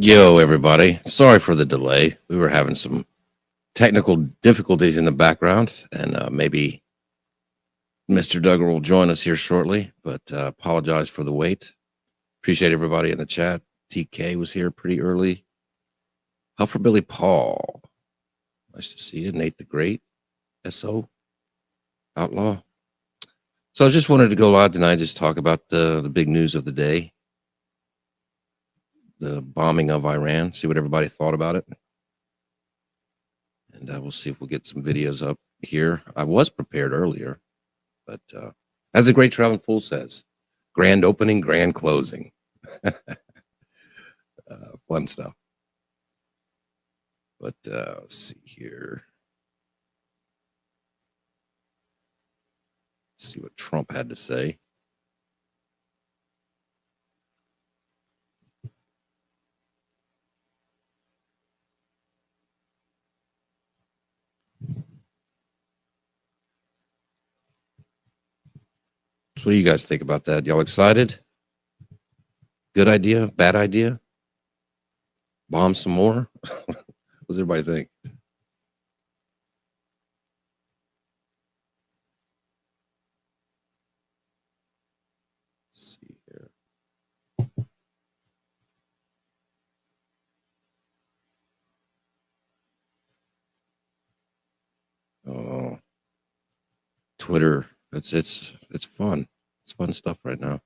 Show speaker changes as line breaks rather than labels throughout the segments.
Yo, everybody. Sorry for the delay. We were having some technical difficulties in the background, and maybe Mr. Duggar will join us here shortly, but apologize for the wait. Appreciate everybody in the chat. TK was here pretty early. Huffer Billy Paul. Nice to see you. Nate the Great. SO. Outlaw. So I just wanted to go live tonight, just talk about the big news of the day. The bombing of Iran, see what everybody thought about it. And we'll see if we'll get some videos up here. I was prepared earlier, but as the Great Traveling Fool says, grand opening, grand closing. Fun stuff. But let's see here. See what Trump had to say. So what do you guys think about that? Y'all excited? Good idea? Bad idea? Bomb some more? What does everybody think? Let's see here. Oh, Twitter. It's fun. It's fun stuff right now.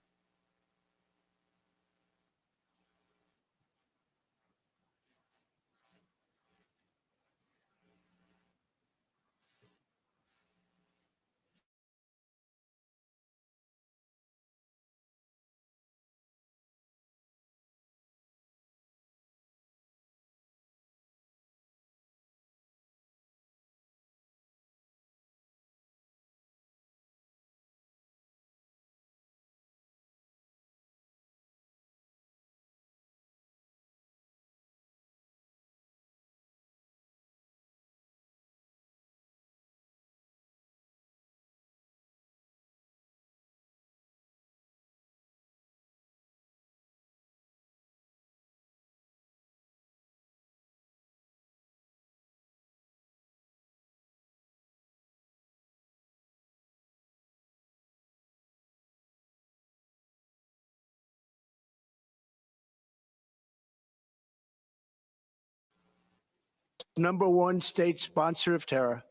#1 state sponsor of terror.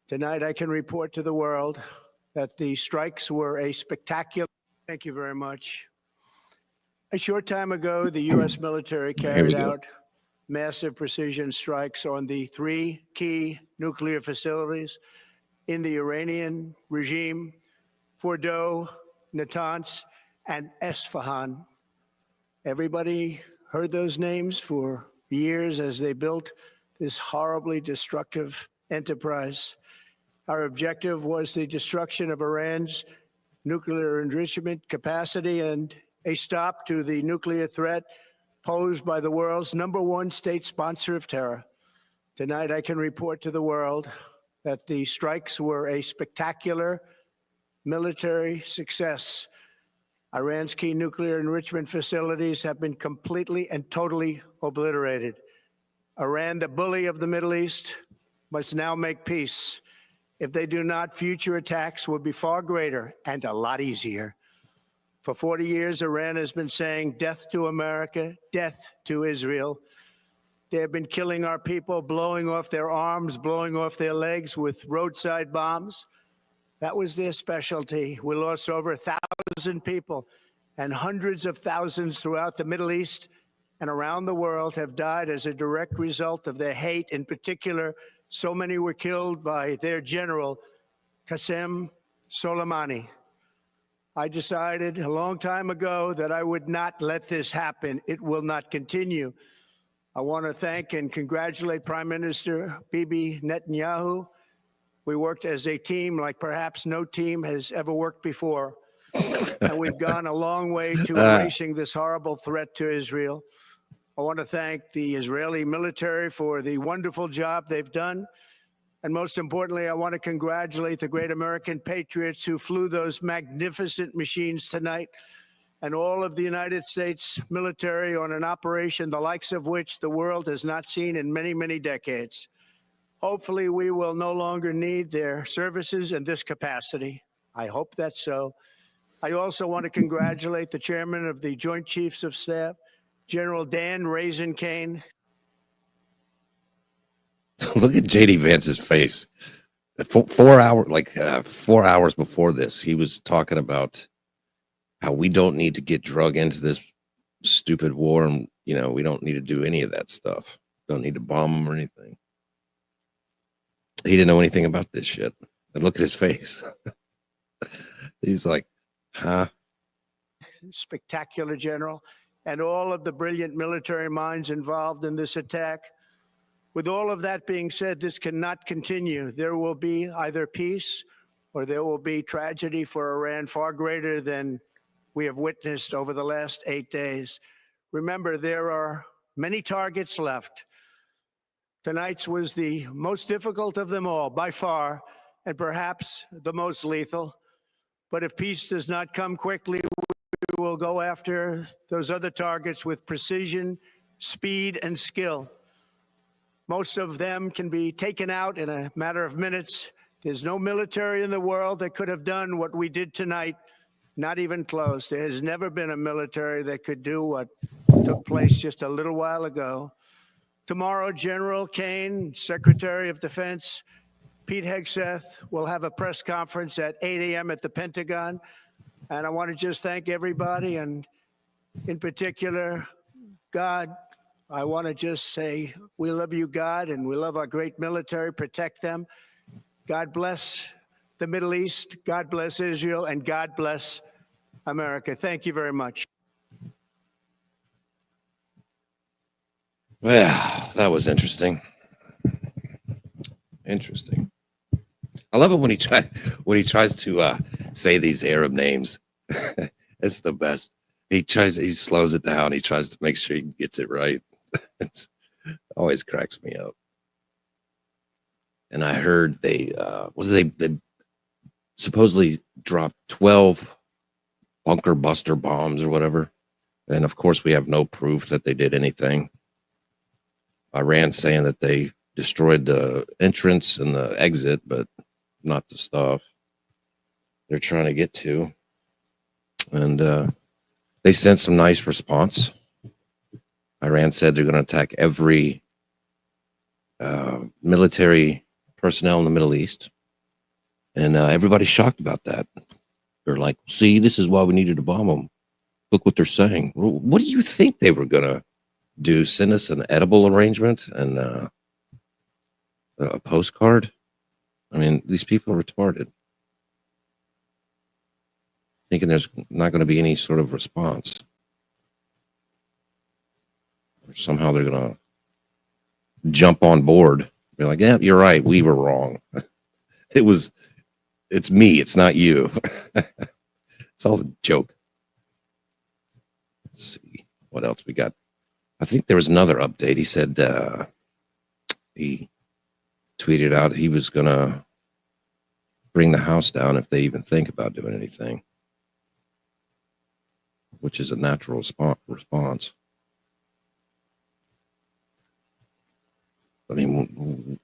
Tonight, I can report to the world that the strikes were a spectacular. Thank you very much. A short time ago, the U.S. military carried out massive precision strikes on the 3 key nuclear facilities in the Iranian regime: Fordow, Natanz, and Esfahan. Everybody heard those names for years as they built this horribly destructive enterprise. Our objective was the destruction of Iran's nuclear enrichment capacity and a stop to the nuclear threat posed by the world's #1 state sponsor of terror. Tonight, I can report to the world that the strikes were a spectacular military success. Iran's key nuclear enrichment facilities have been completely and totally obliterated. Iran, the bully of the Middle East, must now make peace. If they do not, future attacks will be far greater and a lot easier. For 40 years, Iran has been saying death to America, death to Israel. They have been killing our people, blowing off their arms, blowing off their legs with roadside bombs. That was their specialty. We lost over 1,000 people, and hundreds of thousands throughout the Middle East and around the world have died as a direct result of their hate. In particular, so many were killed by their general, Qasem Soleimani. I decided a long time ago that I would not let this happen. It will not continue. I want to thank and congratulate Prime Minister Bibi Netanyahu. We worked as a team like perhaps no team has ever worked before. And we've gone a long way to erasing this horrible threat to Israel. I want to thank the Israeli military for the wonderful job they've done. And most importantly, I want to congratulate the great American patriots who flew those magnificent machines tonight and all of the United States military on an operation the likes of which the world has not seen in many, many decades. Hopefully, we will no longer need their services in this capacity. I hope that's so. I also want to congratulate the chairman of the Joint Chiefs of Staff, General Dan Raisin Kane.
Look at JD Vance's face. 4 hours, 4 hours before this, he was talking about how we don't need to get drug into this stupid war, and we don't need to do any of that stuff. Don't need to bomb them or anything. He didn't know anything about this shit. And look at his face. He's like, huh?
Spectacular general, and all of the brilliant military minds involved in this attack. With all of that being said, this cannot continue. There will be either peace or there will be tragedy for Iran far greater than we have witnessed over the last 8 days. Remember, there are many targets left. Tonight's was the most difficult of them all, by far, and perhaps the most lethal. But if peace does not come quickly, we will go after those other targets with precision, speed, and skill. Most of them can be taken out in a matter of minutes. There's no military in the world that could have done what we did tonight, not even close. There has never been a military that could do what took place just a little while ago. Tomorrow, General Kane, Secretary of Defense, Pete Hegseth will have a press conference at 8 a.m. at the Pentagon. And I want to just thank everybody, and in particular, God. I want to just say we love you, God, and we love our great military. Protect them. God bless the Middle East. God bless Israel, and God bless America. Thank you very much.
Well, that was interesting. Interesting. I love it when he tries to say these Arab names. It's the best. He slows it down. He tries to make sure he gets it right. It always cracks me up. And I heard they supposedly dropped 12 bunker buster bombs or whatever. And of course, we have no proof that they did anything. Iran saying that they destroyed the entrance and the exit, but not the stuff they're trying to get to. And they sent some nice response. Iran said they're going to attack every military personnel in the Middle East. And everybody's shocked about that. They're like, see, this is why we needed to bomb them. Look what they're saying. What do you think they were going to do? Send us an edible arrangement and a postcard? I mean, these people are retarded. Thinking there's not going to be any sort of response. Or somehow they're going to jump on board. Be like, yeah, you're right. We were wrong. It's me. It's not you. It's all a joke. Let's see what else we got. I think there was another update. He said he tweeted out he was going to bring the house down if they even think about doing anything, which is a natural response. I mean,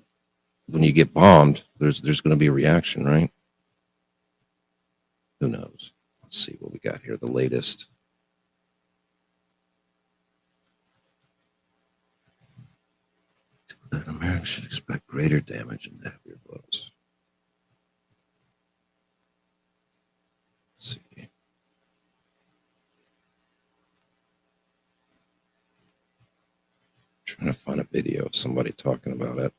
when you get bombed, there's going to be a reaction, right? Who knows? Let's see what we got here. The latest. That Americans should expect greater damage and heavier blows. Let's see. Trying to find a video of somebody talking about it.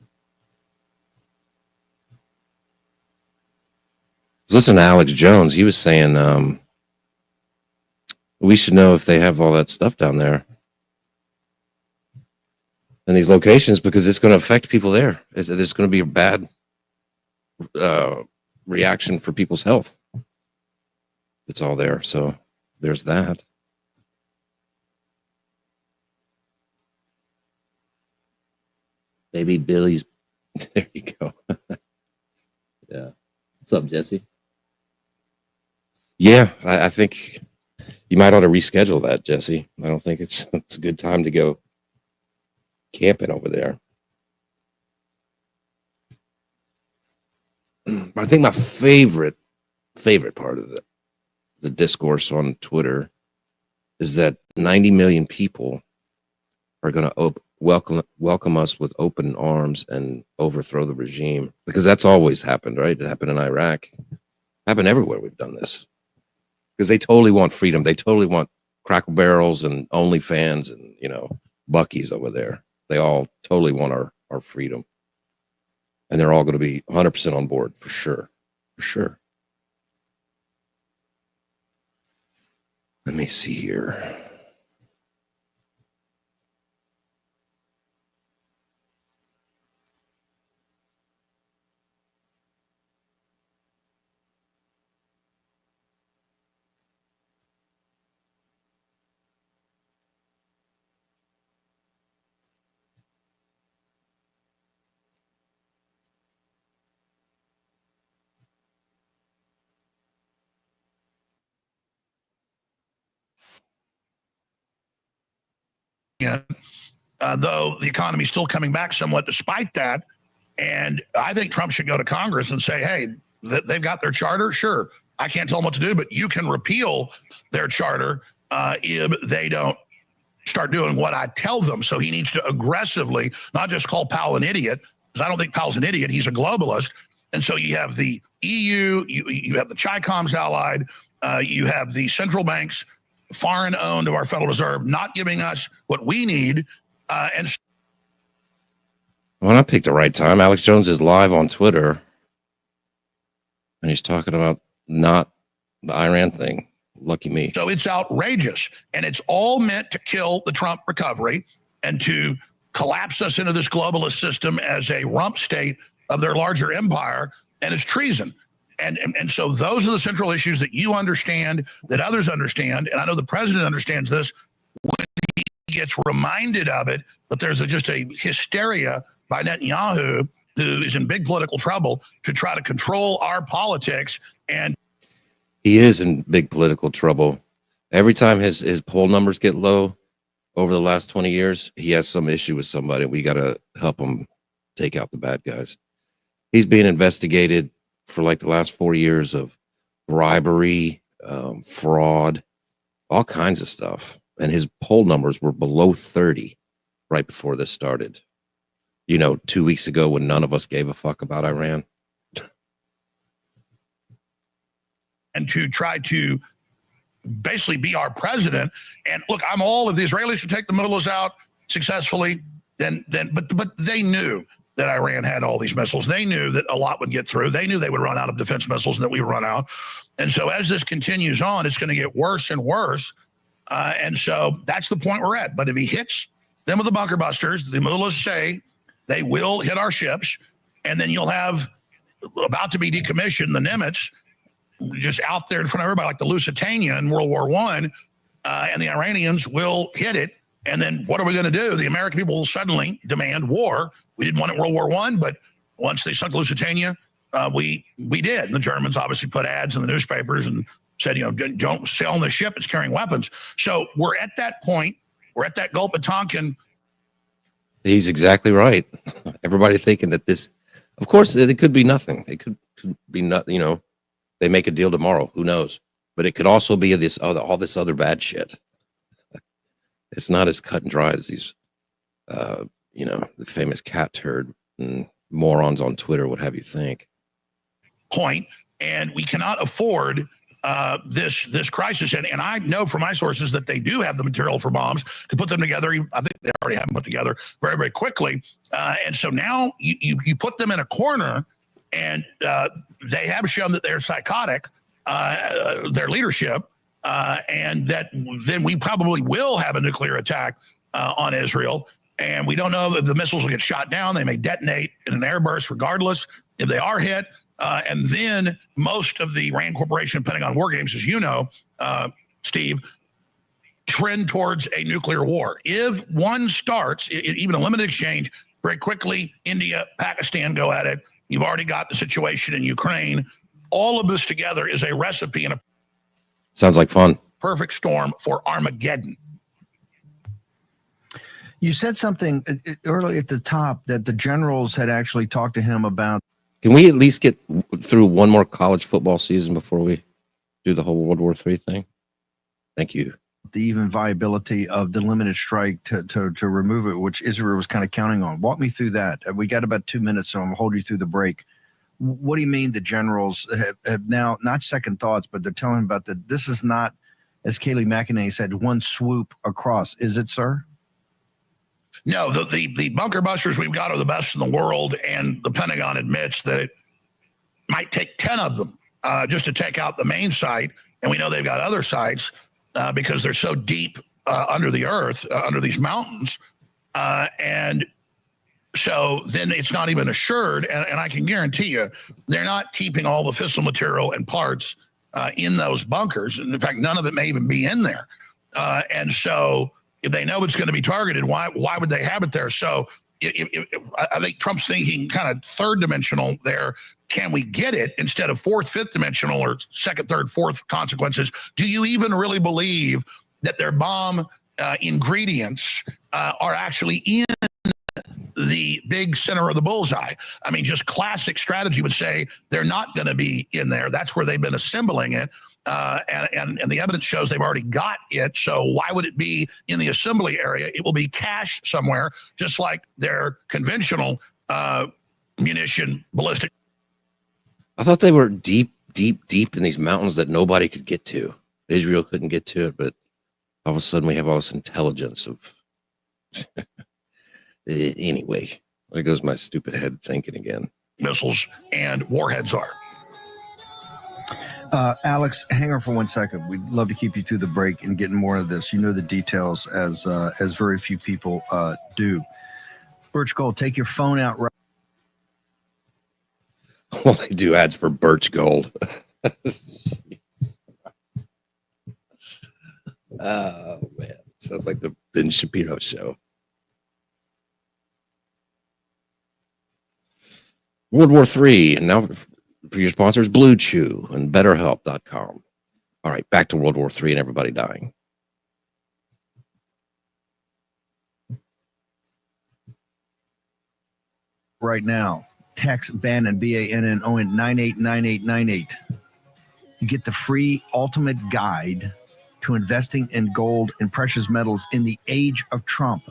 Listen to Alex Jones. He was saying we should know if they have all that stuff down there in these locations because it's going to affect people there. There's going to be a bad reaction for people's health. It's all there. So there's that. Baby Billy's. There you go. Yeah. What's up, Jesse? Yeah, I think, You might ought to reschedule that, Jesse. I don't think it's a good time to go camping over there. But I think my favorite part of the discourse on Twitter is that 90 million people are going to welcome us with open arms and overthrow the regime, because that's always happened, right? It happened in Iraq, happened everywhere we've done this, because they totally want freedom. They totally want Cracker Barrels and OnlyFans and, Buc-ee's over there. They all totally want our freedom, and they're all going to be 100% on board for sure. Let me see here.
Though the economy is still coming back somewhat despite that. And I think Trump should go to Congress and say, hey, they've got their charter. Sure, I can't tell them what to do, but you can repeal their charter if they don't start doing what I tell them. So he needs to aggressively, not just call Powell an idiot, because I don't think Powell's an idiot. He's a globalist. And so you have the EU, you have the Chi-Coms allied, you have the central banks, foreign owned of our Federal Reserve, not giving us what we need.
Well, I picked the right time. Alex Jones is live on Twitter, and he's talking about not the Iran thing. Lucky me.
So it's outrageous, and it's all meant to kill the Trump recovery and to collapse us into this globalist system as a rump state of their larger empire, and it's treason. And so those are the central issues that you understand, that others understand, and I know the president understands this when he gets reminded of it, but there's just a hysteria by Netanyahu, who is in big political trouble, to try to control our politics. And
he is in big political trouble. Every time his poll numbers get low over the last 20 years, he has some issue with somebody. We got to help him take out the bad guys. He's being investigated for like the last 4 years of bribery, fraud, all kinds of stuff. And his poll numbers were below 30 right before this started. 2 weeks ago when none of us gave a fuck about Iran.
And to try to basically be our president. And look, I'm all of the Israelis should take the mullahs out successfully. But they knew that Iran had all these missiles. They knew that a lot would get through. They knew they would run out of defense missiles and that we would run out. And so as this continues on, it's going to get worse and worse. And so that's the point we're at. But if he hits them with the bunker busters, the mullahs say they will hit our ships, and then you'll have about to be decommissioned the Nimitz just out there in front of everybody like the Lusitania in World War I, and the Iranians will hit it. And then what are we going to do? The American people will suddenly demand war. We didn't want it in World War I, but once they sunk Lusitania, we did. And the Germans obviously put ads in the newspapers and said, don't sail on the ship, it's carrying weapons. So we're at that point. We're at that Gulf of Tonkin.
He's exactly right. Everybody thinking that this, of course, it could be nothing. It could be not, they make a deal tomorrow. Who knows? But it could also be all this other bad shit. It's not as cut and dry as these, the famous cat turd and morons on Twitter would have you think.
Point, and we cannot afford this crisis. And I know from my sources that they do have the material for bombs to put them together. I think they already have them put together very, very quickly. And so now you put them in a corner, and they have shown that they're psychotic, their leadership, and that then we probably will have a nuclear attack on Israel. And we don't know that the missiles will get shot down. They may detonate in an airburst regardless if they are hit. And then most of the Rand Corporation, Pentagon war games, as you know, Steve, trend towards a nuclear war. If one starts, even a limited exchange, very quickly, India, Pakistan go at it. You've already got the situation in Ukraine. All of this together is a recipe. Sounds
like fun.
perfect storm for Armageddon.
You said something early at the top that the generals had actually talked to him about.
Can we at least get through one more college football season before we do the whole World War III thing? Thank you.
The even viability of the limited strike to remove it, which Israel was kind of counting on. Walk me through that. We got about 2 minutes, so I'm going to hold you through the break. What do you mean the generals have now, not second thoughts, but they're telling about that this is not, as Kayleigh McEnany said, one swoop across. Is it, sir?
No, the bunker busters we've got are the best in the world, and the Pentagon admits that it might take 10 of them just to take out the main site, and we know they've got other sites because they're so deep under the earth, under these mountains, and so then it's not even assured, and I can guarantee you they're not keeping all the fissile material and parts in those bunkers, and in fact, none of it may even be in there, and so if they know it's going to be targeted, why would they have it there? So I think Trump's thinking kind of third dimensional there. Can we get it instead of fourth, fifth dimensional or second, third, fourth consequences? Do you even really believe that their bomb ingredients are actually in the big center of the bullseye? I mean, just classic strategy would say they're not going to be in there. That's where they've been assembling it. And the evidence shows they've already got it. So why would it be in the assembly area? It will be cached somewhere, just like their conventional munition ballistic.
I thought they were deep in these mountains that nobody could get to. Israel couldn't get to it, but all of a sudden we have all this intelligence of. Anyway, there goes my stupid head thinking again.
Missiles and warheads are.
Alex, hang on for 1 second. We'd love to keep you through the break and getting more of this. You know the details as very few people do. Birch Gold, take your phone out right.
Well, they do ads for Birch Gold. Oh man, sounds like the Ben Shapiro show. World War III, and now for your sponsors, Blue Chew and BetterHelp.com. All right, back to World War III and everybody dying.
Right now, text Bannon, BANNON 989898. You get the free ultimate guide to investing in gold and precious metals in the age of Trump.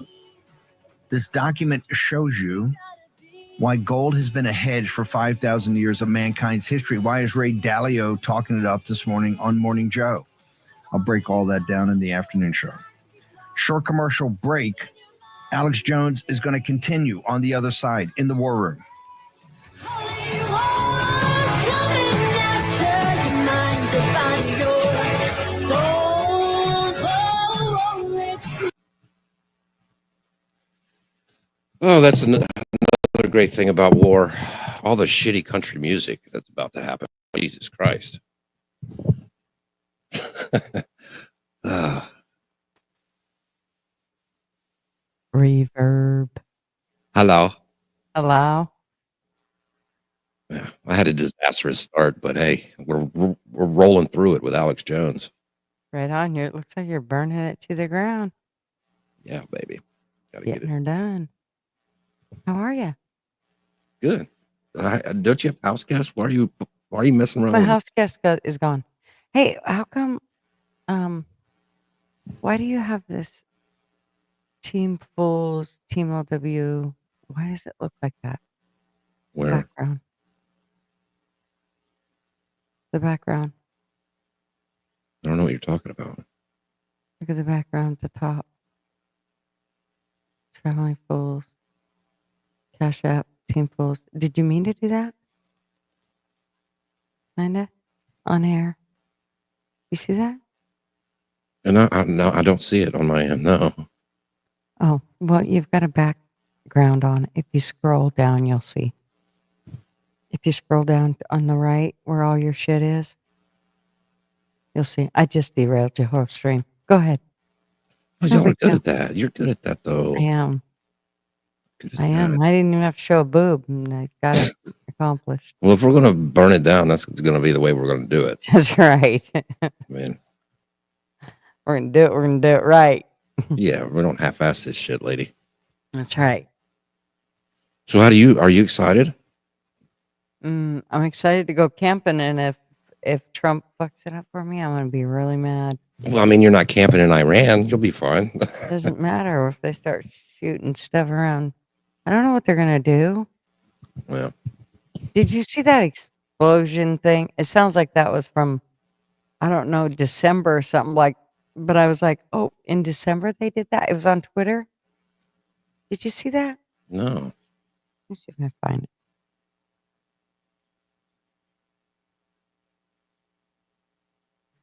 This document shows you why gold has been a hedge for 5,000 years of mankind's history. Why is Ray Dalio talking it up this morning on Morning Joe? I'll break all that down in the afternoon show. Short commercial break. Alex Jones is going to continue on the other side in the war room.
Oh, that's another great thing about war. All the shitty country music that's about to happen. Jesus Christ.
Reverb.
Hello.
Allow.
Yeah, I had a disastrous start, but hey, we're rolling through it with Alex Jones.
Right on you. It looks like you're burning it to the ground.
Yeah, baby. Gotta get
Getting
it.
her done. How are you?
Good. Don't you have house guests? Why are you messing around?
My
with
house guest is gone. Hey, how come? Why do you have this Team Fools, Team LW? Why does it look like that?
Where?
Background. The background.
I don't know what you're talking about.
Look at the background at the top. Traveling Fools. Cash App. Team Fools. Did you mean to do that? Kinda? On air. You see that?
And no, I don't see it on my end. No.
Oh, well, you've got a background on. If you scroll down, you'll see. If you scroll down on the right where all your shit is, you'll see. I just derailed your whole stream. Go ahead.
Oh,
No
y'all are
big
good
deal.
at that. You're good at that, though.
I am.
Good at
I am.
that.
I didn't even have to show a boob, and I got it accomplished.
Well, if we're going to burn it down, that's going to be the way we're going to do it.
That's right.
I mean,
We're gonna do it. We're gonna do it right.
Yeah, we don't half-ass this shit, lady.
That's right.
So are you excited?
I'm excited to go camping, and if Trump fucks it up for me, I'm gonna be really mad.
Well, I mean, you're not camping in Iran. You'll be fine.
Doesn't matter if they start shooting stuff around. I don't know what they're gonna do.
Well,
Did you see that explosion thing? It sounds like that was from, I don't know, December or something like. But I was like, oh, in December they did that. It was on Twitter. Did you see that?
no.
Let me see if I can find it.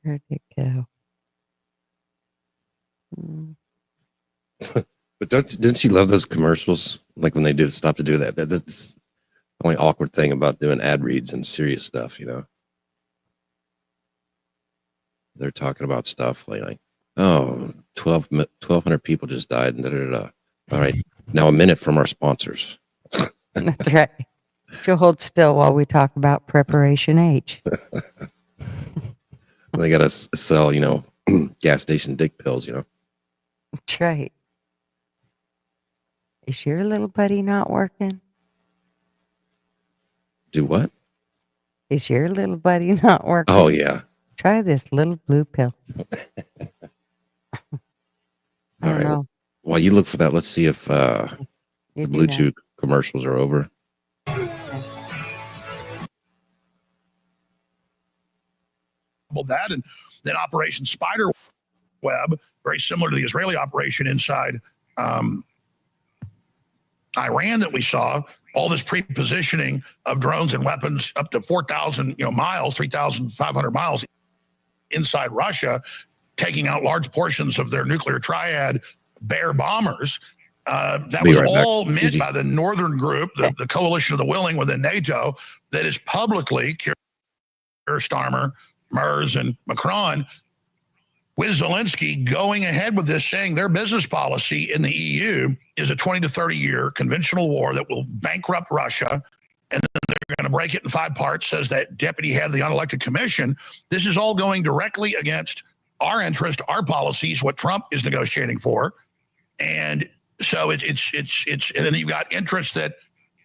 Where'd it go? Mm.
But don't you love those commercials? Like when they do stop to do that. That's the only awkward thing about doing ad reads and serious stuff, you know. They're talking about stuff like oh, 1,200 people just died. And da, da, da, da. All right. Now a minute from our sponsors.
That's right. She'll hold still while we talk about Preparation H.
They got to sell, you know, gas station dick pills, you know.
That's right. Is your little buddy not working?
Do what?
Is your little buddy not working?
Oh, yeah.
Try this little blue pill. I
All
don't
right.
know.
While you look for that, let's see if the
You do that.
Bluetooth commercials are over.
That and then Operation Spider Web, very similar to the Israeli operation inside Iran that we saw. All this pre-positioning of drones and weapons up to 4,000 miles, 3,500 miles inside Russia, taking out large portions of their nuclear triad Bear bombers. That
Be
was
right back.
all meant
Easy.
by the northern group, the coalition of the willing within NATO, that is publicly, Keir Starmer, Merz, and Macron, with Zelensky going ahead with this, saying their business policy in the EU is a 20 to 30 year conventional war that will bankrupt Russia, and then they're going to break it in 5 parts, says that deputy head of the unelected commission. This is all going directly against our interest, our policies, what Trump is negotiating for. And so it's and then you've got interests that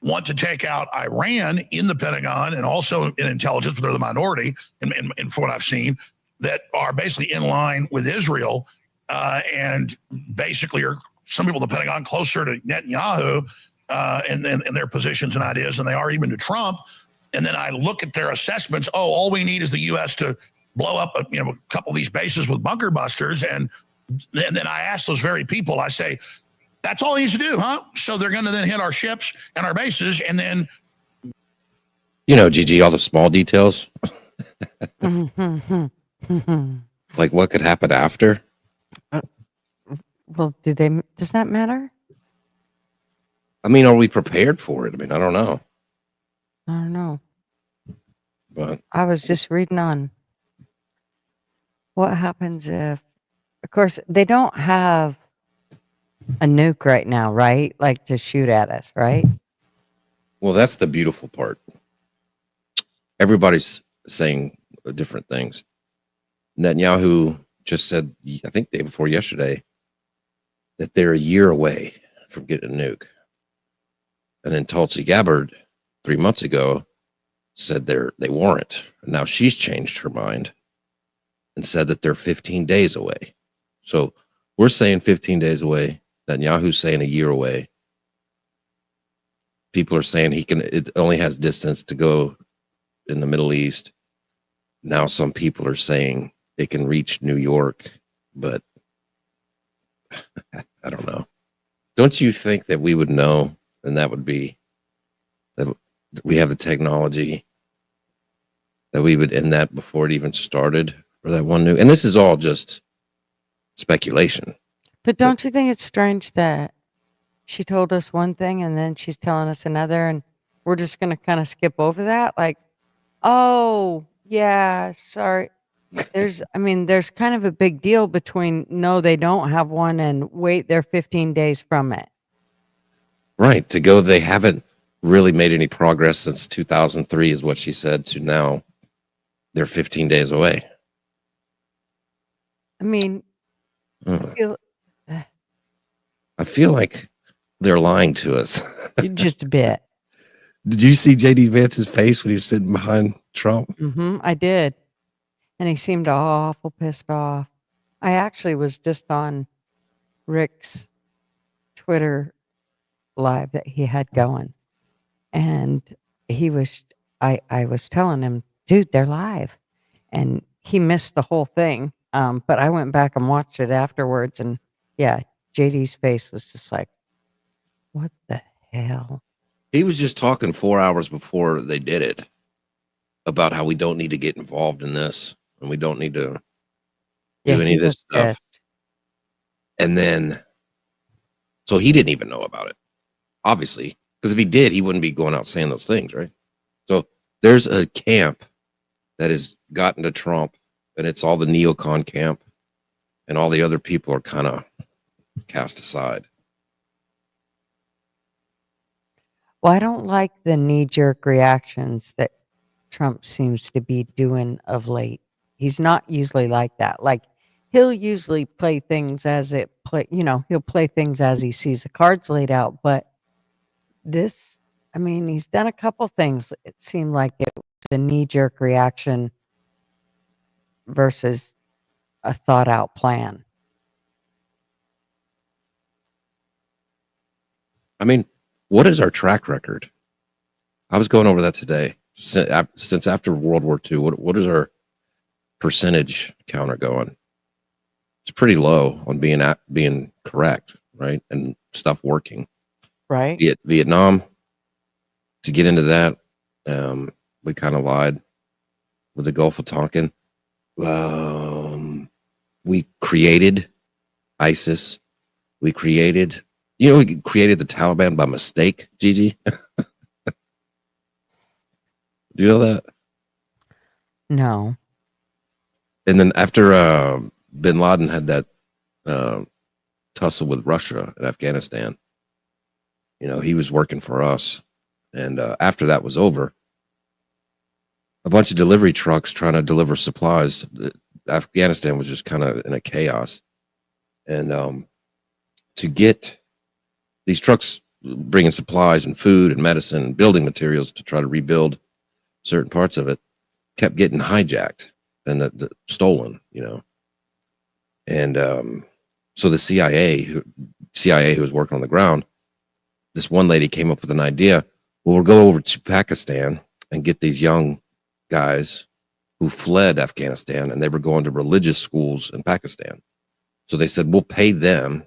want to take out Iran in the Pentagon and also in intelligence, but they're the minority, and from what I've seen, that are basically in line with Israel, and basically are some people in the Pentagon closer to Netanyahu and their positions and ideas than they are even to Trump. And then I look at their assessments. Oh, all we need is the U.S. to blow up a couple of these bases with bunker busters. And then I ask those very people, I say, that's all he needs to do, huh? So they're going to then hit our ships and our bases, and then
Gigi, all the small details. Like what could happen after?
Well, does that matter?
I mean, are we prepared for it? I mean, I don't know.
I don't know.
But
I was just reading on what happens if, of course, they don't have a nuke right now, right? Like to shoot at us, right?
well, that's the beautiful part. Everybody's saying different things. Netanyahu just said, I think day before yesterday, that they're a year away from getting a nuke. And then Tulsi Gabbard 3 months ago said they weren't. And now she's changed her mind and said that they're 15 days away. So we're saying 15 days away. Netanyahu's saying a year away. People are saying it only has distance to go in the Middle East. Now some people are saying it can reach New York, but I don't know. Don't you think that we would know, and that would be that we have the technology that we would end that before it even started for that one new? And this is all just speculation.
But don't you think it's strange that she told us one thing and then she's telling us another, and we're just going to kind of skip over that? Like, oh, yeah, sorry. There's kind of a big deal between no, they don't have one, and wait, they're 15 days from it.
Right. To go, they haven't really made any progress since 2003 is what she said, to now they're 15 days away.
I mean,
Uh,
Feel-
I feel like they're lying to us.
Just a bit.
Did you see JD Vance's face when he was sitting behind Trump?
I did. And he seemed awful pissed off. I actually was just on Rick's Twitter live that he had going. And he was, I was telling him, dude, they're live. And he missed the whole thing. But I went back and watched it afterwards. And yeah, JD's face was just like, what the hell?
He was just talking 4 hours before they did it about how we don't need to get involved in this and we don't need to
Yeah,
do any
he
of this
was
stuff.
pissed.
And then, so he didn't even know about it, obviously, because if he did, he wouldn't be going out saying those things, right? So there's a camp that has gotten to Trump, and it's all the neocon camp, and all the other people are kind of cast aside.
Well, I don't like the knee-jerk reactions that Trump seems to be doing of late. He's not usually like that. Like, he'll usually play things as it play, he'll play things as he sees the cards laid out. But this, I mean, he's done a couple things. It seemed like it was a knee-jerk reaction versus a thought-out plan.
I mean, what is our track record? I was going over that today. Since after World War II, what is our percentage counter going? It's pretty low on being correct, right? And stuff working.
Right?
Vietnam, to get into that, we kind of lied with the Gulf of Tonkin. We created ISIS. We created the Taliban by mistake, Gigi. Do you know that?
No.
And then after bin Laden had that tussle with Russia and Afghanistan, he was working for us. And after that was over, a bunch of delivery trucks trying to deliver supplies. Afghanistan was just kind of in a chaos. And to get these trucks bringing supplies and food and medicine and building materials to try to rebuild certain parts of it kept getting hijacked and stolen, And so the CIA who was working on the ground, this one lady came up with an idea. Well, we'll go over to Pakistan and get these young guys who fled Afghanistan, and they were going to religious schools in Pakistan. So they said, we'll pay them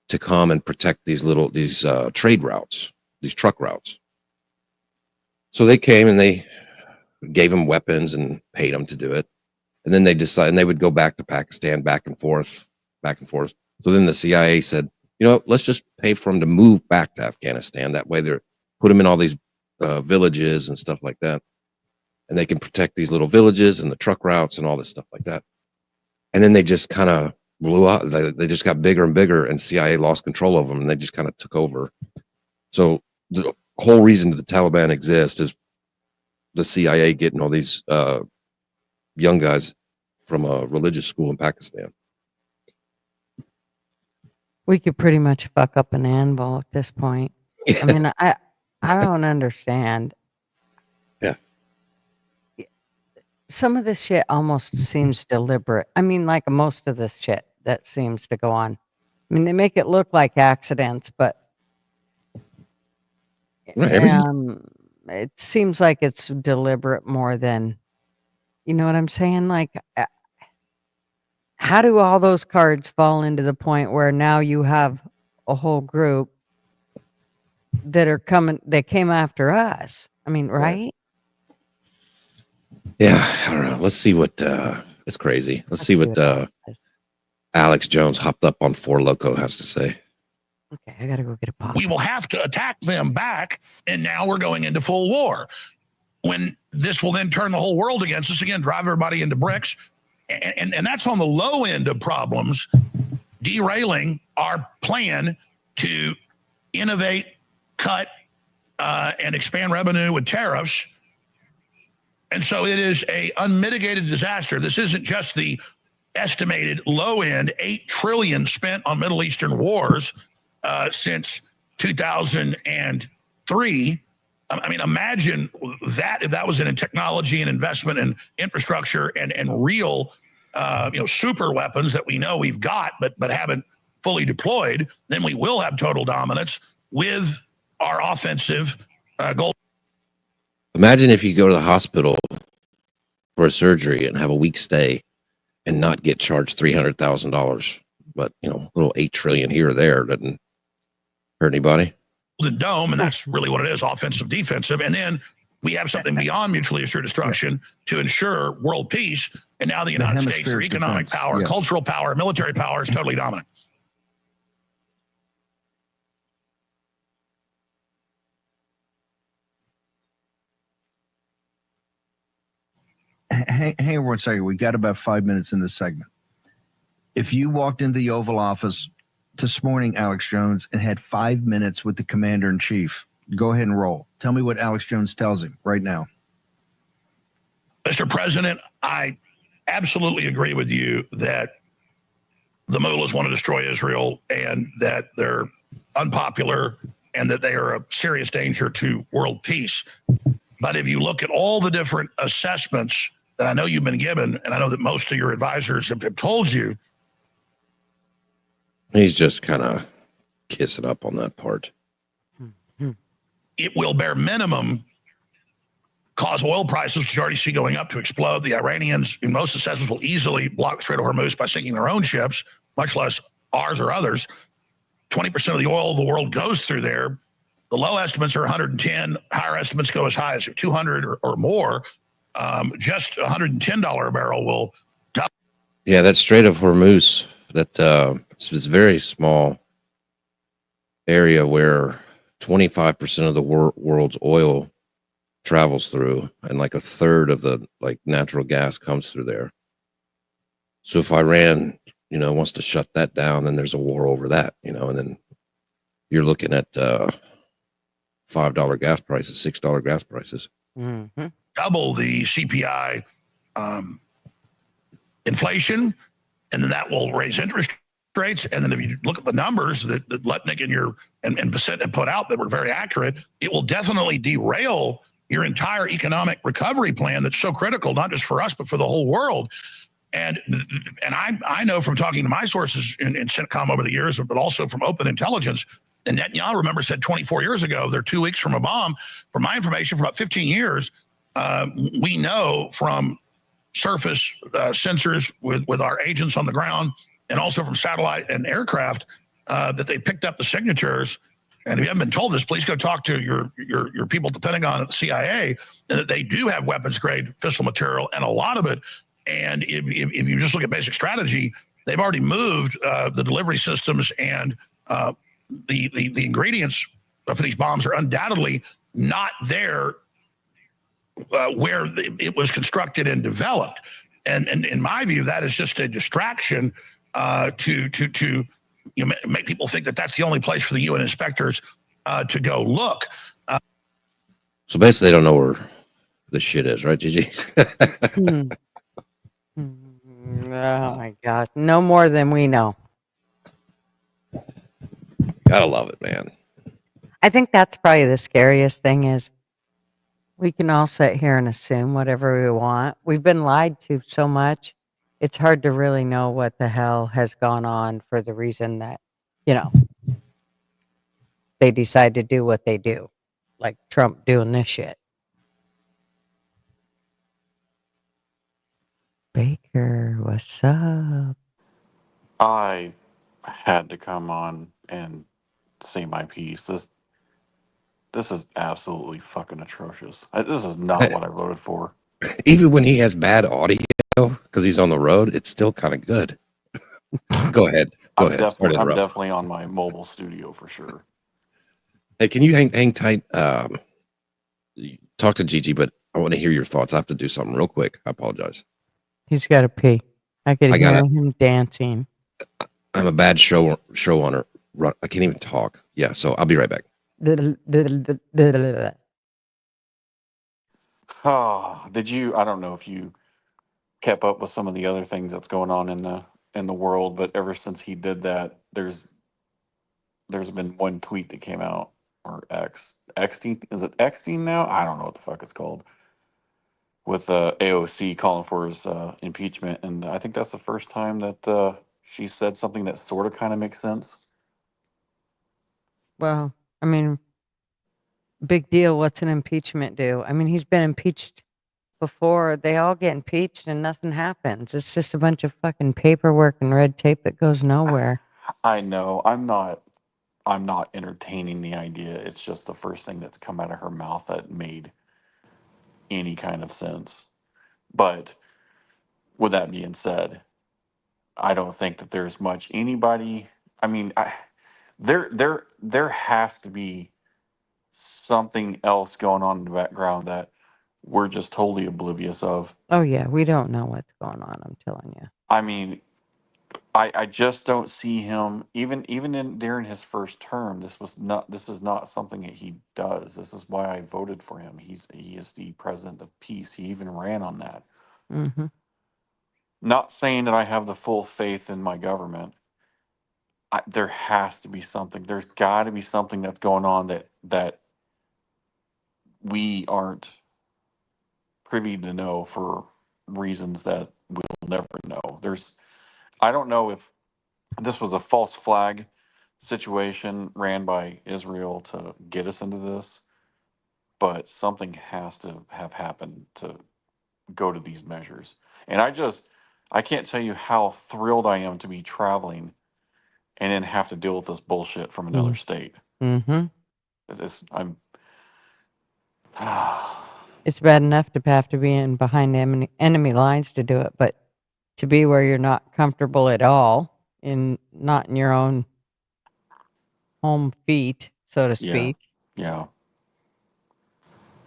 to come and protect these trade routes, these truck routes. So they came and they gave them weapons and paid them to do it. And then they decided, and they would go back to Pakistan, back and forth. So then the CIA said, let's just pay for them to move back to Afghanistan. That way they're put them in all these villages and stuff like that. And they can protect these little villages and the truck routes and all this stuff like that. And then they just kind of blew up. They just got bigger and bigger, and CIA lost control of them, and they just kind of took over. So the whole reason that the Taliban exists is the CIA getting all these young guys from a religious school in Pakistan.
We could pretty much fuck up an anvil at this point.
Yeah.
I mean, I don't understand.
Yeah.
Some of this shit almost seems deliberate. I mean, like most of this shit that seems to go on. I mean, they make it look like accidents, but
Right.
it seems like it's deliberate more than, you know what I'm saying? Like, how do all those cards fall into the point where now you have a whole group that came after us? I mean, right?
Yeah, I don't know. Let's see what it's crazy. Let's see what Alex Jones hopped up on Four Loco has to say.
Okay, I gotta go get a pop.
We will have to attack them back, and now we're going into full war. When this will then turn the whole world against us again, drive everybody into bricks. And that's on the low end of problems, derailing our plan to innovate, cut, and expand revenue with tariffs. And so it is a unmitigated disaster. This isn't just the estimated low end 8 trillion spent on Middle Eastern wars since 2003. I mean, imagine that if that was in technology and investment and infrastructure and real, super weapons that we know we've got but haven't fully deployed, then we will have total dominance with our offensive goal.
Imagine if you go to the hospital for a surgery and have a week stay and not get charged $300,000, but a little 8 trillion here or there doesn't hurt anybody.
The dome, and that's really what it is, offensive, defensive. And then we have something beyond mutually assured destruction to ensure world peace. And now the United States, their economic power, cultural power, military power is totally dominant.
Hang on 1 second. We got about 5 minutes in this segment. If you walked into the Oval Office this morning, Alex Jones, and had 5 minutes with the commander in chief, go ahead and roll. Tell me what Alex Jones tells him right now.
Mr. President, I absolutely agree with you that the mullahs want to destroy Israel and that they're unpopular and that they are a serious danger to world peace. But if you look at all the different assessments that I know you've been given, and I know that most of your advisors have told you,
he's just kind of kissing up on that part.
It will bare minimum cause oil prices, which you already see going up, to explode. The Iranians, in most assessments, will easily block the Strait of Hormuz by sinking their own ships, much less ours or others. 20% of the oil of the world goes through there. The low estimates are 110. Higher estimates go as high as 200 or more. Just $110 a barrel will double.
Yeah, that Strait of Hormuz, it's this very small area where 25% of the world's oil travels through, and like a third of the natural gas comes through there. So if Iran, wants to shut that down, then there's a war over that, and then you're looking at $5 gas prices, $6 gas prices.
Mm-hmm.
Double the CPI inflation, and then that will raise interest rates. And then if you look at the numbers that Lutnick and Bissett have put out that were very accurate, it will definitely derail your entire economic recovery plan that's so critical, not just for us, but for the whole world. And I know from talking to my sources in CENTCOM over the years, but also from open intelligence, and Netanyahu, remember, said 24 years ago, they're 2 weeks from a bomb. From my information, for about 15 years, we know from surface sensors with our agents on the ground, and also from satellite and aircraft, that they picked up the signatures. And if you haven't been told this, please go talk to your people at the Pentagon and the CIA, and that they do have weapons-grade fissile material, and a lot of it. And if you just look at basic strategy, they've already moved the delivery systems, and the ingredients for these bombs are undoubtedly not there where it was constructed and developed. And in my view, that is just a distraction to make people think that that's the only place for the UN inspectors to go look.
So basically, they don't know where the shit is, right, Gigi?
Oh my God. No more than we know.
Gotta love it, man.
I think that's probably the scariest thing is we can all sit here and assume whatever we want. We've been lied to so much. It's hard to really know what the hell has gone on for the reason that, they decide to do what they do. Like Trump doing this shit. Baker, what's up?
I had to come on and say my piece. This is absolutely fucking atrocious. This is not what I voted for.
Even when he has bad audio because he's on the road, it's still kind of good. Go ahead. Go ahead.
I'm definitely on my mobile studio for sure.
Hey, can you hang tight? Talk to Gigi, but I want to hear your thoughts. I have to do something real quick. I apologize.
He's got to pee. I could hear him dancing.
I'm a bad show owner. I can't even talk. Yeah, so I'll be right back.
Oh, I don't know if you kept up with some of the other things that's going on in the world, but ever since he did that, there's been one tweet that came out, or Xteen, is it Xteen now? I don't know what the fuck it's called, with AOC calling for his impeachment, and I think that's the first time that she said something that sort of kind of makes sense.
Well, I mean, big deal. What's an impeachment do? I mean, he's been impeached before. They all get impeached and nothing happens. It's just a bunch of fucking paperwork and red tape that goes nowhere.
I know I'm not entertaining the idea. It's just the first thing that's come out of her mouth that made any kind of sense. But with that being said, I don't think that there's much anybody. I mean, there has to be something else going on in the background that we're just totally oblivious of.
Oh yeah, we don't know what's going on. I'm telling you.
I mean, I just don't see him even in during his first term. This is not something that he does. This is why I voted for him. He is the president of peace. He even ran on that.
Mm-hmm.
Not saying that I have the full faith in my government. There has to be something. There's got to be something that's going on that we aren't privy to know for reasons that we'll never know. I don't know if this was a false flag situation ran by Israel to get us into this, but something has to have happened to go to these measures. And I can't tell you how thrilled I am to be traveling and then have to deal with this bullshit from another state.
Mm-hmm.
I'm
It's bad enough to have to be in behind enemy lines to do it, but to be where you're not comfortable at all, not in your own home feet, so to
yeah,
speak.
yeah.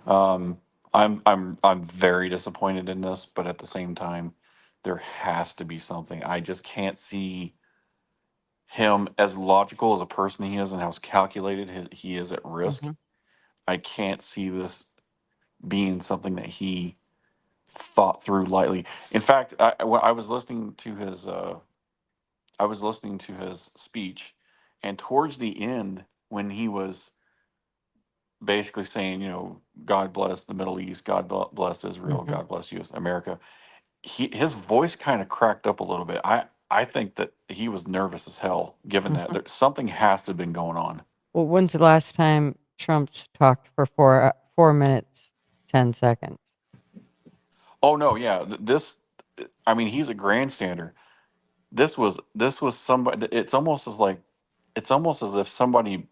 Um, I'm very disappointed in this, but at the same time, there has to be something. I just can't see him as logical as a person he is and how calculated he is at risk.
Mm-hmm.
I can't see this being something that he thought through lightly. In fact, when I was listening to his speech, and towards the end, when he was basically saying, God bless the Middle East, God bless Israel,
Mm-hmm.
God bless US America, his voice kind of cracked up a little bit. I think that he was nervous as hell, given that
Mm-hmm.
something has to have been going on.
Well, when's the last time Trump's talked for 4 minutes, 10 seconds?
Oh no, yeah, I mean, he's a grandstander. This was somebody. It's almost as if somebody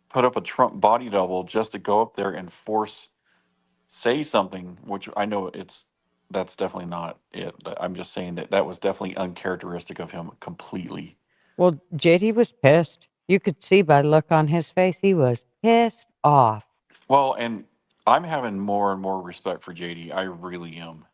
put up a Trump body double just to go up there and say something, which I know that's definitely not it. But I'm just saying that was definitely uncharacteristic of him completely.
Well, JD was pissed. You could see by the look on his face, he was pissed off.
Well, and I'm having more and more respect for JD. I really am.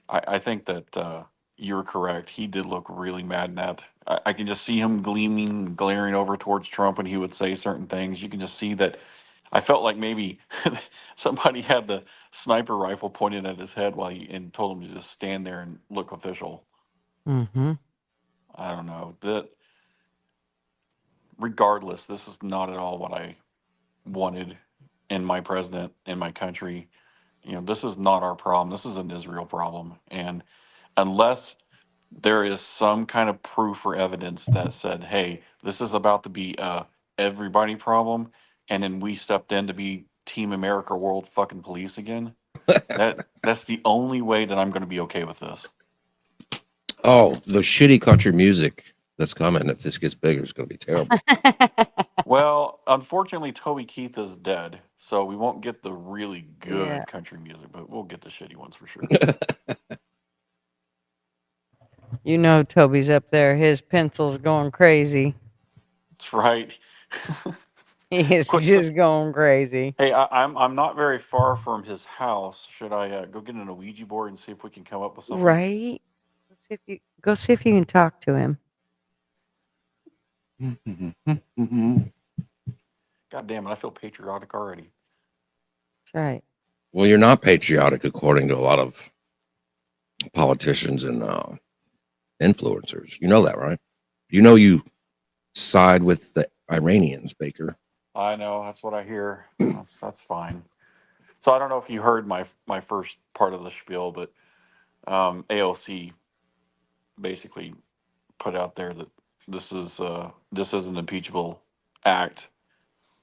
I think that you're correct. He did look really mad in that. I can just see him gleaming, glaring over towards Trump when he would say certain things. You can just see that. I felt like maybe somebody had the sniper rifle pointed at his head and told him to just stand there and look official.
Mm-hmm.
I don't know. That regardless, this is not at all what I wanted in my president, in my country. This is not our problem. This is an Israel problem. And unless there is some kind of proof or evidence that said, hey, this is about to be a everybody problem, and then we stepped in to be Team America World fucking police again, that's the only way that I'm going to be okay with this.
Oh, the shitty country music that's coming, if this gets bigger, is going to be terrible.
Well, unfortunately, Toby Keith is dead, so we won't get the really
Yeah.
good country music, but we'll get the shitty ones for sure.
You know Toby's up there. His pencil's going crazy.
That's right.
He is
Quit.
just going crazy.
Hey, I'm not very far from his house. Should I go get an Ouija board and see if we can come up with something?
Right? Go see if you can talk to him.
God damn it, I feel patriotic already.
That's right.
Well, you're not patriotic according to a lot of politicians and influencers. You know that, right? You know you side with the Iranians, Baker.
I know, that's what I hear. That's fine. So I don't know if you heard my first part of the spiel, but AOC basically put out there that this is an impeachable act,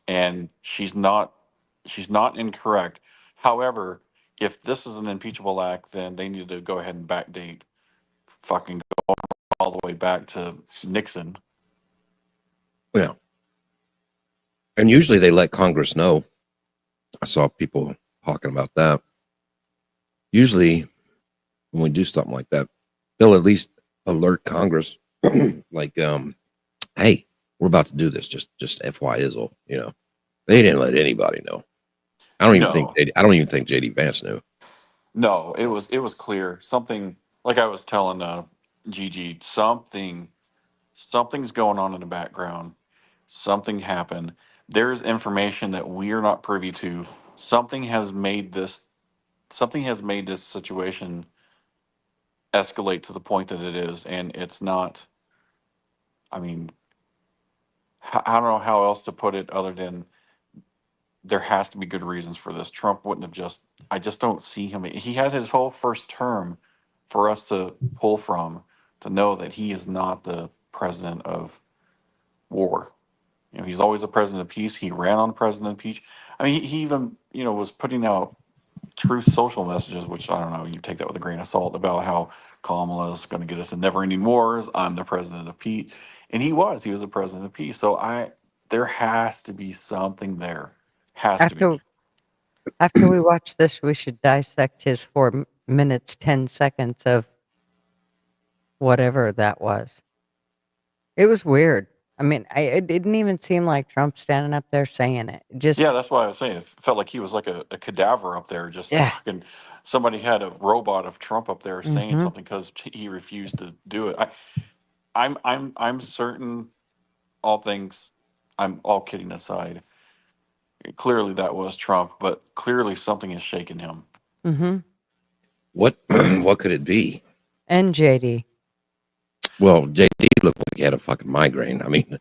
and she's not incorrect. However, if this is an impeachable act, then they need to go ahead and backdate, fucking go all the way back to Nixon.
Yeah. And usually they let Congress know. I saw people talking about that. Usually when we do something like that, they'll at least alert Congress like, hey, we're about to do this. Just FY Izzle, you know. They didn't let anybody know. I don't even think JD Vance knew.
No, it was clear. Something, like I was telling Gigi, something's going on in the background. Something happened. There's information that we are not privy to. Something has made this situation escalate to the point that it is, and it's not. I mean, I don't know how else to put it other than there has to be good reasons for this. Trump wouldn't have just. I just don't see him. He had his whole first term for us to pull from to know that he is not the president of war. You know, he's always a president of peace. He ran on president of peace. I mean, he even, was putting out truth social messages, which I don't know, you take that with a grain of salt, about how Kamala is going to get us in never-ending wars. I'm the president of peace, and he was the president of peace. So there has to be something there. Has to be.
After we watch this, we should dissect his 4 minutes, 10 seconds of whatever that was. It was weird. I mean, it didn't even seem like Trump standing up there saying it. Just,
Yeah, that's why I was saying it felt like he was like a cadaver up there, just
yes.
fucking. Somebody had a robot of Trump up there saying
Mhm.
something because he refused to do it. I'm certain. I'm all kidding aside. Clearly, that was Trump, but clearly something is shaking him.
Mm-hmm.
What could it be?
And JD.
Well, JD looked like he had a fucking migraine. I mean,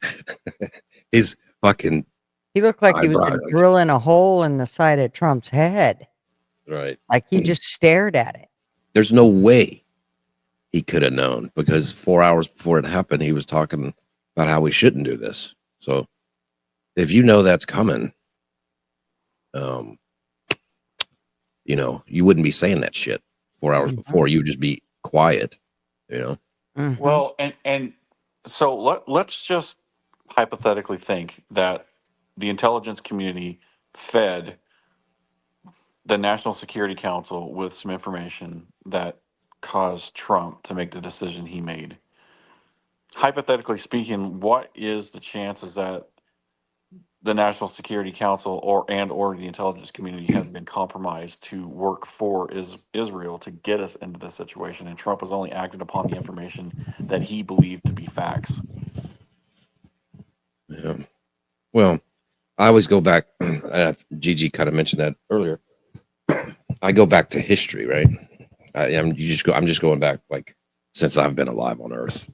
his fucking
He looked like he was
eyebrows.
drilling a hole in the side of Trump's head.
Right.
Like he just stared at it.
There's no way he could have known, because 4 hours before it happened, he was talking about how we shouldn't do this. So if you know that's coming, you wouldn't be saying that shit 4 hours before. You would just be quiet,
Mhm.
Well, and so let's just hypothetically think that the intelligence community fed the National Security Council with some information that caused Trump to make the decision he made. Hypothetically speaking, what is the chances that the National Security Council or the intelligence community has been compromised to work for Israel to get us into this situation, and Trump has only acted upon the information that he believed to be facts?
Yeah. Well, I always go back. Gigi kind of mentioned that earlier. I go back to history, right? I'm just going back, like, since I've been alive on Earth.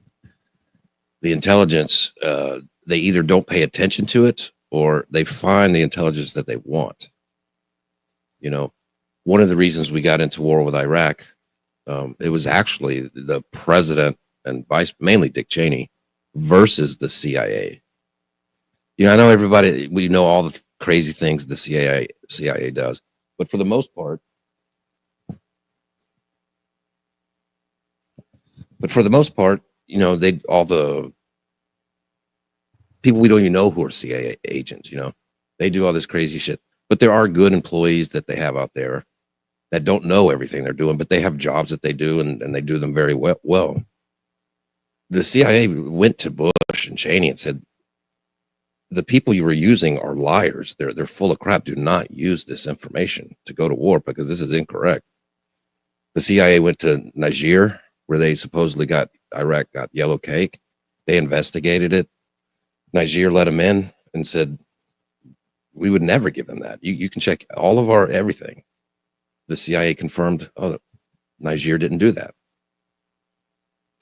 The intelligence, they either don't pay attention to it, or they find the intelligence that they want. One of the reasons we got into war with Iraq, it was actually the president and mainly Dick Cheney, versus the CIA. I know we know all the crazy things the CIA does, but for the most part, all the people we don't even know who are CIA agents, they do all this crazy shit. But there are good employees that they have out there that don't know everything they're doing, but they have jobs that they do, and they do them very well. The CIA went to Bush and Cheney and said, the people you were using are liars. They're full of crap. Do not use this information to go to war, because this is incorrect. The CIA went to Niger, where they supposedly Iraq got yellow cake. They investigated it. Niger let them in and said, we would never give them that. You can check all of our everything. The CIA confirmed, Niger didn't do that.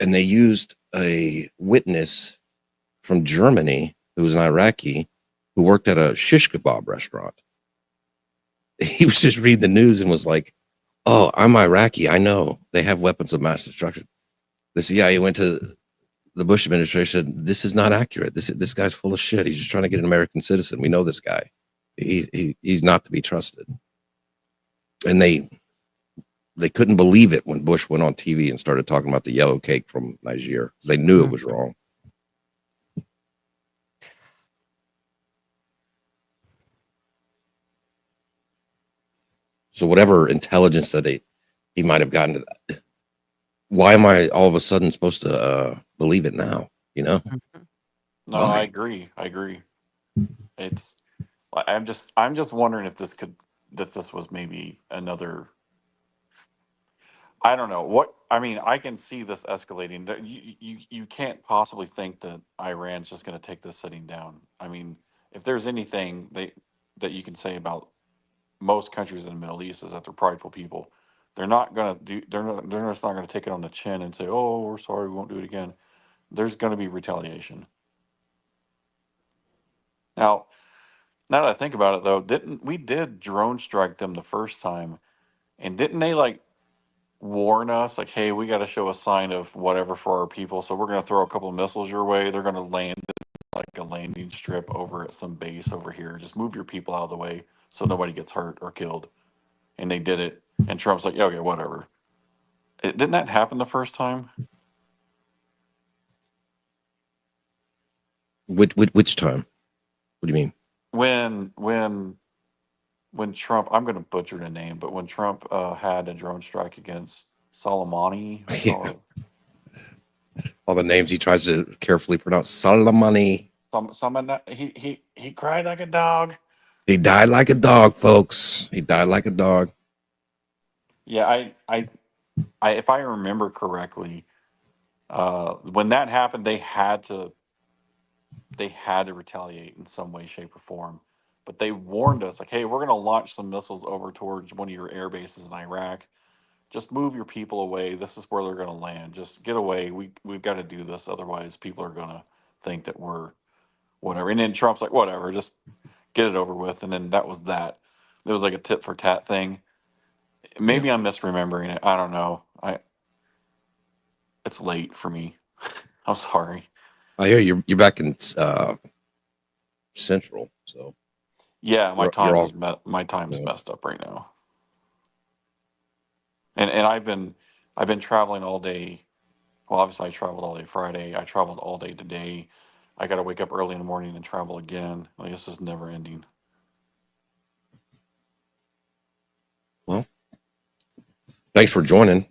and they used a witness from Germany who was an Iraqi who worked at a shish kebab restaurant. He was just reading the news and was like, "Oh, I'm Iraqi. I know they have weapons of mass destruction." The CIA went to the Bush administration. This is not accurate. This guy's full of shit. He's just trying to get an American citizen. We know this guy. He's not to be trusted. And they couldn't believe it when Bush went on TV and started talking about the yellow cake from Niger. They knew it was wrong. So whatever intelligence that he might have gotten to that, why am I all of a sudden supposed to believe it now? You know?
No,
Why?
I agree. I agree. It's I'm just wondering if this was maybe another. I don't know what I mean. I can see this escalating. You can't possibly think that Iran's just going to take this sitting down. I mean, if there's anything that you can say about most countries in the Middle East is that they're prideful people. They're not going to do. They're just not going to take it on the chin and say, "Oh, we're sorry, we won't do it again." There's going to be retaliation. Now that I think about it, though, didn't we did drone strike them the first time, and didn't they like warn us like, hey, we got to show a sign of whatever for our people, so we're going to throw a couple of missiles your way. They're going to land like a landing strip over at some base over here. Just move your people out of the way so nobody gets hurt or killed. And they did it, and Trump's like, yeah, okay, whatever. Didn't that happen the first time?
Which time? What do you mean?
When Trump, I'm going to butcher the name, but when Trump had a drone strike against Soleimani,
Yeah. All the names he tries to carefully pronounce. Soleimani.
He cried like a dog.
He died like a dog, folks. He died like a dog.
Yeah, I if I remember correctly, when that happened, they had to retaliate in some way, shape, or form. But they warned us, like, hey, we're going to launch some missiles over towards one of your air bases in Iraq. Just move your people away. This is where they're going to land. Just get away. We've got to do this, otherwise people are going to think that we're whatever. And then Trump's like, whatever, just get it over with. And then that was that. It was like a tit for tat thing. Maybe I'm misremembering it. I don't know. It's late for me. I'm sorry.
I hear you're back in Central, so
Yeah,
you're all
my time's
yeah.
messed up right now. And I've been traveling all day. Well, obviously I traveled all day Friday. I traveled all day today. I got to wake up early in the morning and travel again. Like, this is never ending.
Well, thanks for joining.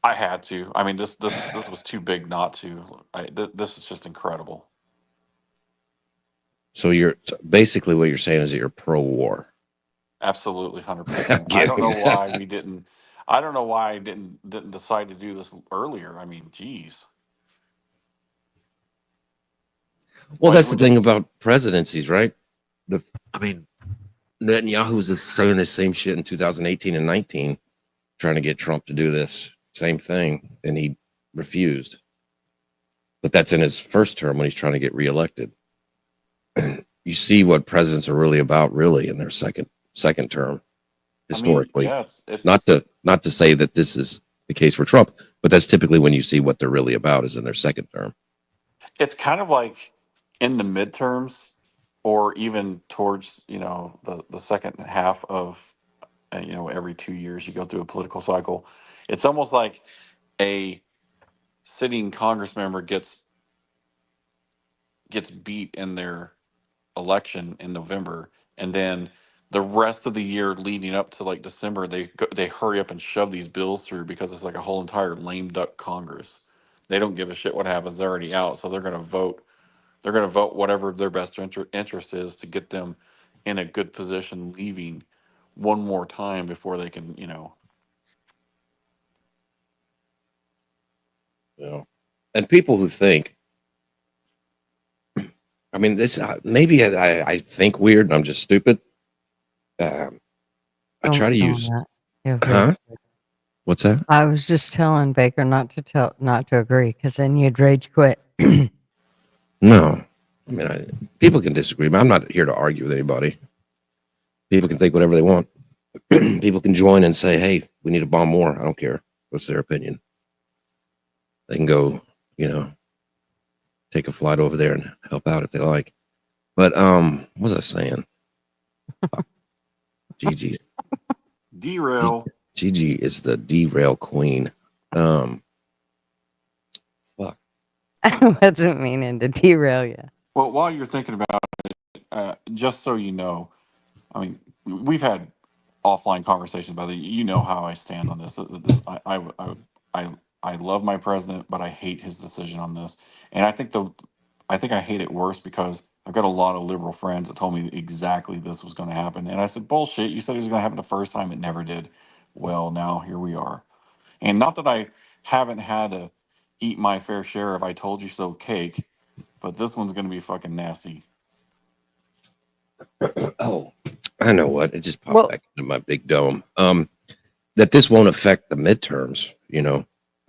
I had to. I mean, this was too big not to. This is just incredible.
So basically what you're saying is that you're pro-war.
Absolutely, 100%. I don't know why we didn't. I don't know why I didn't decide to do this earlier. I mean, geez.
Well,
Why
that's
didn't
the
we
thing
just?
about presidencies, right? I mean, Netanyahu was just saying the same shit in 2018 and 19, trying to get Trump to do this same thing, and he refused. But that's in his first term when he's trying to get reelected. You see what presidents are really about, really, in their second term, historically.
I mean, yeah, it's
Not to say that this is the case for Trump, but that's typically when you see what they're really about is in their second term.
it's kind of like in the midterms, or even towards the second half of every 2 years you go through a political cycle. It's almost like a sitting Congress member gets beat in their election in November, and then the rest of the year leading up to like December, they hurry up and shove these bills through because it's like a whole entire lame duck Congress. They don't give a shit what happens; they're already out, so they're going to vote. They're going to vote whatever their best interest is to get them in a good position, leaving one more time before they can,
And people who think, I mean, this maybe I think weird and I'm just stupid. I try to use,
That. You're very
huh?
good.
What's that?
I was just telling Baker not to agree, because then you'd rage quit.
No. I mean, people can disagree, but I'm not here to argue with anybody. People can think whatever they want. People can join and say, hey, we need to bomb more. I don't care. What's their opinion? They can go, take a flight over there and help out if they like. But what was I saying? Gigi.
Derail.
Gigi is the derail queen. Fuck.
I wasn't meaning to derail you.
Well, while you're thinking about it, just so you know, I mean, we've had offline conversations about it. You know how I stand on this. I love my president, but I hate his decision on this. And I think I hate it worse because I've got a lot of liberal friends that told me exactly this was going to happen. And I said, bullshit. You said it was going to happen the first time. It never did. Well, now here we are. And not that I haven't had to eat my fair share of I told you so cake, but this one's going to be fucking nasty.
Oh, I know what. It just popped
Well-
back into my big dome. That this won't affect the midterms.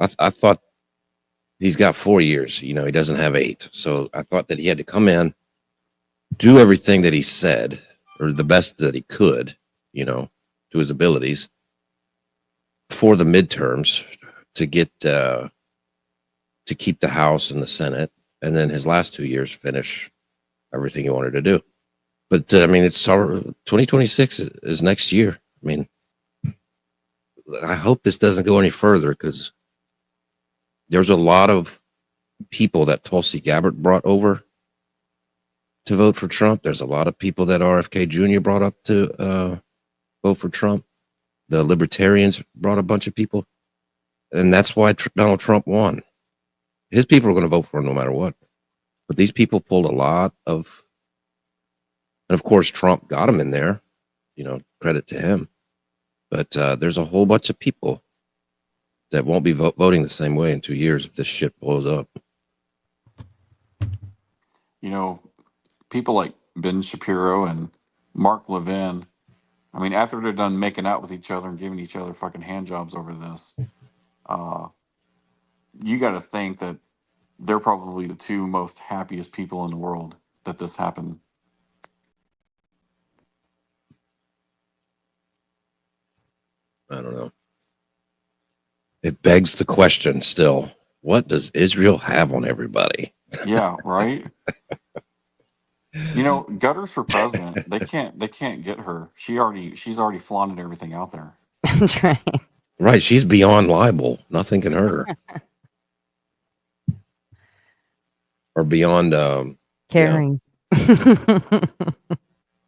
I thought he's got 4 years. He doesn't have 8. So I thought that he had to come in, do everything that he said, or the best that he could, to his abilities for the midterms to get to keep the House and the Senate, and then his last 2 years finish everything he wanted to do. But I mean, it's 2026 is next year. I mean, I hope this doesn't go any further because there's a lot of people that Tulsi Gabbard brought over to vote for Trump. There's a lot of people that RFK Jr. brought up to vote for Trump. The libertarians brought a bunch of people, and that's why Donald Trump won. His people are going to vote for him no matter what. But these people pulled a lot of, and of course Trump got him in there. Credit to him. But there's a whole bunch of people that won't be voting the same way in 2 years if this shit blows up.
People like Ben Shapiro and Mark Levin, I mean, after they're done making out with each other and giving each other fucking hand jobs over this, you got to think that they're probably the two most happiest people in the world that this happened.
I don't know. It begs the question still, what does Israel have on everybody?
Yeah, right. Gutters for president. They can't get her. She's already flaunted everything out there.
That's right.
Right. She's beyond libel. Nothing can hurt her. Or beyond
Caring.
I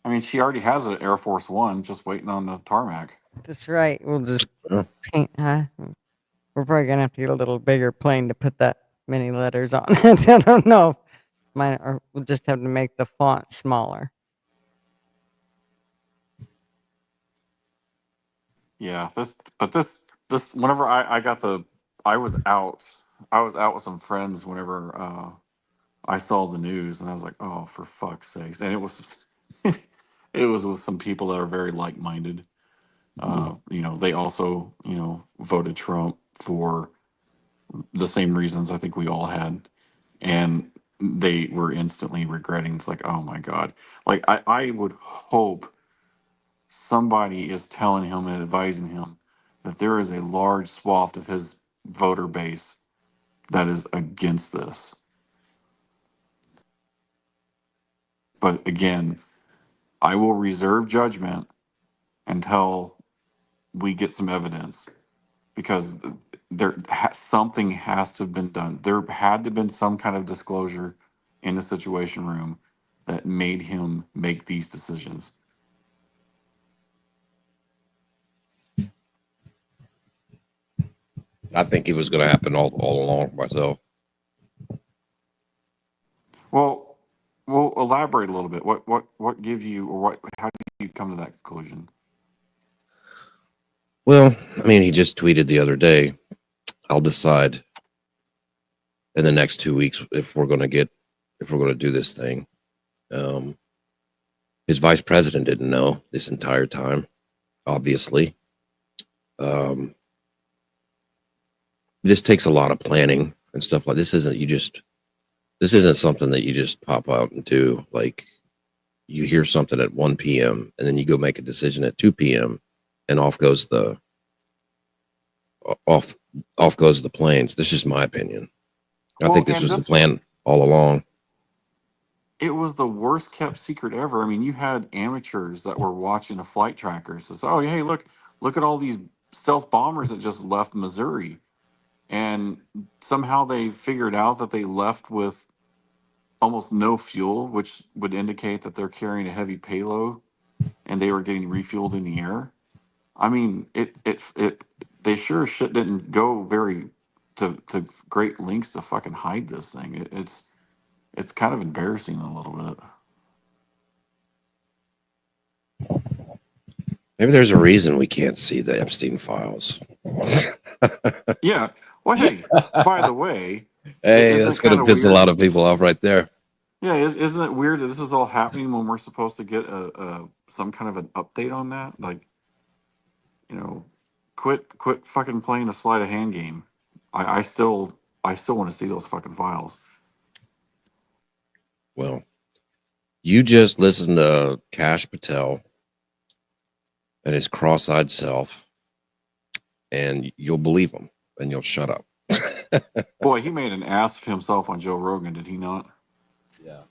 mean, she already has an Air Force One just waiting on the tarmac.
That's right. We'll just
Oh.
paint. We're probably gonna have to get a little bigger plane to put that many letters on it. I don't know. Or we'll just have to make the font smaller.
Yeah, this whenever I was out with some friends whenever I saw the news and I was like, oh, for fuck's sakes. And it was it was with some people that are very like-minded. They also, voted Trump for the same reasons I think we all had. And they were instantly regretting. It's like, oh my God. Like I would hope somebody is telling him and advising him that there is a large swath of his voter base that is against this. But again, I will reserve judgment until we get some evidence because something has to have been done. There had to have been some kind of disclosure in the Situation Room that made him make these decisions.
I think it was going to happen all along myself.
Well, we'll elaborate a little bit. What gives you, or how do you come to that conclusion?
Well, I mean, he just tweeted the other day, I'll decide in the next 2 weeks if we're going to do this thing. His vice president didn't know this entire time, obviously. this takes a lot of planning and stuff like this. This isn't something that you just pop out and do. Like you hear something at 1 p.m. and then you go make a decision at 2 p.m. and off goes the planes. This is my opinion. I think this was the plan all along.
It was the worst kept secret ever. I mean, you had amateurs that were watching a flight tracker. Says, "Oh, hey, look at all these stealth bombers that just left Missouri," and somehow they figured out that they left with almost no fuel, which would indicate that they're carrying a heavy payload, and they were getting refueled in the air. I mean, it they sure as shit didn't go to great lengths to fucking hide this thing. It's kind of embarrassing a little bit.
Maybe there's a reason we can't see the Epstein files.
Yeah. Well, hey, by the way,
Hey,
isn't
that's
it
going to
kinda
piss a
weird?
lot of people off right there.
Yeah, isn't it weird that this is all happening when we're supposed to get a some kind of an update on that? Like, you know, quit fucking playing a sleight of hand game. I still want to see those fucking files.
Well, you just listen to Kash Patel and his cross-eyed self, and you'll believe him, and you'll shut up.
Boy, he made an ass of himself on Joe Rogan, did he not?
Yeah.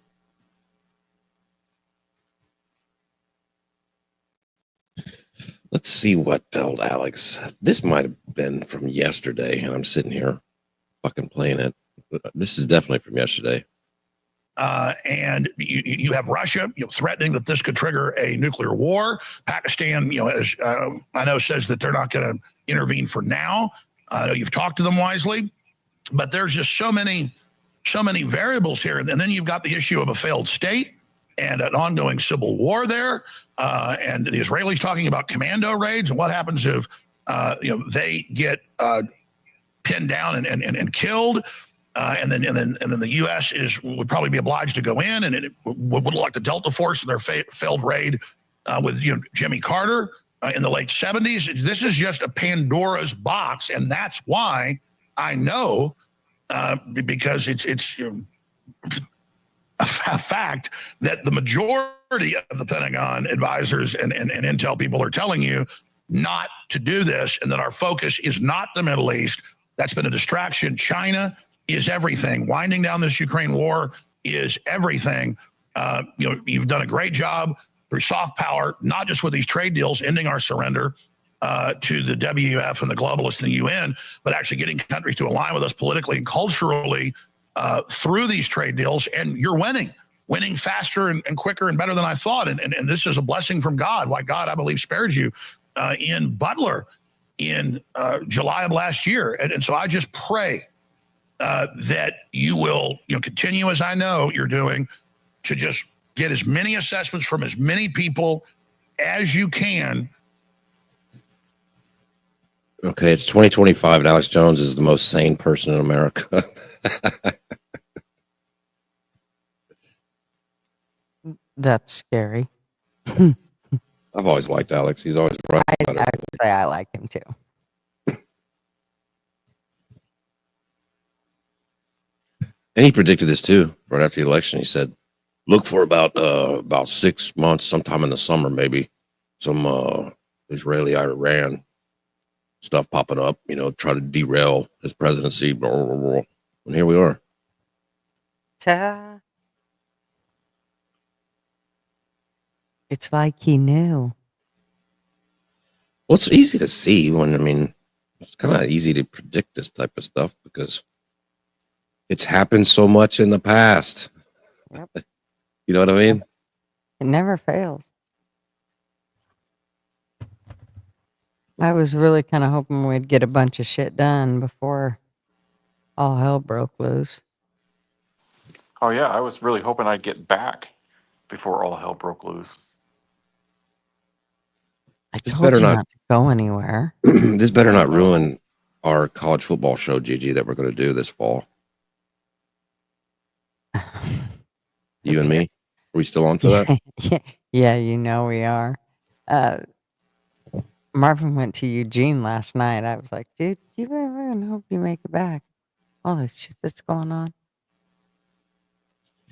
Let's see what told Alex. This might have been from yesterday, and I'm sitting here fucking playing it. This is definitely from yesterday.
And you have Russia, threatening that this could trigger a nuclear war. Pakistan, as I know, says that they're not going to intervene for now. I know you've talked to them wisely, but there's just so many variables here. And then you've got the issue of a failed state and an ongoing civil war there, and the Israelis talking about commando raids and what happens if they get pinned down and killed. And then the U.S. would probably be obliged to go in, and it would look like the Delta Force in their failed raid with Jimmy Carter in the late 70s. This is just a Pandora's box, and that's why I know because it's a fact that the majority of the Pentagon advisors and intel people are telling you not to do this, and that our focus is not the Middle East. That's been a distraction. China is everything. Winding down this Ukraine war is everything. You've done a great job through soft power, not just with these trade deals, ending our surrender to the WEF and the globalists and the UN, but actually getting countries to align with us politically and culturally through these trade deals. And you're winning faster and quicker and better than I thought. And this is a blessing from God. Why God, I believe, spared you in Butler in July of last year. And so I just pray that you will continue, as I know you're doing, to just get as many assessments from as many people as you can.
Okay, it's 2025, and Alex Jones is the most sane person in America.
That's scary.
I've always liked Alex. He's always right about it.
Actually, I like him too.
And he predicted this too, right after the election. He said, look for about 6 months, sometime in the summer, maybe, some Israeli-Iran stuff popping up, try to derail his presidency, blah, blah, blah. And here we are.
It's like he knew.
Well, it's easy to see it's kind of easy to predict this type of stuff because it's happened so much in the past.
Yep.
You know what I mean?
It never fails. I was really kind of hoping we'd get a bunch of shit done before all hell broke loose.
Oh yeah, I was really hoping I'd get back before all hell broke loose.
I
This
told
better
you
not-
not to go anywhere.
This better not ruin our college football show, Gigi, that we're going to do this fall. You and me? Are we still on for that?
Yeah, we are. Marvin went to Eugene last night. I was like, dude, you and hope you make it back. All the shit that's going on.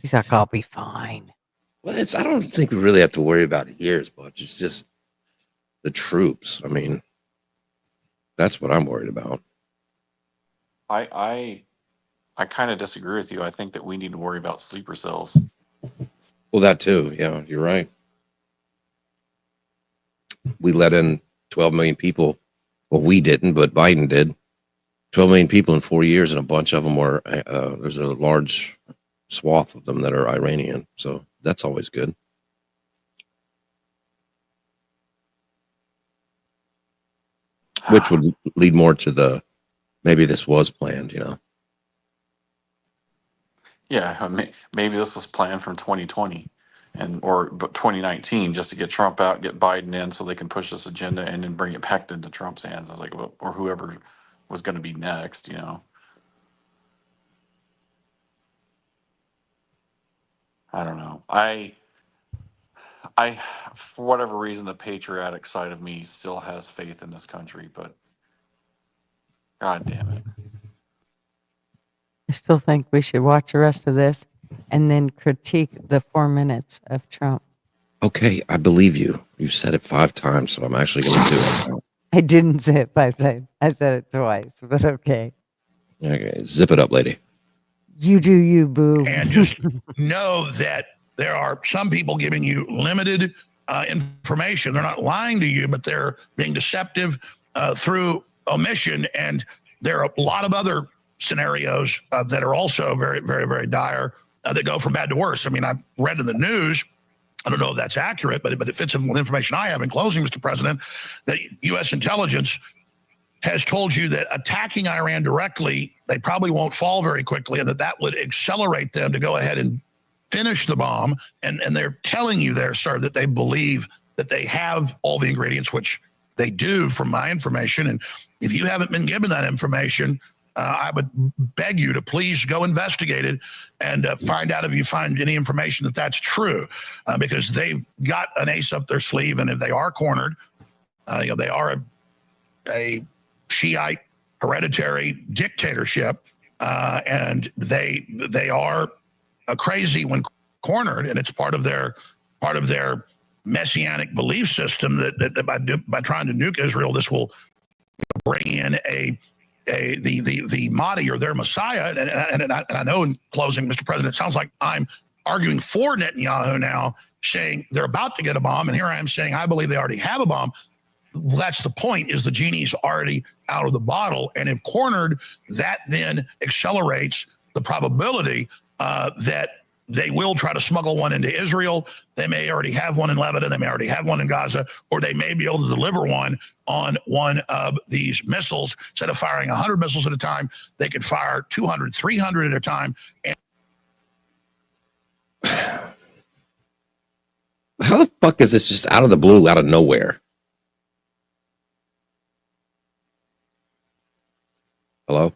He's like, I'll be fine.
Well, I don't think we really have to worry about it here as much. It's just the troops. I mean, that's what I'm worried about.
I kind of disagree with you. I think that we need to worry about sleeper cells.
Well, that too. Yeah, you're right. We let in 12 million people. Well, we didn't, but Biden did. 12 million people in 4 years, and a bunch of them were, there's a large swath of them that are Iranian. So that's always good. Which would lead more to maybe this was planned,
Yeah, maybe this was planned from 2020 or 2019 just to get Trump out, get Biden in, so they can push this agenda and then bring it back into Trump's hands. It's like, or whoever was going to be next. I don't know. I, for whatever reason, the patriotic side of me still has faith in this country, but God damn it.
I still think we should watch the rest of this and then critique the 4 minutes of Trump.
Okay, I believe you. You've said it 5 times, so I'm actually going to do it now.
I didn't say it 5 times. I said it twice, but okay.
Okay, zip it up, lady.
You do you, boo.
And just know that there are some people giving you limited information. They're not lying to you, but they're being deceptive through omission. And there are a lot of other scenarios that are also very, very, very dire that go from bad to worse. I mean, I've read in the news, I don't know if that's accurate, but it fits in with information I have in closing, Mr. President, that U.S. intelligence has told you that attacking Iran directly, they probably won't fall very quickly, and that would accelerate them to go ahead and finish the bomb. And they're telling you there, sir, that they believe that they have all the ingredients, which they do from my information. And if you haven't been given that information, I would beg you to please go investigate it and find out if you find any information that that's true, because they've got an ace up their sleeve. And if they are cornered, they are a Shiite hereditary dictatorship, and they are crazy when cornered, and it's part of their messianic belief system that by trying to nuke Israel, this will bring in the Mahdi or their Messiah. And I know in closing, Mr. President, it sounds like I'm arguing for Netanyahu now, saying they're about to get a bomb, and here I am saying I believe they already have a bomb. That's the point, is the genie's already out of the bottle. And if cornered, that then accelerates the probability that they will try to smuggle one into Israel. They may already have one in Lebanon. They may already have one in Gaza, or they may be able to deliver one on one of these missiles. Instead of firing 100 missiles at a time, they could fire 200, 300 at a time.
How the fuck is this just out of the blue, out of nowhere? Hello?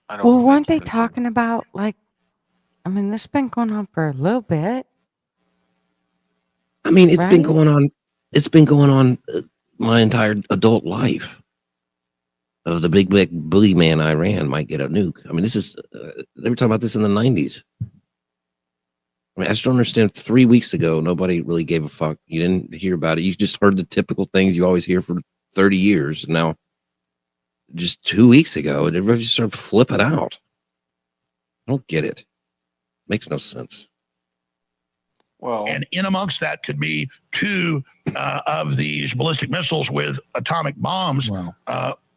I don't
Well,
think
weren't they
that-
talking about, like, I mean, this has been going on for a little bit.
I mean, it's been
Right?
going on. It's been going on my entire adult life. Of the big boogeyman Iran might get a nuke. I mean, this is they were talking about this in the 90s. I mean, I just don't understand. 3 weeks ago, nobody really gave a fuck. You didn't hear about it. You just heard the typical things you always hear for 30 years. And now, just 2 weeks ago, everybody just started flipping out. I don't get it. Makes no sense.
Well,
And in amongst that could be 2 of these ballistic missiles with atomic bombs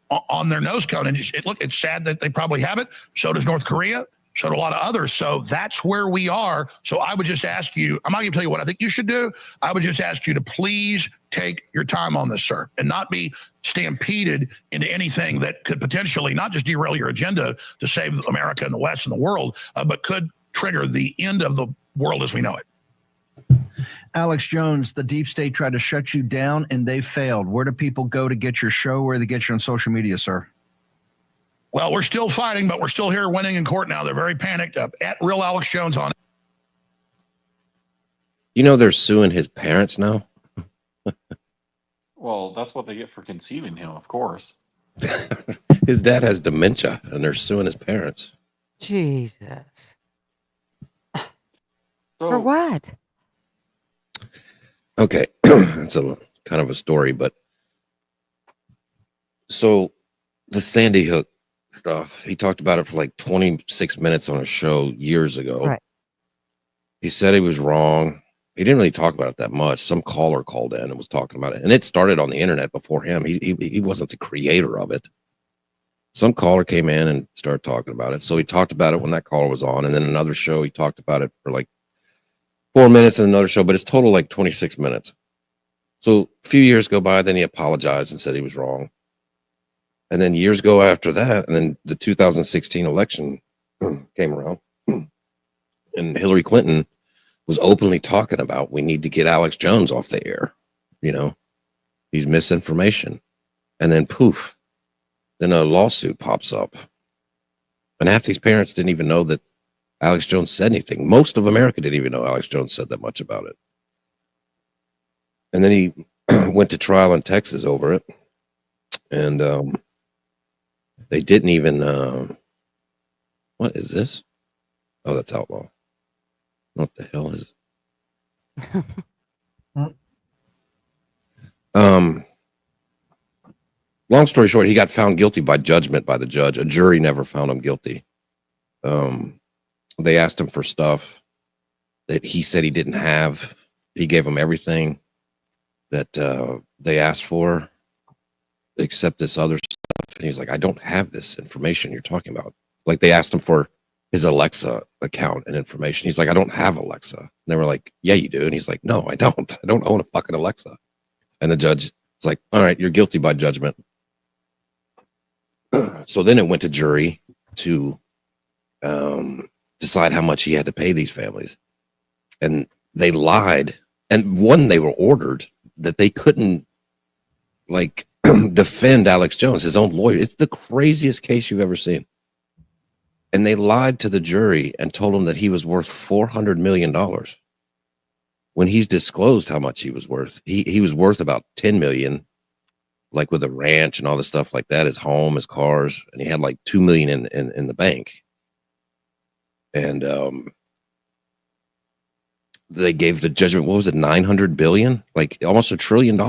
on their nose cone. And it's sad that they probably have it. So does North Korea. So do a lot of others. So that's where we are. So I would just ask you, I'm not going to tell you what I think you should do. I would just ask you to please take your time on this, sir, and not be stampeded into anything that could potentially not just derail your agenda to save America and the West and the world, but could trigger the end of the world as we know it.
Alex Jones, the deep state tried to shut you down and they failed. Where do people go to get your show? Where do they get you on social media, sir?
Well, we're still fighting, but we're still here winning in court now. They're very panicked up at Real Alex Jones on it.
You know they're suing his parents now.
well, that's what they get for conceiving him, of course.
His dad has dementia, and they're suing his parents.
Jesus. For
So
what?
Okay, that's a kind of a story, but so the Sandy Hook stuff, he talked about it for like 26 minutes on a show years ago.
Right.
He said he was wrong. He didn't really talk about it that much. Some caller called in and was talking about it, and it started on the internet before him. He wasn't the creator of it. Some caller came in and started talking about it. So he talked about it when that caller was on, and then another show he talked about it for like 4 minutes in another show, but it's total like 26 minutes. So a few years go by, then he apologized and said he was wrong. And then years go after that, and then the 2016 election came around, and Hillary Clinton was openly talking about we need to get Alex Jones off the air. You know, he's misinformation. And then poof, then a lawsuit pops up. And half these parents didn't even know that Alex Jones said anything. Most of America didn't even know Alex Jones said that much about it. And then he went to trial in Texas over it. And they didn't even, what is this? Oh, that's outlaw. What the hell is it? Long story short, he got found guilty by judgment by the judge. A jury never found him guilty. They asked him for stuff that he said he didn't have. He gave them everything that they asked for, except this other stuff. And he's like, I don't have this information you're talking about. Like they asked him for his Alexa account and information. He's like, I don't have Alexa. And they were like, yeah, you do. And he's like, no, I don't. I don't own a fucking Alexa. And the judge was like, all right, you're guilty by judgment. So then it went to jury to decide how much he had to pay these families. And they lied. And one, they were ordered that they couldn't like defend Alex Jones, his own lawyer. It's the craziest case you've ever seen. And they lied to the jury and told him that he was worth $400 million. When he's disclosed how much he was worth, he was worth about 10 million, like with a ranch and all this stuff like that, his home, his cars, and he had like 2 million in the bank. And they gave the judgment, what was it, 900 billion? Like almost $1 trillion.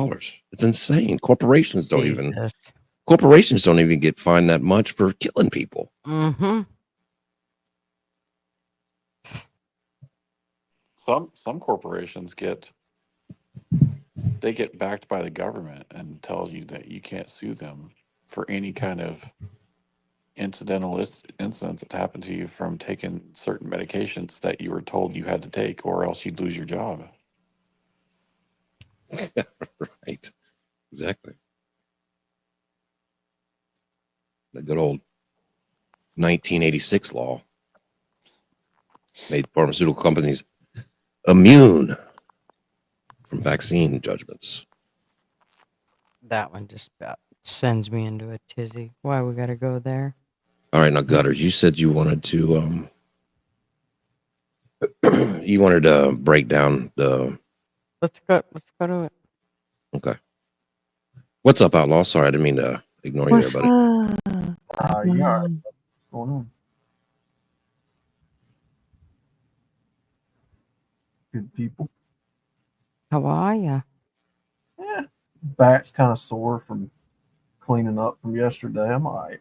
It's insane. Corporations don't even get fined that much for killing people.
Mm-hmm.
some corporations get backed by the government and tells you that you can't sue them for any kind of incidental incidents that happen to you from taking certain medications that you were told you had to take, or else you'd lose your job.
Right. Exactly. The good old 1986 law made pharmaceutical companies immune from vaccine judgments.
That one just about sends me into a tizzy. Why we got to go there?
All right, now Gutters, you said you wanted to break down the.
Let's go to it.
Okay. What's up, Outlaw? Sorry, I didn't mean to ignore you there, buddy.
Yeah. What's going on? Good people.
How are ya?
Yeah, back's kind of sore from cleaning up from yesterday. I'm all right.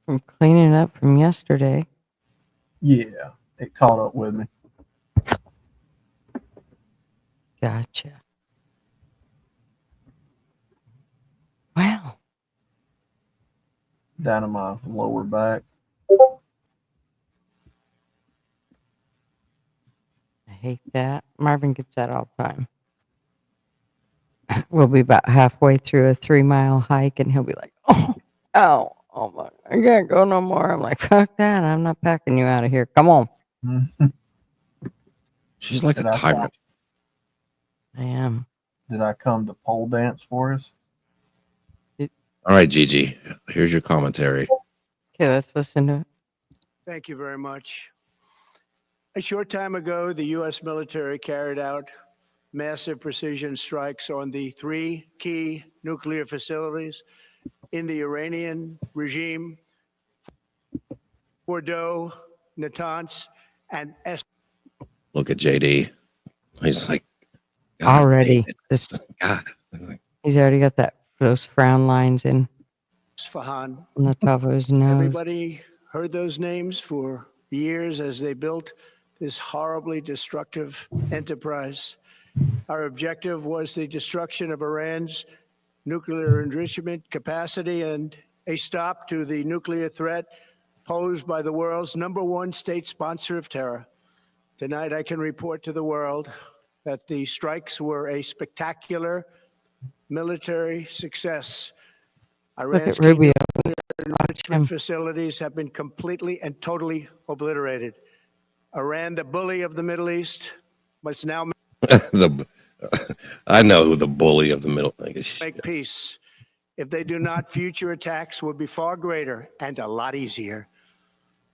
From cleaning up from yesterday.
Yeah, it caught up with me.
Gotcha. Wow.
Down in my lower back.
I hate that. Marvin gets that all the time. We'll be about halfway through a 3-mile hike and he'll be like, oh, ow, oh my, I can't go no more. I'm like, fuck that. I'm not packing you out of here. Come on.
She's like a tyrant.
I am.
Did I come to pole dance for us?
All right, Gigi, here's your commentary.
Okay, let's listen to it.
Thank you very much. A short time ago, the U.S. military carried out massive precision strikes on the 3 key nuclear facilities in the Iranian regime, Fordow, Natanz, and
Look at JD. He's like, God,
Already,
damn
this
it. God. He's like,
he's already got those frown lines in
Isfahan.
on the top of his nose.
Everybody heard those names for years as they built this horribly destructive enterprise. Our objective was the destruction of Iran's nuclear enrichment capacity and a stop to the nuclear threat posed by the world's #1 state sponsor of terror. Tonight, I can report to the world that the strikes were a spectacular military success.
Look
Iran's
at Rubio.
enrichment
him.
facilities have been completely and totally obliterated. Iran, the bully of the Middle East, must now
I know who the bully of the middle.
make peace. If they do not, future attacks will be far greater and a lot easier.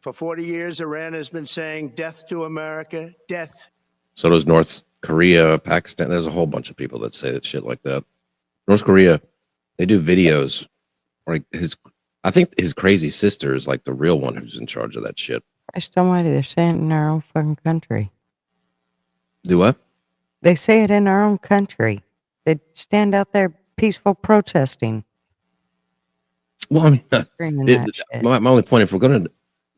For 40 years, Iran has been saying death to America, death.
So does North Korea, Pakistan. There's a whole bunch of people that say that shit like that. North Korea, they do videos. Like I think his crazy sister is like the real one who's in charge of that shit.
Christ almighty, they're saying it in our own fucking country.
Do what?
They say it in our own country. They stand out there peaceful protesting.
Well, I mean,
Screaming that shit.
my only point, if we're going to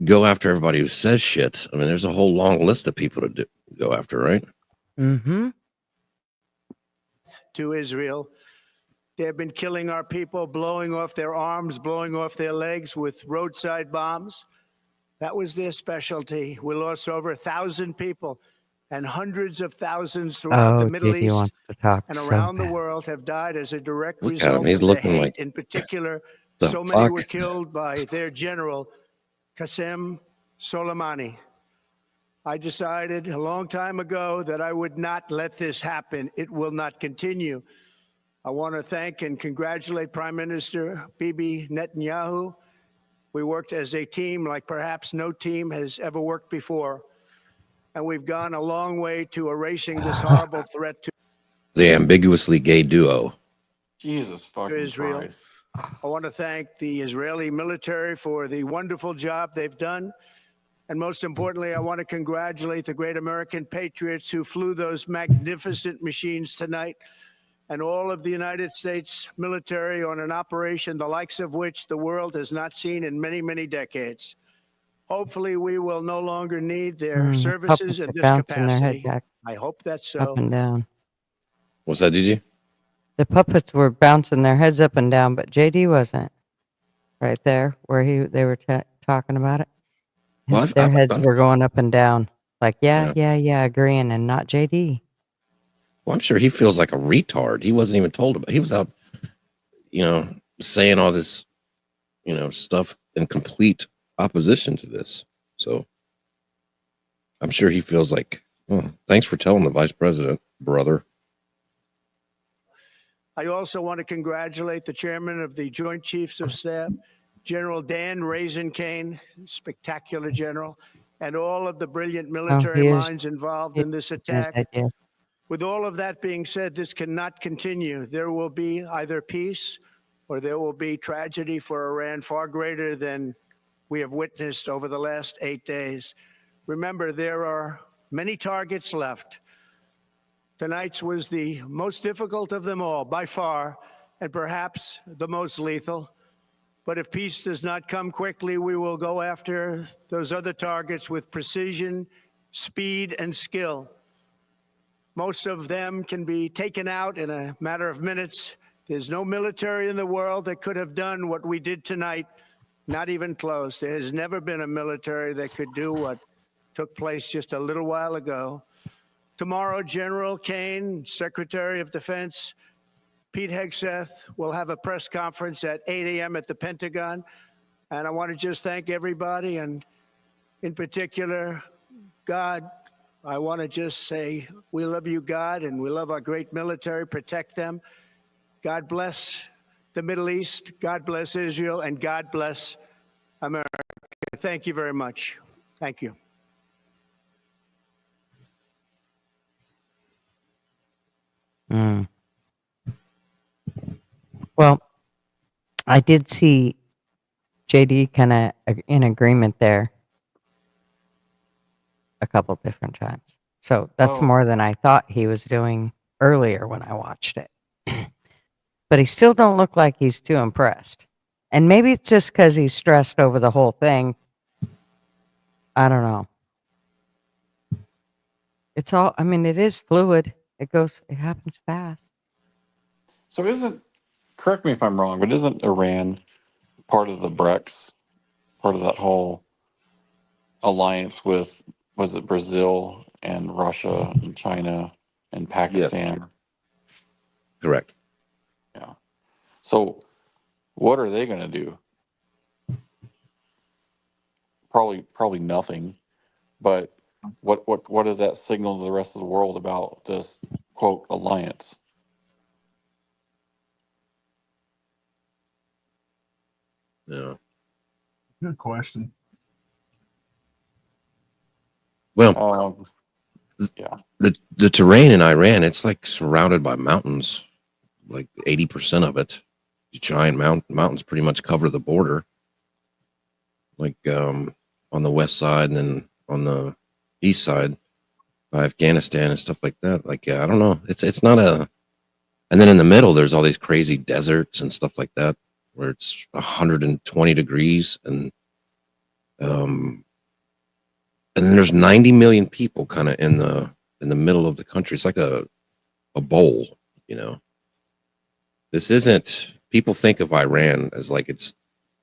go after everybody who says shit, I mean, there's a whole long list of people to go after, right?
Mm-hmm.
To Israel. They have been killing our people, blowing off their arms, blowing off their legs with roadside bombs. That was their specialty. We lost over 1,000 people, and hundreds of thousands throughout the Middle
JD
East
wants to talk
and
so
around the
bad.
world have died as a direct
Look at
result
him. He's
of the
looking
hate.
like,
In particular,
the
so many
fuck?
were killed by their general, Qasem Soleimani. I decided a long time ago that I would not let this happen. It will not continue. I want to thank and congratulate Prime Minister Bibi Netanyahu. We worked as a team like perhaps no team has ever worked before. And we've gone a long way to erasing this horrible threat to
the ambiguously gay duo.
Jesus fucking
Israel.
Christ.
I want to thank the Israeli military for the wonderful job they've done. And most importantly, I want to congratulate the great American patriots who flew those magnificent machines tonight, and all of the United States military on an operation the likes of which the world has not seen in many, many decades. Hopefully, we will no longer need their services in this
bouncing their head
capacity.
back
I hope that's
up
so.
and down.
What's that, DG?
The puppets were bouncing their heads up and down, but JD wasn't. Right there, where they were talking about it.
Well,
Their heads were going up and down, like yeah, agreeing, and not JD.
Well, I'm sure he feels like a retard. He wasn't even told about. He was out, saying all this, stuff in complete opposition to this. So I'm sure he feels like, oh, thanks for telling the vice president, brother.
I also want to congratulate the chairman of the Joint Chiefs of Staff, General Dan Raisin-Kane, spectacular general, and all of the brilliant military minds involved in this attack. With all of that being said, this cannot continue. There will be either peace or there will be tragedy for Iran far greater than we have witnessed over the last 8 days. Remember, there are many targets left. Tonight's was the most difficult of them all, by far, and perhaps the most lethal. But if peace does not come quickly, we will go after those other targets with precision, speed, and skill. Most of them can be taken out in a matter of minutes. There's no military in the world that could have done what we did tonight, not even close. There has never been a military that could do what took place just a little while ago. Tomorrow, General Kane, Secretary of Defense, Pete Hegseth will have a press conference at 8 a.m. at the Pentagon. And I want to just thank everybody, and in particular, God. I want to just say we love you, God, and we love our great military. Protect them. God bless the Middle East. God bless Israel, and God bless America. Thank you very much. Thank you.
Well, I did see JD kind of in agreement there a couple different times. So that's
Oh,
more than I thought he was doing earlier when I watched it. But he still don't look like he's too impressed. And maybe it's just because he's stressed over the whole thing. I don't know. It's all, I mean, it is fluid. It happens fast.
so correct me if I'm wrong, but isn't Iran part of the BRICS, part of that whole alliance with, was it Brazil and Russia and China and
Yes,
Pakistan?
correct.
Yeah. So what are they going to do? Probably nothing. But what does that signal to the rest of the world about this quote alliance?
Yeah.
Good question.
Well,
Um, yeah.
the terrain in Iran, it's like surrounded by mountains, like 80% of it. Giant mountains pretty much cover the border, like on the west side and then on the east side by Afghanistan and stuff like that. Like, yeah, I don't know. It's not a, and then in the middle, there's all these crazy deserts and stuff like that where it's 120 degrees um, and then there's 90 million people kind of in the middle of the country. It's like a bowl, you know. This isn't, people think of Iran as like it's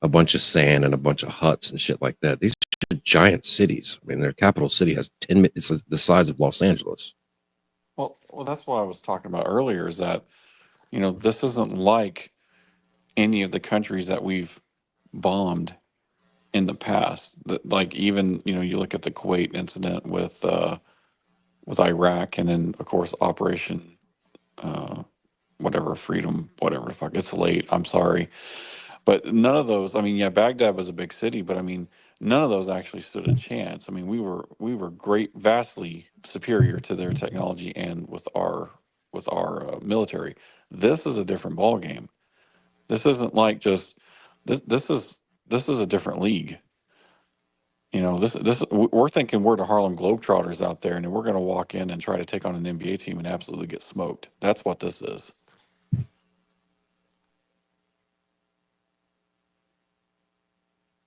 a bunch of sand and a bunch of huts and shit like that. These are giant cities. I mean, their capital city has 10, it's the size of Los Angeles.
Well, that's what I was talking about earlier. Is that this isn't like any of the countries that we've bombed in the past. Like even you look at the Kuwait incident with Iraq, and then of course Operation whatever Freedom, whatever the fuck. It's late. I'm sorry. But none of those, I mean, yeah, Baghdad was a big city, but I mean, none of those actually stood a chance. I mean, we were vastly superior to their technology and with our military. This is a different ball game. This isn't like just this. This is a different league. We're thinking we're the Harlem Globetrotters out there, and we're going to walk in and try to take on an NBA team and absolutely get smoked. That's what this is.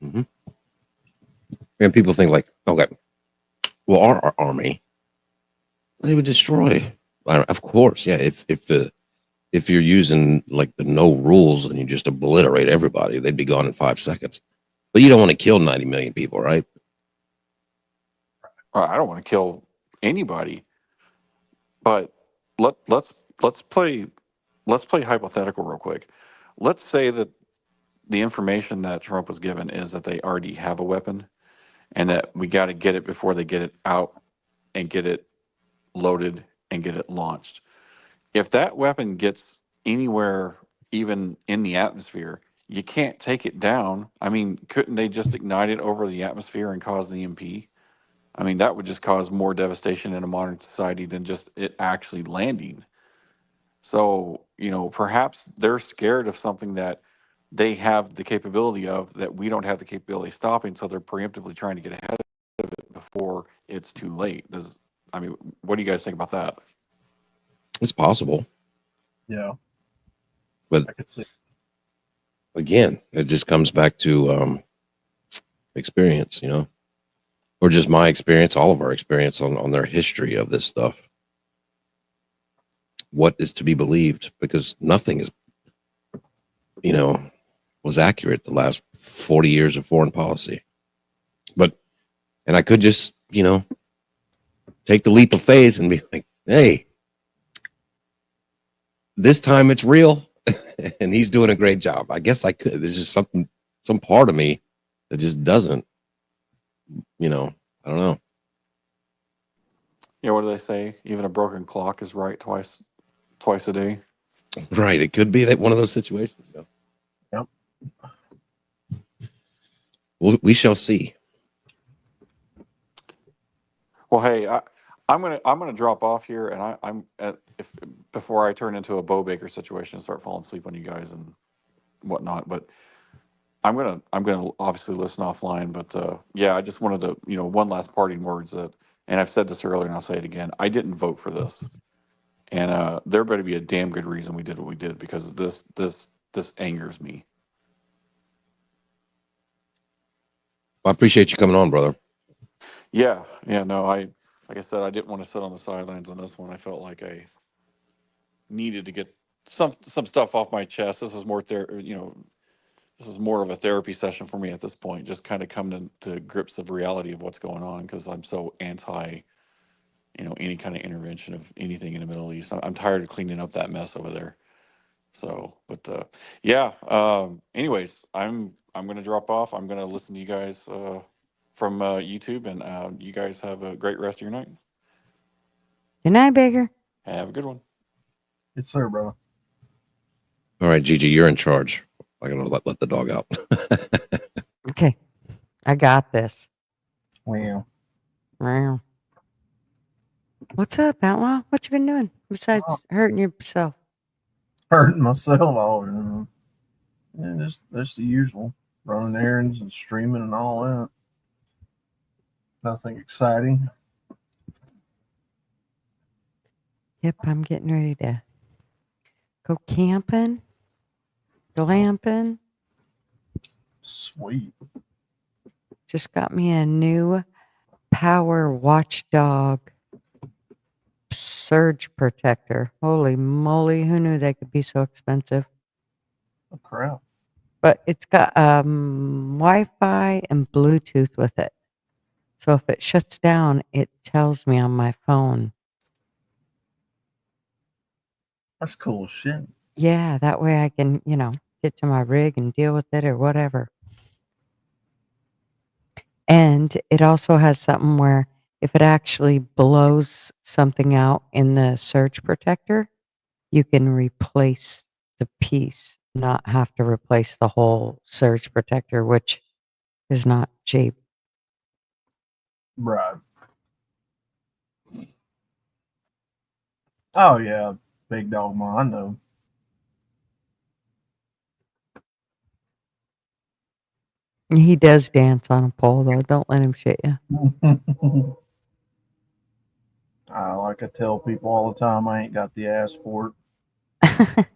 Mm-hmm. And people think like, okay, well, our army, they would destroy. Of course, yeah. If you're using like the no rules and you just obliterate everybody, they'd be gone in 5 seconds. But you don't want to kill 90 million people, right?
I don't want to kill anybody, but let's play hypothetical real quick. Let's say that the information that Trump was given is that they already have a weapon, and that we got to get it before they get it out and get it loaded and get it launched. If that weapon gets anywhere, even in the atmosphere, you can't take it down. I mean, couldn't they just ignite it over the atmosphere and cause an EMP? I mean, that would just cause more devastation in a modern society than just it actually landing. So, perhaps they're scared of something that they have the capability of that we don't have the capability of stopping. So they're preemptively trying to get ahead of it before it's too late. What do you guys think about that?
It's possible.
Yeah,
But
I could see.
again, it just comes back to experience, or just my experience, all of our experience on their history of this stuff. What is to be believed? Because nothing is, was accurate the last 40 years of foreign policy. And I could just, take the leap of faith and be like, hey, this time it's real. And he's doing a great job. I guess I could. There's just some part of me that just doesn't, I don't know.
What do they say? Even a broken clock is right twice a day.
Right. It could be that one of those situations.
Yep.
We shall see.
Well, hey, I'm gonna drop off here, and I'm at, if before I turn into a Bo Baker situation and start falling asleep on you guys and whatnot. But I'm gonna obviously listen offline. But yeah, I just wanted to, one last parting words that, and I've said this earlier and I'll say it again. I didn't vote for this, and there better be a damn good reason we did what we did, because this angers me.
I appreciate you coming on, brother.
Yeah, no, like I said, I didn't want to sit on the sidelines on this one. I felt like I needed to get some stuff off my chest. This was more this is more of a therapy session for me at this point, just kind of coming to grips of reality of what's going on, because I'm so anti, any kind of intervention of anything in the Middle East. I'm tired of cleaning up that mess over there. So, but yeah. Anyways, I'm gonna drop off. I'm gonna listen to you guys from YouTube, and you guys have a great rest of your night.
Good night, Baker.
Have a good one.
Yes, sir, brother.
All right, Gigi, you're in charge. I gotta let the dog out.
Okay. I got this.
Well,
Meow. What's up, Outlaw? What you been doing besides hurting yourself?
hurting myself all over. Yeah, just the usual. Running errands and streaming and all that. Nothing exciting.
Yep, I'm getting ready to go camping, glamping.
Sweet.
Just got me a new power watchdog surge protector. Holy moly, who knew they could be so expensive?
Oh, crap.
But it's got Wi-Fi and Bluetooth with it. So if it shuts down, it tells me on my phone.
That's cool as shit.
Yeah, that way I can, get to my rig and deal with it or whatever. And it also has something where if it actually blows something out in the surge protector, you can replace the piece, not have to replace the whole surge protector, which is not cheap.
Right. Oh, yeah. Big dog mom, I know.
He does dance on a pole, though. Don't let him shit you.
Like I tell people all the time, I ain't got the ass for it.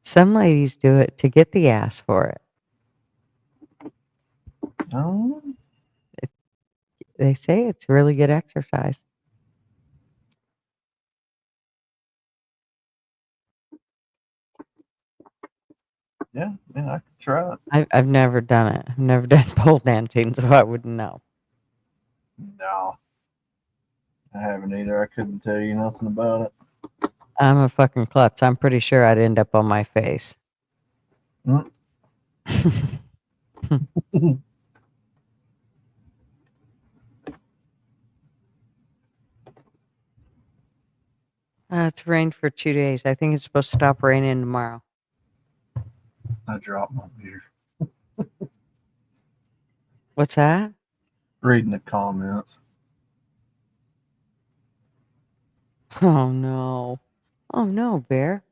Some ladies do it to get the ass for it.
Oh,
They say it's really good exercise.
yeah, I could try it.
I've never done it. I've never done pole dancing, so I wouldn't know.
No, I haven't either. I couldn't tell you nothing about it.
I'm a fucking klutz. I'm pretty sure I'd end up on my face.
Mm.
It's rained for 2 days. I think it's supposed to stop raining tomorrow.
I dropped my beer.
What's that?
Reading the comments.
Oh no. Oh no, Bear.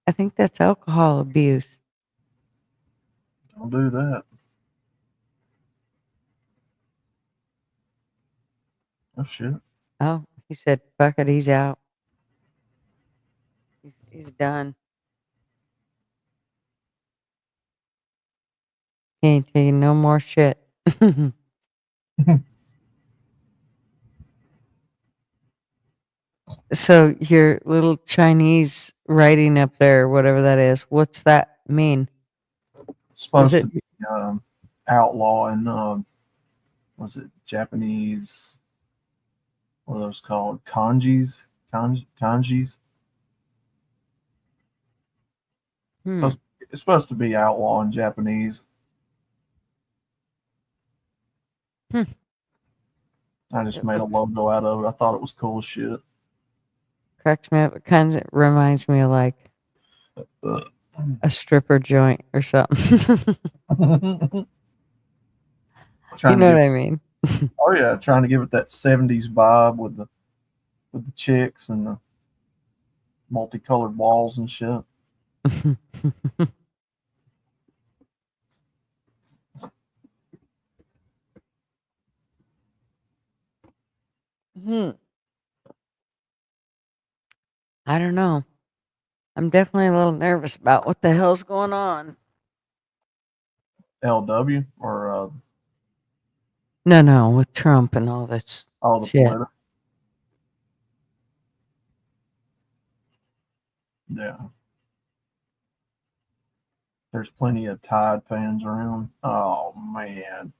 I think that's alcohol abuse.
Don't do that. Oh, shit.
Oh, he said, fuck it, he's out. He's done. He ain't taking no more shit. So your little Chinese writing up there, whatever that is, what's that mean?
It's supposed
Is
to
it-
be outlaw and was it Japanese? What are those called? Kanjis? Kanjis?
Hmm.
It's supposed to be outlaw in Japanese.
Hmm.
I just
It
made a
looks-
logo out of it. I thought it was cool as shit.
Cracks me up. It kind of reminds me of like a stripper joint or something. You
Trying
know
to
what
give
I mean?
Oh yeah, trying to give it that 70s vibe with the chicks and the multicolored walls and shit.
I don't know. I'm definitely a little nervous about what the hell's going on.
LW or
No, with Trump and all this
all the
shit.
political. Yeah. There's plenty of Tide fans around. Oh man.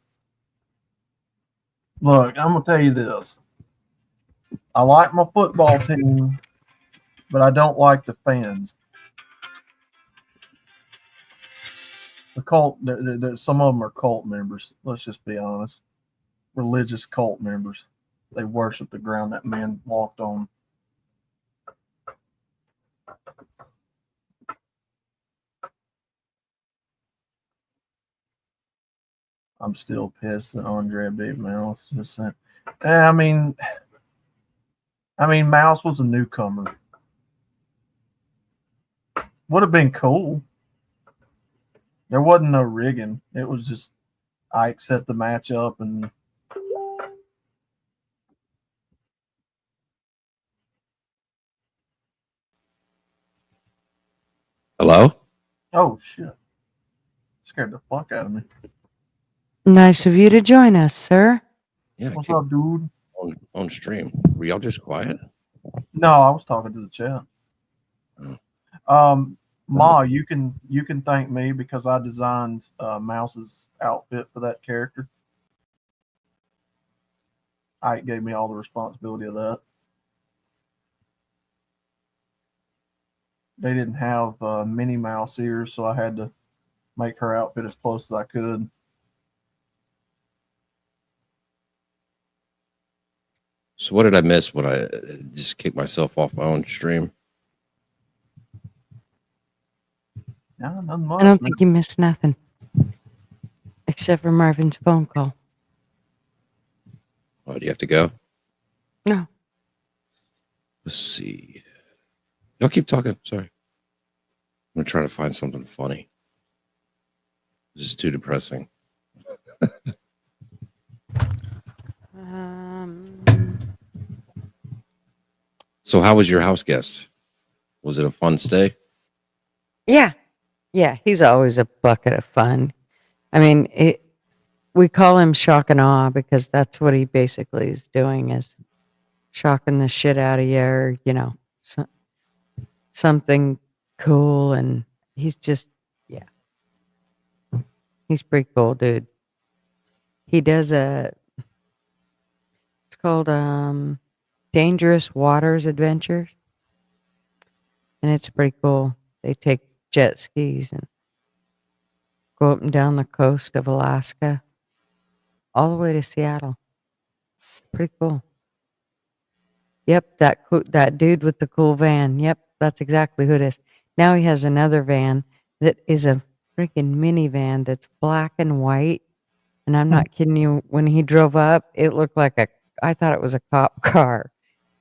Look, I'm gonna tell you this. I like my football team, but I don't like the fans. The cult, some of them are cult members. Let's just be honest. Religious cult members. They worship the ground that man walked on. I'm still pissed that Andre Big Mouse just sent. I mean, Mouse was a newcomer. Would have been cool. There wasn't no rigging. It was just Ike set the match up and
Hello?
oh shit. Scared the fuck out of me.
Nice of you to join us, sir.
Yeah,
What's
keep
up, dude?
on stream. Were y'all just quiet?
No, I was talking to the chat. Ma, you can thank me because I designed Mouse's outfit for that character. Ike gave me all the responsibility of that. They didn't have Minnie Mouse ears, so I had to make her outfit as close as I could.
So what did I miss when I just kicked myself off my own stream?
Yeah, nothing much.
I don't
man.
think you missed nothing. Except for Marvin's phone call.
Oh, do you have to go?
No.
Let's see. Y'all keep talking. Sorry. I'm going to try to find something funny. This is too depressing. So how was your house guest? Was it a fun stay?
Yeah. Yeah, he's always a bucket of fun. I mean, we call him shock and awe because that's what he basically is doing is shocking the shit out of you or, something cool. And he's just, yeah. He's pretty cool, dude. He does it's called Dangerous Waters Adventures. And it's pretty cool. They take jet skis and go up and down the coast of Alaska, all the way to Seattle. Pretty cool. Yep, that dude with the cool van. Yep, that's exactly who it is. Now he has another van that is a freaking minivan that's black and white. And I'm not kidding you. When he drove up, it looked like I thought it was a cop car.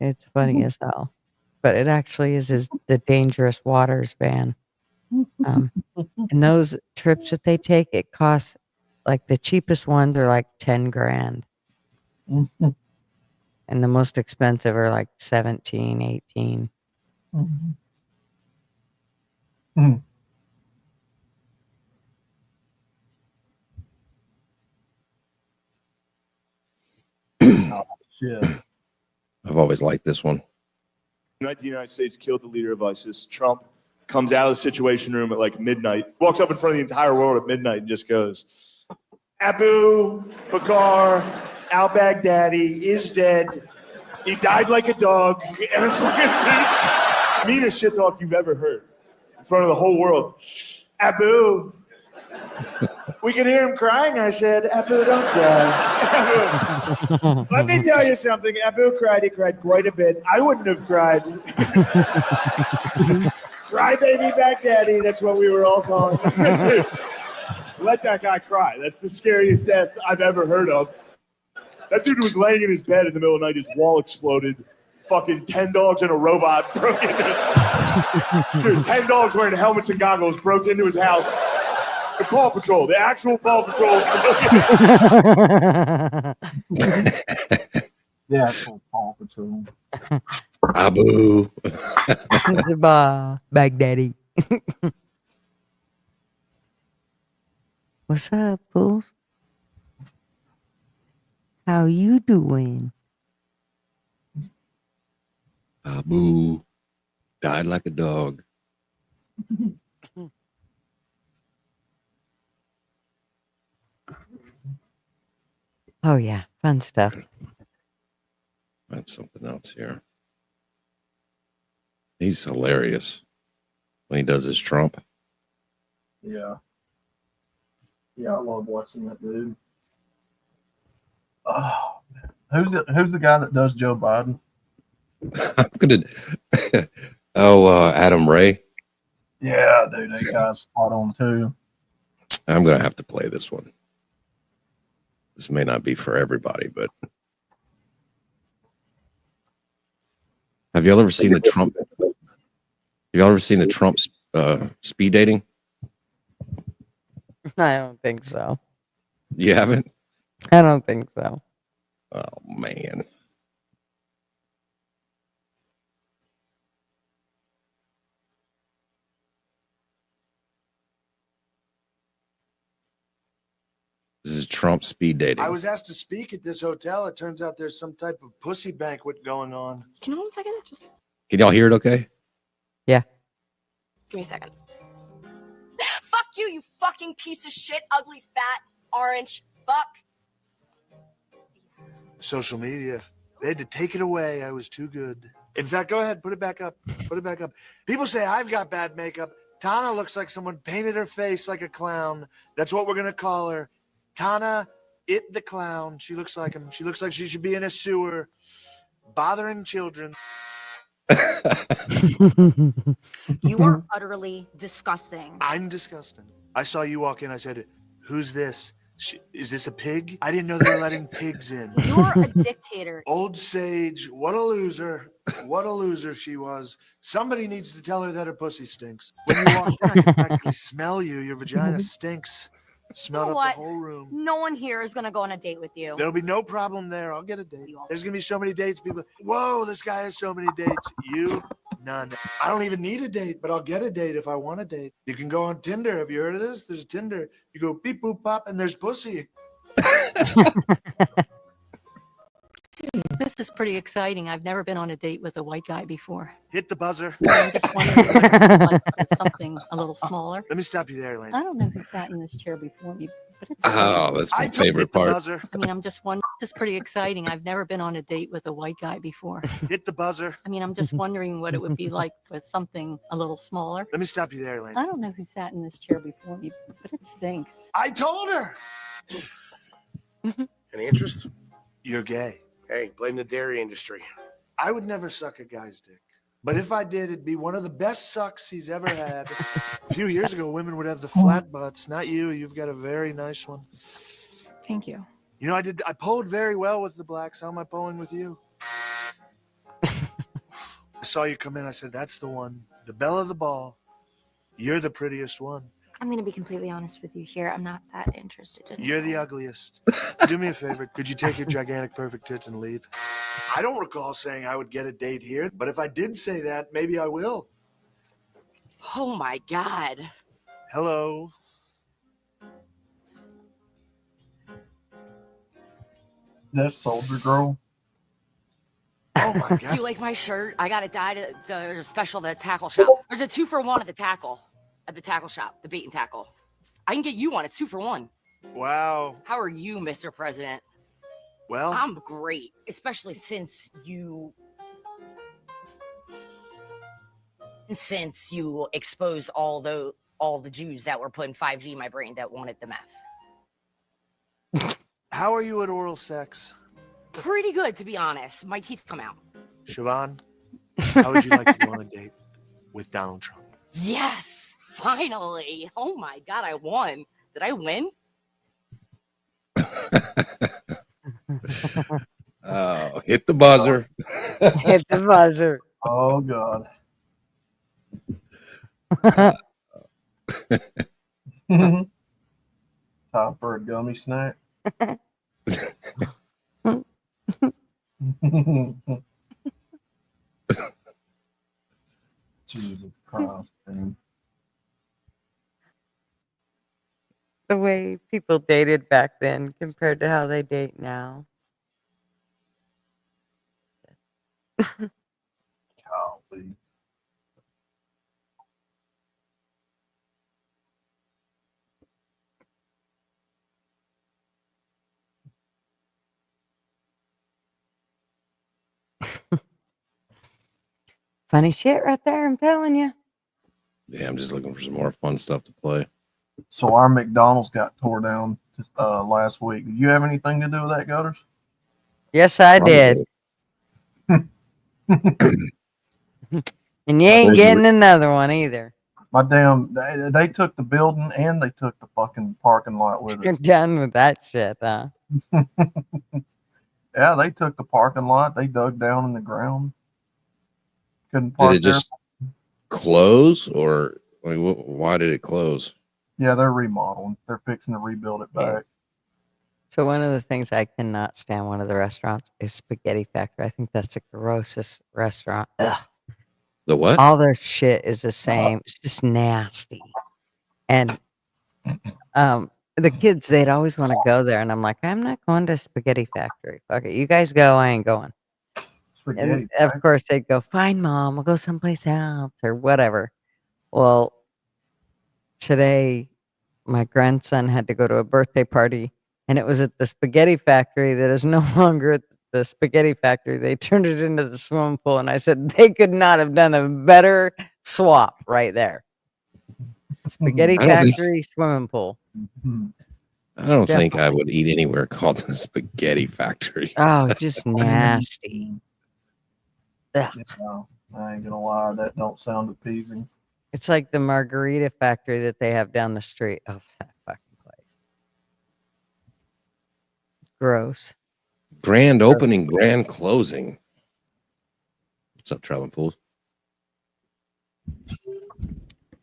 It's funny as hell. But it actually is the Dangerous Waters van. And those trips that they take, it costs like the cheapest ones are like 10 grand. And the most expensive are like 17, 18.
Oh, shit.
I've always liked this one.
The United States killed the leader of ISIS. Trump comes out of the Situation Room at like midnight, walks up in front of the entire world at midnight and just goes, Abu Bakr al-Baghdadi is dead. He died like a dog. And it's fucking meanest shit talk you've ever heard in front of the whole world. Abu. We could hear him crying. I said, Abu, don't cry. Abu. Let me tell you something. Abu cried. He cried quite a bit. I wouldn't have cried. Cry baby Baghdadi. That's what we were all calling him. Let that guy cry. That's the scariest death I've ever heard of. That dude was laying in his bed in the middle of the night. His wall exploded. Fucking 10 dogs and a robot broke into Dude, 10 dogs wearing helmets and goggles broke into his house. The Paw Patrol, the actual Paw Patrol.
The actual Paw Patrol.
Abu.
Baghdaddy. What's up, fools? How you doing?
Abu died like a dog.
Oh yeah, fun stuff.
That's something else here. He's hilarious when he does his Trump.
Yeah. Yeah, I love watching that dude. Oh, man. Who's the guy that does Joe Biden?
I'm gonna. Adam Ray.
Yeah, dude, that guy's spot on too.
I'm gonna have to play this one. This may not be for everybody, but have y'all ever seen the Trump? Have y'all ever seen the Trump speed dating?
I don't think so.
You haven't?
I don't think so.
Oh man. This is Trump speed dating.
I was asked to speak at this hotel. It turns out there's some type of pussy banquet going on.
Can you hold a second? Just
Can y'all hear it okay?
give me a second. Fuck you, you fucking piece of shit, ugly, fat, orange fuck.
Social media. They had to take it away. I was too good. In fact, go ahead, put it back up. Put it back up. People say I've got bad makeup. Tana looks like someone painted her face like a clown. That's what we're gonna call her. Tana, it the clown. She looks like him. She looks like she should be in a sewer, bothering children.
You are utterly disgusting.
I'm disgusting. I saw you walk in. I said, "Who's this? Is this a pig?" I didn't know they were letting pigs in.
You're a dictator.
Old sage, what a loser. What a loser she was. Somebody needs to tell her that her pussy stinks. When you walk in, I can practically smell you. Your vagina stinks. Smelled
You know
up
what?
the whole room.
No one here is going to go on a date with you.
There'll be no problem there. I'll get a date. There's going to be so many dates. People, whoa, this guy has so many dates. You, none. I don't even need a date, but I'll get a date if I want a date. You can go on Tinder. Have you heard of this? There's Tinder. You go beep, boop, pop, and there's pussy.
This is pretty exciting. I've never been on a date with a white guy before.
Hit the buzzer.
I'm just wondering, like, something a little smaller.
Let me stop you there, Lane.
I don't know who sat in this chair before me, but it's
Oh, that's my favorite
Hit the
part.
buzzer.
I mean, I'm just wondering. This is pretty exciting. I've never been on a date with a white guy before.
Hit the buzzer.
I mean, I'm just wondering what it would be like with something a little smaller.
Let me stop you there, Lane.
I don't know who sat in this chair before me, but it stinks.
I told her.
Any interest?
You're gay.
Hey, blame the dairy industry.
I would never suck a guy's dick. But if I did, it'd be one of the best sucks he's ever had. A few years ago, women would have the flat butts. Not you. You've got a very nice one.
Thank you.
You know, I polled very well with the blacks. How am I polling with you? I saw you come in. I said, that's the one. The belle of the ball. You're the prettiest one.
I'm going to be completely honest with you here. I'm not that interested in
You're the ugliest. Do me a favor. Could you take your gigantic perfect tits and leave? I don't recall saying I would get a date here, but if I did say that, maybe I will.
Oh my God.
Hello.
That Soldier Girl.
Oh my
Do
God.
you like my shirt? I got it dyed at the special at the tackle shop. There's a 2-for-1 at the tackle shop, the bait and tackle. I can get you one. It's 2-for-1.
Wow.
How are you, Mr. President?
Well,
I'm great, especially since you exposed all the Jews that were putting 5G in my brain that wanted the meth.
how are you at oral sex?
Pretty good, to be honest. My teeth come out.
Siobhan, how would you like to go on a date with Donald Trump?
Yes, finally. Oh my God, I won. Did I win?
Oh, hit the buzzer.
Hit the buzzer.
Oh God. Time for a gummy snack. Jesus Christ, man.
The way people dated back then compared to how they date now.
Golly.
Funny shit right there, I'm telling you.
Yeah, I'm just looking for some more fun stuff to play.
So our McDonald's got tore down last week. Did you have anything to do with that, Gutters?
Yes, I did. And you ain't getting another one either.
My damn, they took the building and they took the fucking parking lot with
You're
it.
done with that shit, huh?
Yeah, they took the parking lot. They dug down in the ground. Couldn't park
Did it just close, or like, why did it close?
Yeah, they're remodeling. They're fixing to rebuild it back.
So one of the things I cannot stand one of the restaurants is Spaghetti Factory. I think that's the grossest restaurant. Ugh.
The what?
All their shit is the same. It's just nasty. And the kids, they'd always want to go there, and I'm like, I'm not going to Spaghetti Factory. Fuck it, you guys go. I ain't going. And of course, they'd go, fine, Mom, we'll go someplace else or whatever. Well, today, my grandson had to go to a birthday party, and it was at the Spaghetti Factory that is no longer at the Spaghetti Factory. They turned it into the swimming pool, and I said, they could not have done a better swap right there. Spaghetti Factory, swimming pool.
I don't think I would eat anywhere called the Spaghetti Factory.
Oh, just nasty.
Yeah, I ain't gonna lie, that don't sound appeasing.
It's like the margarita factory that they have down the street. Oh, that fucking place. Gross.
Grand opening, grand closing. What's up, Traveling Fools?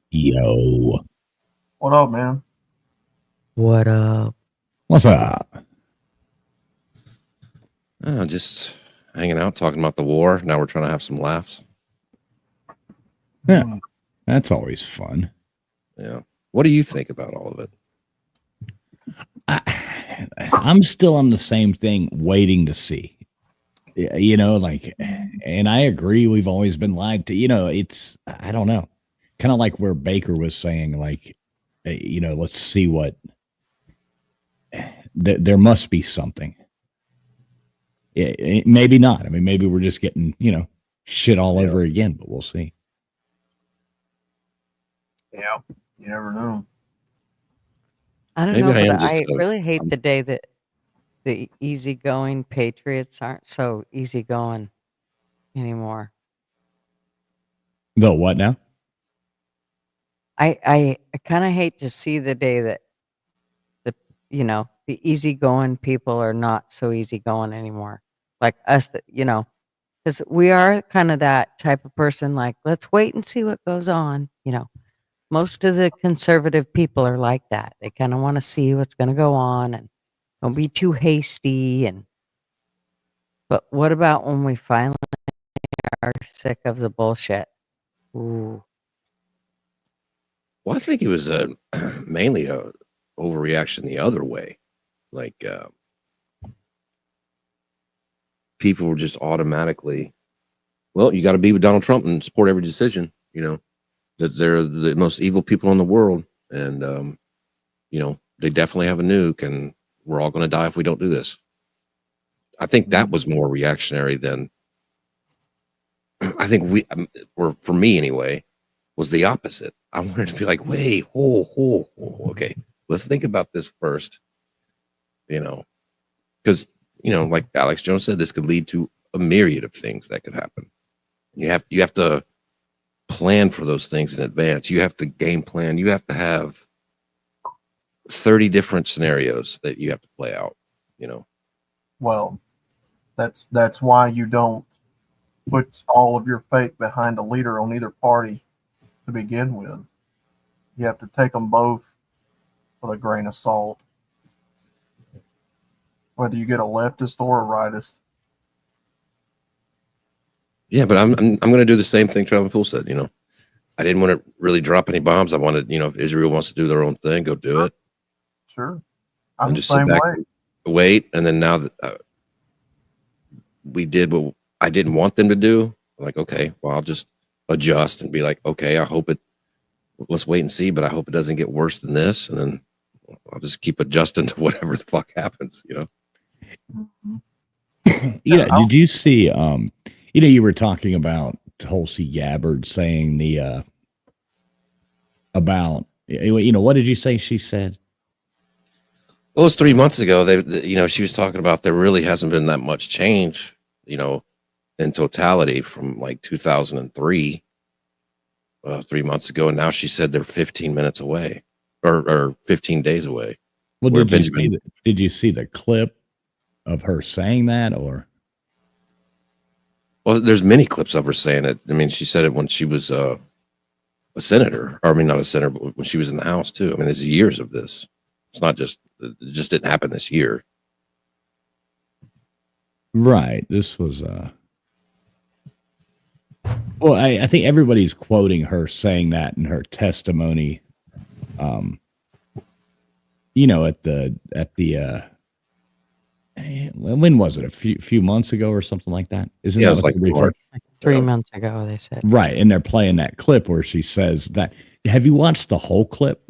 Yo.
What up, man?
What up?
What's up?
Just hanging out, talking about the war. Now we're trying to have some laughs.
Yeah, that's always fun.
Yeah. What do you think about all of it?
I'm still on the same thing, waiting to see. You know, like, and I agree, we've always been lied to. You know, it's, I don't know, kind of like where Baker was saying, like, you know, let's see what, there must be something. Maybe not. I mean, maybe we're just getting, you know, shit all over again, but we'll see.
Yeah, you never know.
I don't
Maybe
know,
I am
but
just
I really hate the day that the easygoing patriots aren't so easygoing anymore.
The what now?
I kind of hate to see the day that the easygoing people are not so easygoing anymore. Like us, that because we are kind of that type of person. Like, let's wait and see what goes on. Most of the conservative people are like that. They kind of want to see what's going to go on and don't be too hasty. But what about when we finally are sick of the bullshit? Ooh.
Well, I think it was mainly a overreaction the other way. Like people were just automatically, well, you got to be with Donald Trump and support every decision. That they're the most evil people in the world, and they definitely have a nuke, and we're all going to die if we don't do this. I think that was more reactionary than I think or for me anyway, was the opposite. I wanted to be like, wait, okay, let's think about this first. Because like Alex Jones said, this could lead to a myriad of things that could happen. You have to plan for those things in advance. You have to game plan. You have to have 30 different scenarios that you have to play out.
Well, that's why you don't put all of your faith behind a leader on either party to begin with. You have to take them both with a grain of salt, whether you get a leftist or a rightist.
Yeah, but I'm going to do the same thing Traveling Fool said. You know, I didn't want to really drop any bombs. I wanted, you know, if Israel wants to do their own thing, go do it.
Sure, I'm
And
the
just sit
same
back
way.
and wait. And then now that we did what I didn't want them to do, like, okay, well, I'll just adjust and be like, okay, let's wait and see, but I hope it doesn't get worse than this. And then I'll just keep adjusting to whatever the fuck happens, you know?
Did you see, you were talking about Tulsi Gabbard saying about, what did you say she said?
Well, it was 3 months ago. She was talking about there really hasn't been that much change, you know, in totality from like 2003, 3 months ago. And now she said they're 15 minutes away or 15 days away.
Well, did you see the clip of her saying that, or?
Well, there's many clips of her saying it. I mean, she said it when she was a senator, or I mean, not a senator, but when she was in the House too. I mean, there's years of this. It's not just, it just didn't happen this year.
Right. This was, well, I think everybody's quoting her saying that in her testimony. When was it? A few months ago or something like that? Isn't that
it's like
Like 3 months ago, they said.
Right. And they're playing that clip where she says that. Have you watched the whole clip?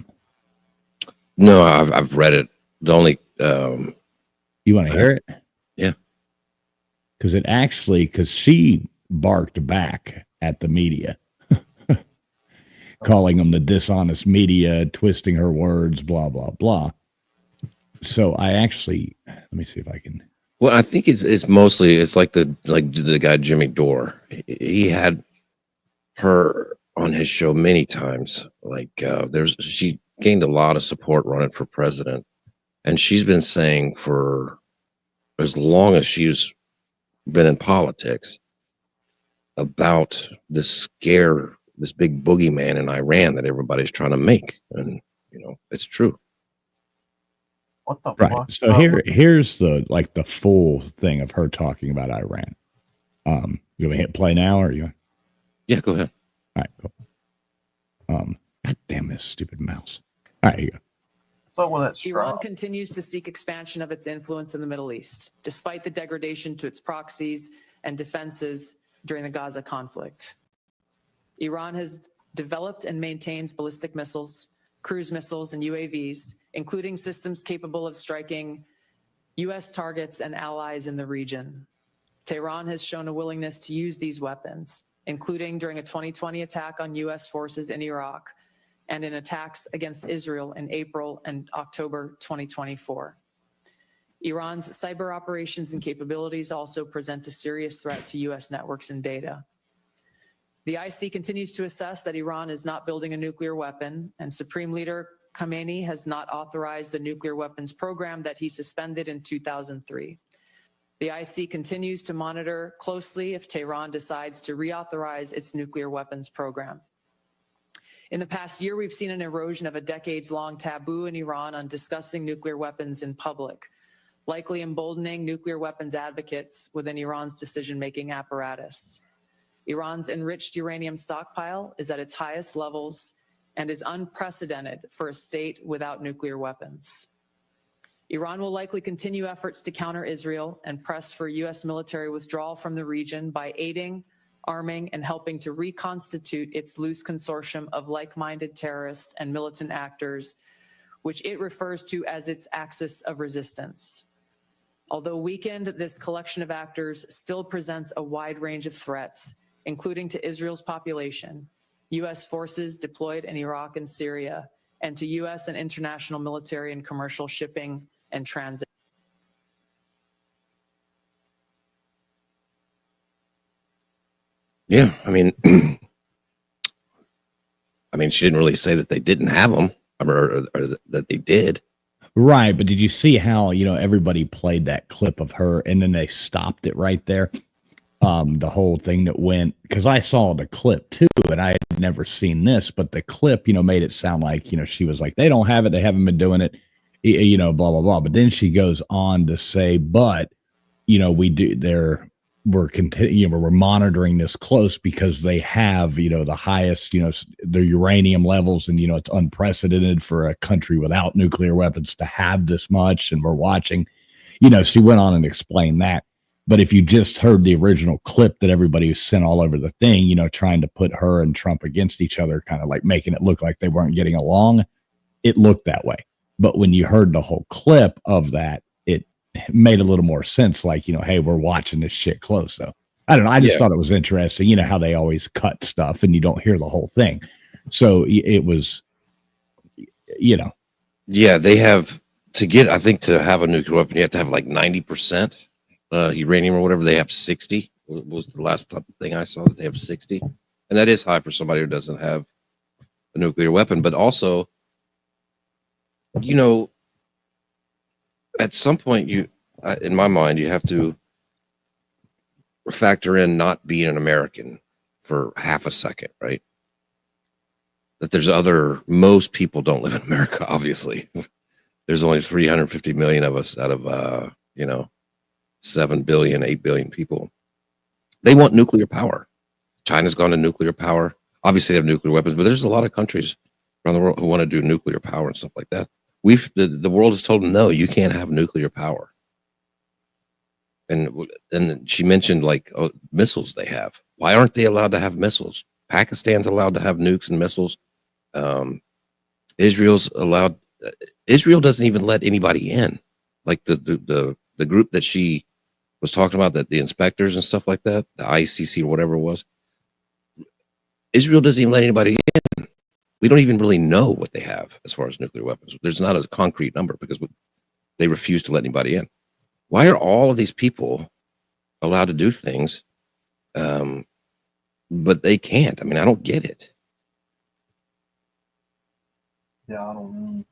No, I've read it. The only,
you want to hear it?
Yeah.
Because she barked back at the media, calling them the dishonest media, twisting her words, blah, blah, blah. So I actually, let me see if I can.
Well, I think it's mostly, it's like the guy, Jimmy Dore. He had her on his show many times. Like she gained a lot of support running for president. And she's been saying for as long as she's been in politics about this big boogeyman in Iran that everybody's trying to make. And, you know, it's true.
What the
Right.
fuck?
So here's the full thing of her talking about Iran. You want to hit play now, or you?
Yeah, go ahead.
All right, cool. God damn this stupid mouse. All right, here you go.
Iran continues to seek expansion of its influence in the Middle East, despite the degradation to its proxies and defenses during the Gaza conflict. Iran has developed and maintains ballistic missiles, cruise missiles, and UAVs, including systems capable of striking U.S. targets and allies in the region. Tehran has shown a willingness to use these weapons, including during a 2020 attack on U.S. forces in Iraq and in attacks against Israel in April and October 2024. Iran's cyber operations and capabilities also present a serious threat to U.S. networks and data. The IC continues to assess that Iran is not building a nuclear weapon, and Supreme Leader Khamenei has not authorized the nuclear weapons program that he suspended in 2003. The IC continues to monitor closely if Tehran decides to reauthorize its nuclear weapons program. In the past year, we've seen an erosion of a decades-long taboo in Iran on discussing nuclear weapons in public, likely emboldening nuclear weapons advocates within Iran's decision-making apparatus. Iran's enriched uranium stockpile is at its highest levels and is unprecedented for a state without nuclear weapons. Iran will likely continue efforts to counter Israel and press for U.S. military withdrawal from the region by aiding, arming, and helping to reconstitute its loose consortium of like-minded terrorists and militant actors, which it refers to as its axis of resistance. Although weakened, this collection of actors still presents a wide range of threats, including to Israel's population, U.S. forces deployed in Iraq and Syria, and to U.S. and international military and commercial shipping and transit.
Yeah, I mean, she didn't really say that they didn't have them, or that they did.
Right, but did you see how, everybody played that clip of her and then they stopped it right there? The whole thing that went, because I saw the clip too, and I had never seen this, but the clip, made it sound like, she was like, they don't have it, they haven't been doing it, blah, blah, blah. But then she goes on to say, but, we're monitoring this close because they have, the highest, the uranium levels, and, it's unprecedented for a country without nuclear weapons to have this much. And we're watching, she went on and explained that. But if you just heard the original clip that everybody was sent all over the thing, trying to put her and Trump against each other, kind of like making it look like they weren't getting along, it looked that way. But when you heard the whole clip of that, it made a little more sense. Like, hey, we're watching this shit close. So I don't know. I just thought it was interesting, how they always cut stuff and you don't hear the whole thing. So it was,
Yeah, they have to get, I think, to have a nuclear weapon, you have to have like 90%. Uranium or whatever. They have 60 was the last thing I saw, that they have 60, and that is high for somebody who doesn't have a nuclear weapon. But also, at some point, in my mind, you have to factor in not being an American for half a second, right? That most people don't live in America, obviously. There's only 350 million of us out of 7 billion, 8 billion people. They want nuclear power. China's gone to nuclear power. Obviously, they have nuclear weapons, but there's a lot of countries around the world who want to do nuclear power and stuff like that. The world has told them, no, you can't have nuclear power. And she mentioned missiles they have. Why aren't they allowed to have missiles? Pakistan's allowed to have nukes and missiles. Israel's allowed. Israel doesn't even let anybody in. Like the group that she was talking about, that the inspectors and stuff like that, the ICC or whatever it was, Israel doesn't even let anybody in. We don't even really know what they have as far as nuclear weapons. There's not a concrete number because they refuse to let anybody in. Why are all of these people allowed to do things, but they can't? I mean, I don't get it.
Yeah, I don't
know.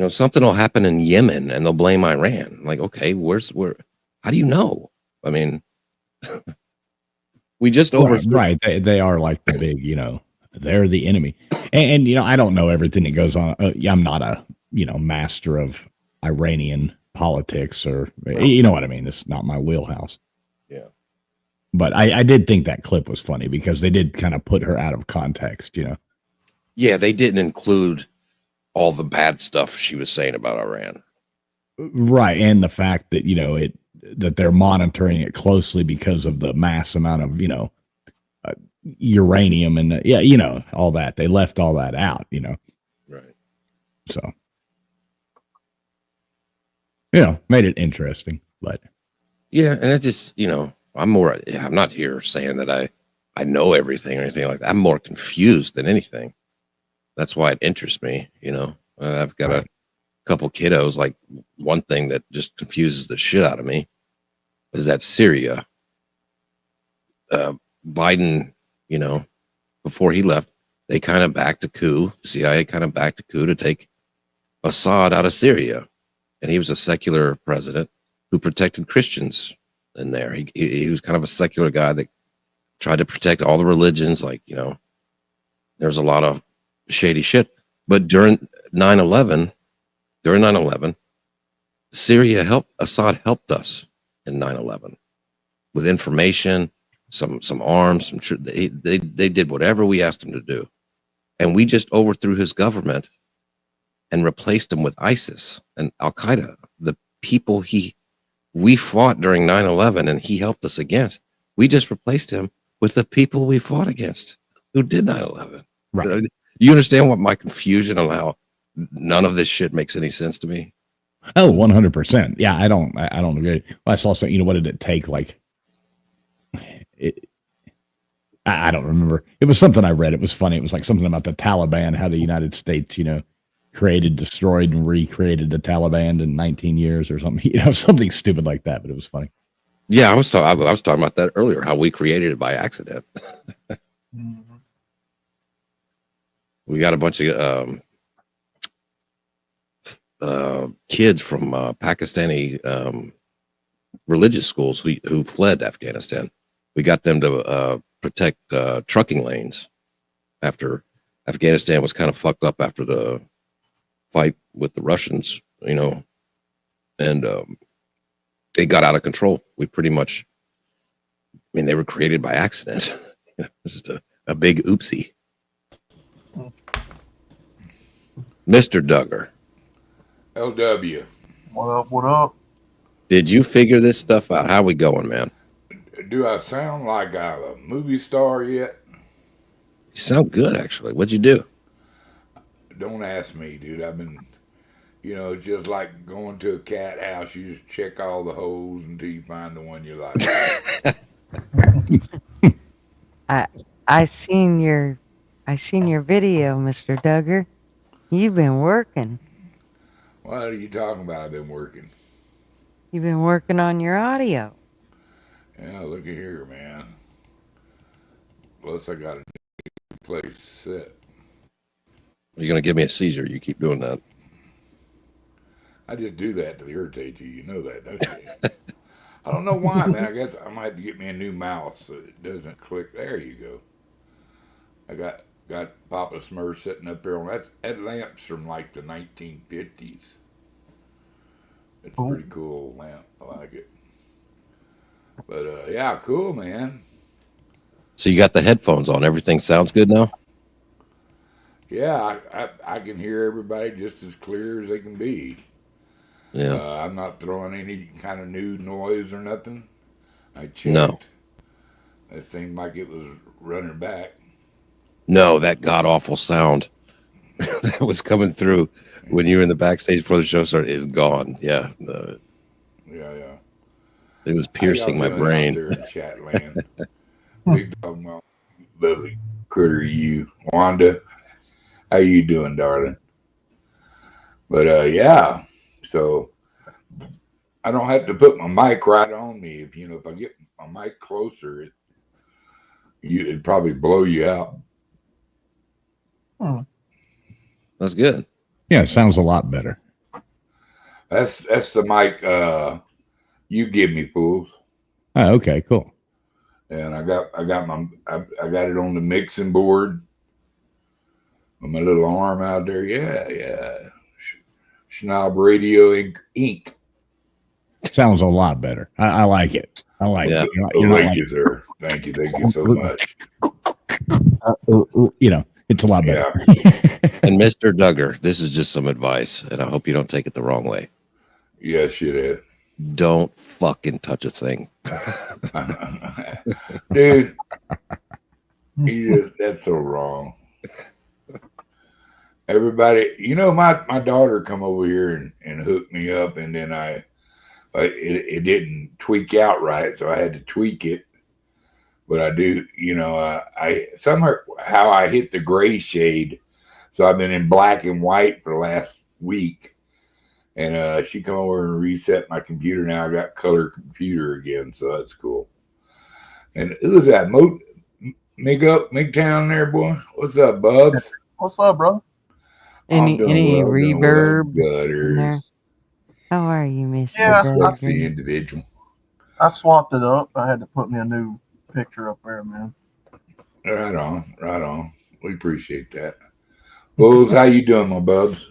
Something will happen in Yemen and they'll blame Iran. Like, okay, how do you know? I mean, we just overthrew.
Right. They are like the big, they're the enemy. And I don't know everything that goes on. I'm not a, master of Iranian politics or, you know what I mean? It's not my wheelhouse.
Yeah.
But I did think that clip was funny because they did kind of put her out of context,
Yeah, they didn't include all the bad stuff she was saying about Iran.
Right. And the fact that, that they're monitoring it closely because of the mass amount of, uranium and all that. They left all that out,
Right.
So, made it interesting, but
yeah. And it just, I'm not here saying that I know everything or anything like that. I'm more confused than anything. That's why it interests me. I've got a couple kiddos. Like, one thing that just confuses the shit out of me is that Syria, Biden, before he left, they kind of backed a coup. The CIA kind of backed a coup to take Assad out of Syria. And he was a secular president who protected Christians in there. He was kind of a secular guy that tried to protect all the religions. Like, there's a lot of shady shit. But during 9/11, Assad helped us in 9/11 with information, some arms, they did whatever we asked them to do. And we just overthrew his government and replaced him with ISIS and Al-Qaeda, the people we fought during 9/11 and he helped us against. We just replaced him with the people we fought against who did 9/11.
Right.
You understand what my confusion on how none of this shit makes any sense to me?
Oh, 100%. Yeah, I don't agree. Well, I saw something, what did it take? Like, I don't remember. It was something I read. It was funny. It was like something about the Taliban, how the United States, created, destroyed, and recreated the Taliban in 19 years or something. Something stupid like that, but it was funny.
Yeah, I was talking about that earlier, how we created it by accident. We got a bunch of kids from Pakistani religious schools who fled Afghanistan. We got them to protect trucking lanes after Afghanistan was kind of fucked up after the fight with the Russians, and it got out of control. We pretty much, they were created by accident. Just a big oopsie. Mr. Duggar.
LW.
What up? What up?
Did you figure this stuff out? How we going, man?
Do I sound like I'm a movie star yet?
You sound good, actually. What'd you do?
Don't ask me, dude. I've been, just like going to a cat house. You just check all the holes until you find the one you like.
I seen your video, Mr. Duggar. You've been working.
What are you talking about? I've been working.
You've been working on your audio.
Yeah, look at here, man. Plus, I got a new place to sit.
You're gonna give me a seizure. You keep doing that.
I just do that to irritate you. You know that, don't you? I don't know why, man. I guess I might have to get me a new mouse so it doesn't click. There you go. I got Papa Smurf sitting up there on that lamp's from like the 1950s. It's a pretty cool lamp. I like it. But yeah, cool, man.
So you got the headphones on. Everything sounds good now?
Yeah, I can hear everybody just as clear as they can be.
Yeah.
I'm not throwing any kind of new noise or nothing. I checked.
No.
It seemed like it was running back.
No, that god awful sound that was coming through when you were in the backstage before the show started is gone. Yeah.
Yeah.
It was piercing my brain.
Out there in chat land. Big dog mom, lovely critter, you, Wanda. How you doing, darling? But yeah, so I don't have to put my mic right on me. If I get my mic closer, it'd probably blow you out.
That's good.
Yeah, it sounds a lot better.
That's the mic you give me, fools.
Oh, okay, cool.
And I got it on the mixing board with my little arm out there. Yeah. Schnob Radio Inc.
Sounds a lot better. I like it. I like it.
Thank you, sir. Thank you so much.
It's a lot better.
And Mr. Duggar, this is just some advice, and I hope you don't take it the wrong way.
Yes, you did.
Don't fucking touch a thing.
Dude, that's so wrong. Everybody, my daughter come over here and hooked me up, and then it didn't tweak out right, so I had to tweak it. But I do, I somehow I hit the gray shade, so I've been in black and white for the last week. And she come over and reset my computer. Now I got color computer again, so that's cool. And who's that? McTown there, boy. What's up, Bubs?
What's up, bro?
Any reverb
in there?
How are you, Mr.
Yeah,
that's the individual.
I swapped it up. I had to put me a new picture up there, man.
Right on. We appreciate that. Bulls, how you doing, my bubs?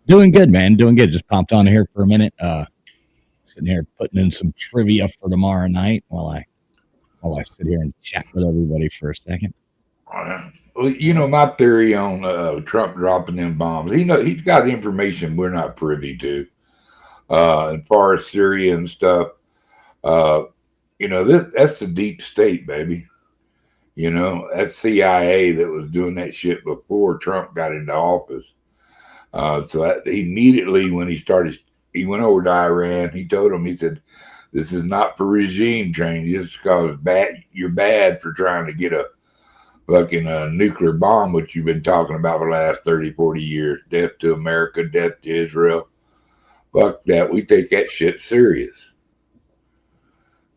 Doing good, man. Doing good. Just popped on here for a minute. Sitting here putting in some trivia for tomorrow night while I sit here and chat with everybody for a second.
Well, my theory on Trump dropping them bombs. He's got information we're not privy to. As far as Syria and stuff, that's the deep state, baby. That's CIA that was doing that shit before Trump got into office. So that immediately when he went over to Iran, he told him, he said, this is not for regime change. It's because you're bad for trying to get a fucking nuclear bomb, which you've been talking about for the last 30, 40 years. Death to America, death to Israel. Fuck that. We take that shit serious.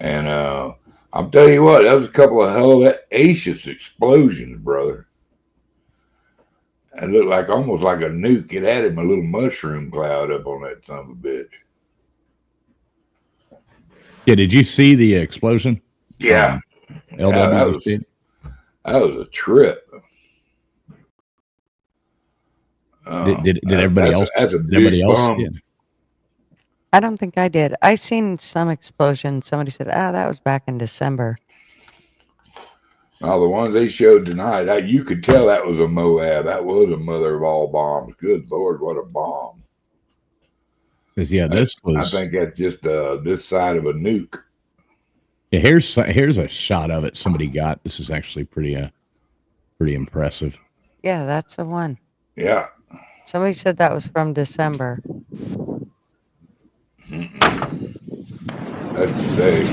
And I'll tell you what, that was a couple of hell of hellacious explosions, brother. It looked like almost like a nuke. It had him a little mushroom cloud up on that son of a bitch.
Yeah, did you see the explosion?
Yeah.
LW,
Yeah,
did you see it?
that was a trip.
Did everybody else?
That's a
Did everybody
big
else?
bomb.
Yeah.
I don't think I did. I seen some explosion. Somebody said, that was back in December.
Now, the ones they showed tonight, you could tell that was a Moab. That was a mother of all bombs. Good Lord, what a bomb.
Because, yeah, this was.
I think that's just this side of a nuke.
Yeah, here's a shot of it somebody got. This is actually pretty impressive.
Yeah, that's the one.
Yeah.
Somebody said that was from December.
That's today.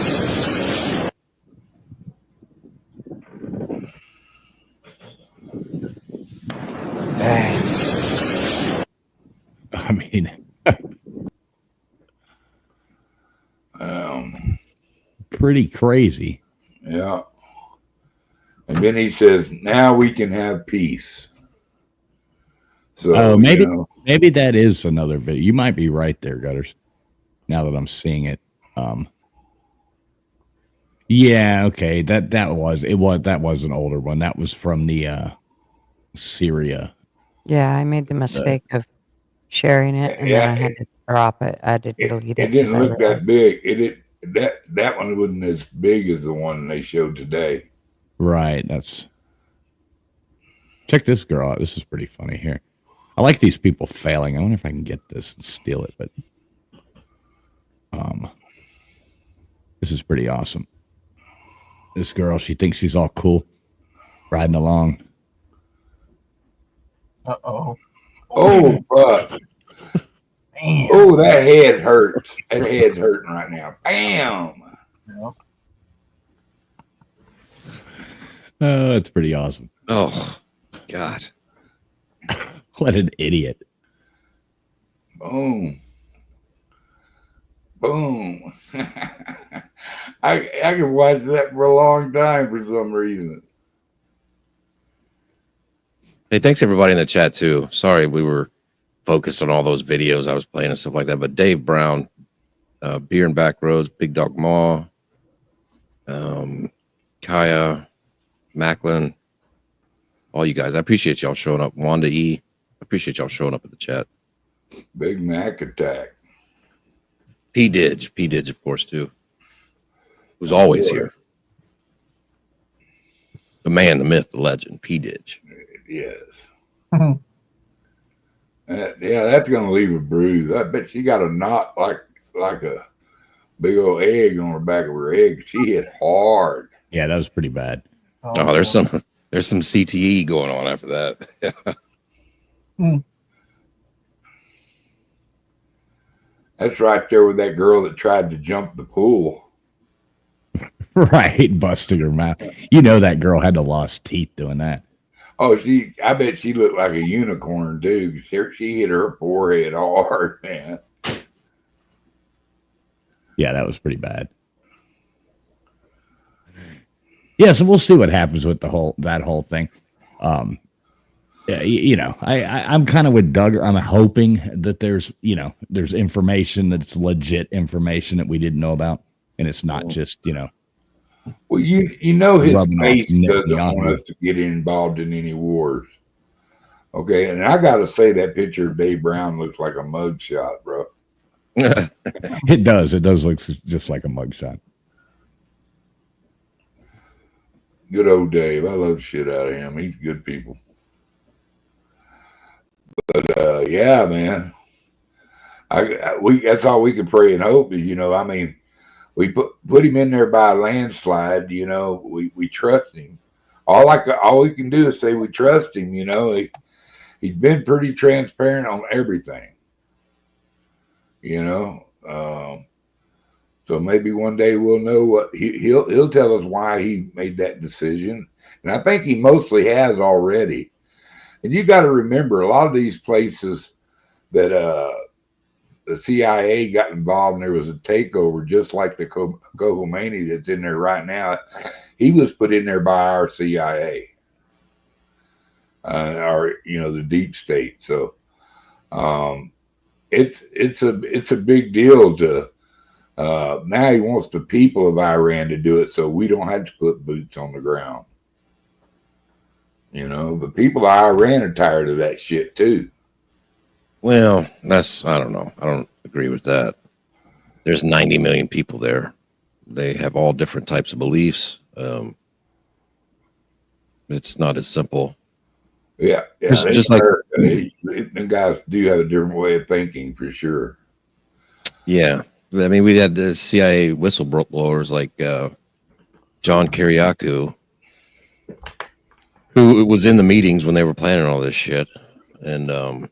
I mean, pretty crazy.
Yeah. And then he says, now we can have peace. So
maybe that is another video. You might be right there, Gutters. Now that I'm seeing it. Yeah, okay. That was an older one. That was from the Syria.
Yeah, I made the mistake of sharing it, and then I had to drop it. I had to delete it.
It didn't look that big. That one wasn't as big as the one they showed today.
Right. Check this girl out. This is pretty funny here. I like these people failing. I wonder if I can get this and steal it, but this is pretty awesome. This girl, she thinks she's all cool, riding along.
Uh-oh.
Oh, fuck. Oh, that head hurts. That head's hurting right now. Bam.
Yeah.
Oh, that's pretty awesome.
Oh, God.
What an idiot.
Boom. Boom. I can watch that for a long time for some reason.
Hey, thanks everybody in the chat too. Sorry, we were focused on all those videos I was playing and stuff like that. But Dave Brown, Beer and Back Roads, Big Dog Maw, Kaya, Macklin, all you guys. I appreciate y'all showing up. Wanda E, I appreciate y'all showing up in the chat.
Big Mac attack.
P Didge, of course, too. Who's always here. The man, the myth, the legend, P Didge.
Yes. Yeah, that's gonna leave a bruise. I bet she got a knot like a big old egg on the back of her egg. She hit hard.
Yeah, that was pretty bad.
Oh, there's some CTE going on after that.
That's right there with that girl that tried to jump the pool.
Right, busting her mouth. You know that girl had to lost teeth doing that.
Oh, I bet she looked like a unicorn too. She hit her forehead hard, man.
Yeah, that was pretty bad. Yeah, so we'll see what happens with that whole thing. Yeah, I'm kind of with Doug. I'm hoping that there's information that's legit information that we didn't know about, and it's not just
Well, you know his
rubbing off
face doesn't
Netanyahu.
want us to get involved in any wars. Okay, and I got to say that picture of Dave Brown looks like a mugshot, bro.
It does. It does look just like a mugshot.
Good old Dave. I love shit out of him. He's good people. But yeah, man. That's all we can pray and hope is, we put him in there by a landslide. We trust him. All we can do is say we trust him. He's been pretty transparent on everything. So maybe one day we'll know what he'll tell us why he made that decision, and I think he mostly has already. And you got to remember, a lot of these places that the CIA got involved and there was a takeover, just like the Khomeini that's in there right now. He was put in there by our CIA. You know, so maybe one day we'll know what he'll tell us why he made that decision, and I think he mostly has already. And you got to remember, a lot of these places that the CIA got involved and there was a takeover, just like the Khomeini that's in there right now. He was put in there by our CIA. You know, so maybe one day we'll know what he'll tell us why he made that decision, and I think he mostly has already. or the deep state. So it's a big deal to. Now he wants the people of Iran to do it, so we don't have to put boots on the ground. The people of Iran are tired of that shit too.
Well, I don't know. I don't agree with that. There's 90 million people there. They have all different types of beliefs. It's not as simple.
Yeah.
Just like
the guys do have a different way of thinking for sure.
Yeah, I mean, we had the CIA whistleblowers like John Kiriakou, who was in the meetings when they were planning all this shit, and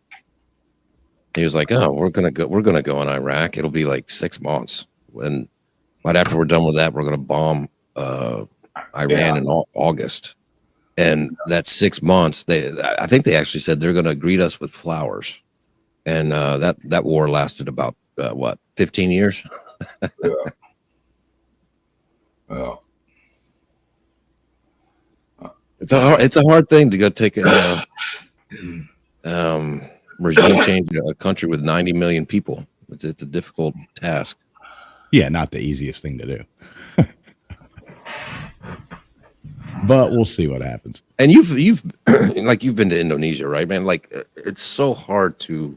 he was like, "Oh, we're gonna go in Iraq. It'll be like 6 months, and right after we're done with that, we're gonna bomb Iran in August." And that's 6 months. I think they actually said they're gonna greet us with flowers, and that war lasted about 15 years.
Yeah. Well,
it's a hard thing to go take a regime change in a country with 90 million people. It's a difficult task.
Yeah, not the easiest thing to do. But we'll see what happens.
And you've like you've been to Indonesia, right, man? Like it's so hard to.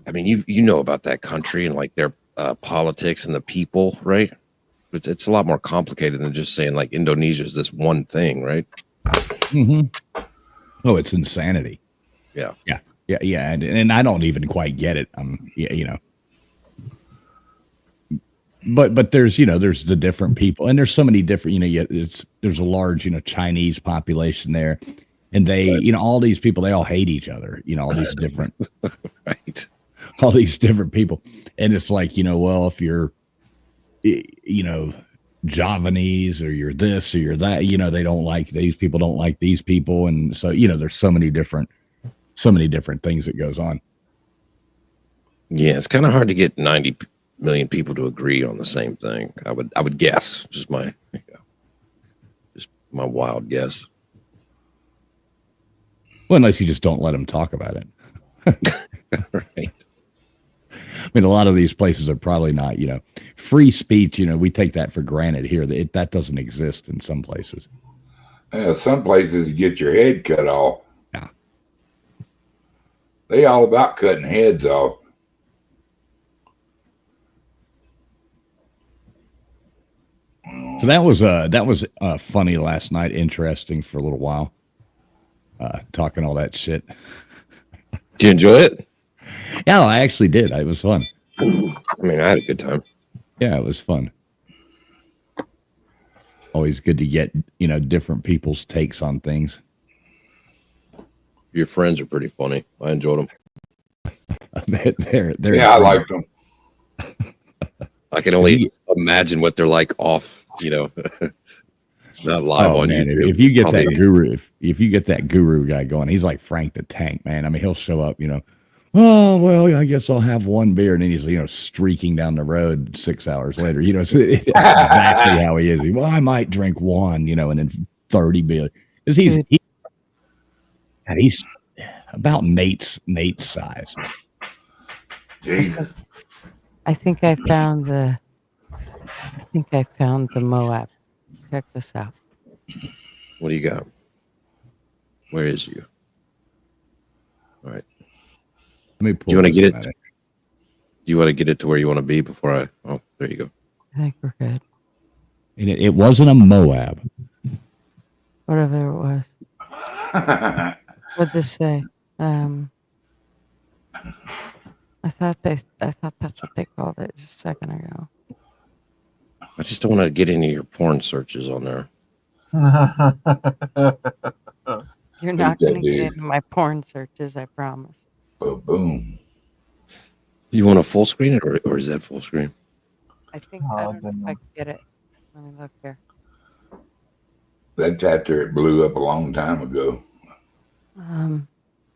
I mean, you know about that country and like their politics and the people, right? It's a lot more complicated than just saying like Indonesia is this one thing, right?
Mm-hmm. Oh, it's insanity.
Yeah.
And I don't even quite get it. But there's there's the different people, and there's so many different there's a large Chinese population there, and they all these people, they all hate each other, all these different
right,
all these different people, and it's like well, if you're Javanese or you're this or you're that, they don't like these people, don't like these people, and so there's so many different things that goes on.
Yeah, it's kind of hard to get 90 million people to agree on the same thing. I would guess, just my wild guess.
Well, unless you just don't let them talk about it.
Right.
I mean, a lot of these places are probably not, free speech. We take that for granted here. That doesn't exist in some places.
Yeah, some places you get your head cut off.
Yeah.
They all about cutting heads off.
So that was funny last night. Interesting for a little while. Talking all that shit.
Did you enjoy it?
Yeah, I actually did. It was fun.
I mean, I had a good time.
Yeah, it was fun. Always good to get, different people's takes on things.
Your friends are pretty funny. I enjoyed them.
They're
I liked them.
I can only imagine what they're like off, not live on
man,
YouTube.
If you get that guru, if you get that guru guy going, he's like Frank the Tank, man. I mean, he'll show up, oh, well, I guess I'll have one beer. And then he's, streaking down the road 6 hours later. It's exactly how he is. Well, I might drink one, and then 30 beer. Because he's about Nate's size.
Jesus.
I think I found the Moab. Check this out.
What do you got? Where is you? All right.
Let me pull.
Do you want to get it? Do you want to get it to where you want to be before I? Oh, there you go.
I think we're good.
And it wasn't a Moab.
Whatever it was. What'd this say? I thought that's what they called it just a second ago.
I just don't want to get any of your porn searches on there.
You're not going to get into my porn searches, I promise.
Boom.
You want a full screen or is that full screen?
I think I don't know if I can get it. Let me look here.
That's after it blew up a long time ago.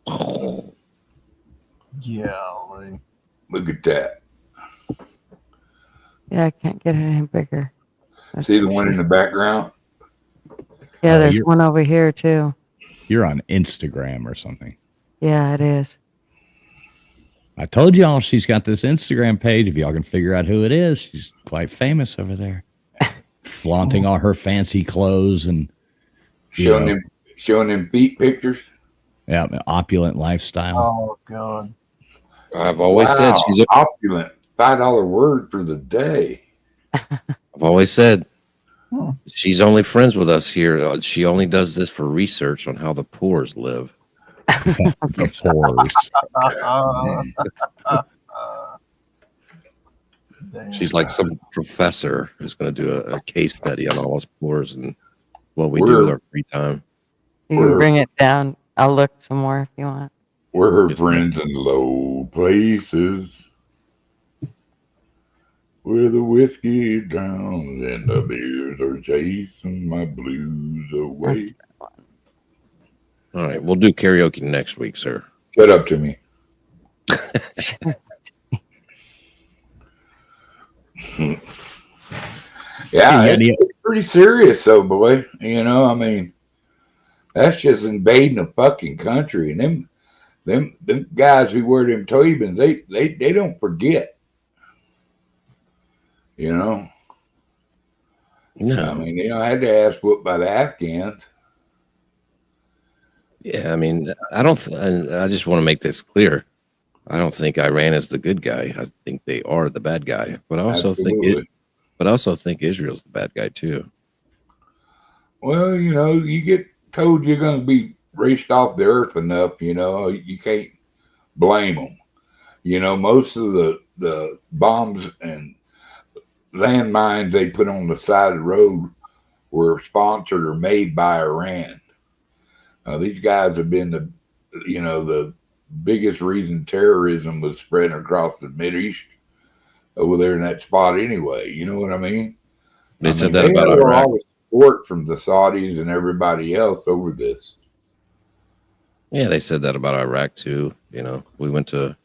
Oh.
Yeah.
Look at that.
Yeah, I can't get it any bigger.
See the one in the background?
Yeah, there's one over here too.
You're on Instagram or something.
Yeah, it is.
I told y'all she's got this Instagram page. If y'all can figure out who it is, she's quite famous over there, flaunting all her fancy clothes and
showing them feet pictures.
Yeah, opulent lifestyle.
Oh God!
I've always said she's
opulent. $5 word for the day.
I've always said she's only friends with us here. She only does this for research on how the poors live.
The poors.
She's like some professor who's going to do a case study on all us poors and what we do
We're-
with our free time.
You can bring it down. I'll look some more if you want.
We're her friends in low places, where the whiskey drowns and the beers are chasing my blues away.
All right, we'll do karaoke next week, sir.
Shut up to me. Yeah, it's pretty serious, though, boy. You know, I mean, that's just invading a fucking country, and them guys who wear them turbans, they don't forget. You know.
No.
I mean, you know, I had to ask whooped by the Afghans.
Yeah, I mean, I just want to make this clear. I don't think Iran is the good guy. I think they are the bad guy. But I also think Israel's the bad guy too.
Well, you know, you get told you're going to be raced off the earth enough, you know, you can't blame them. You know, most of the bombs and landmines they put on the side of the road were sponsored or made by Iran. These guys have been the biggest reason terrorism was spreading across the Mideast over there in that spot anyway. You know what I mean?
They said that about
had
Iraq.
all the support from the Saudis and everybody else over this.
Yeah, they said that about Iraq too. You know, we went to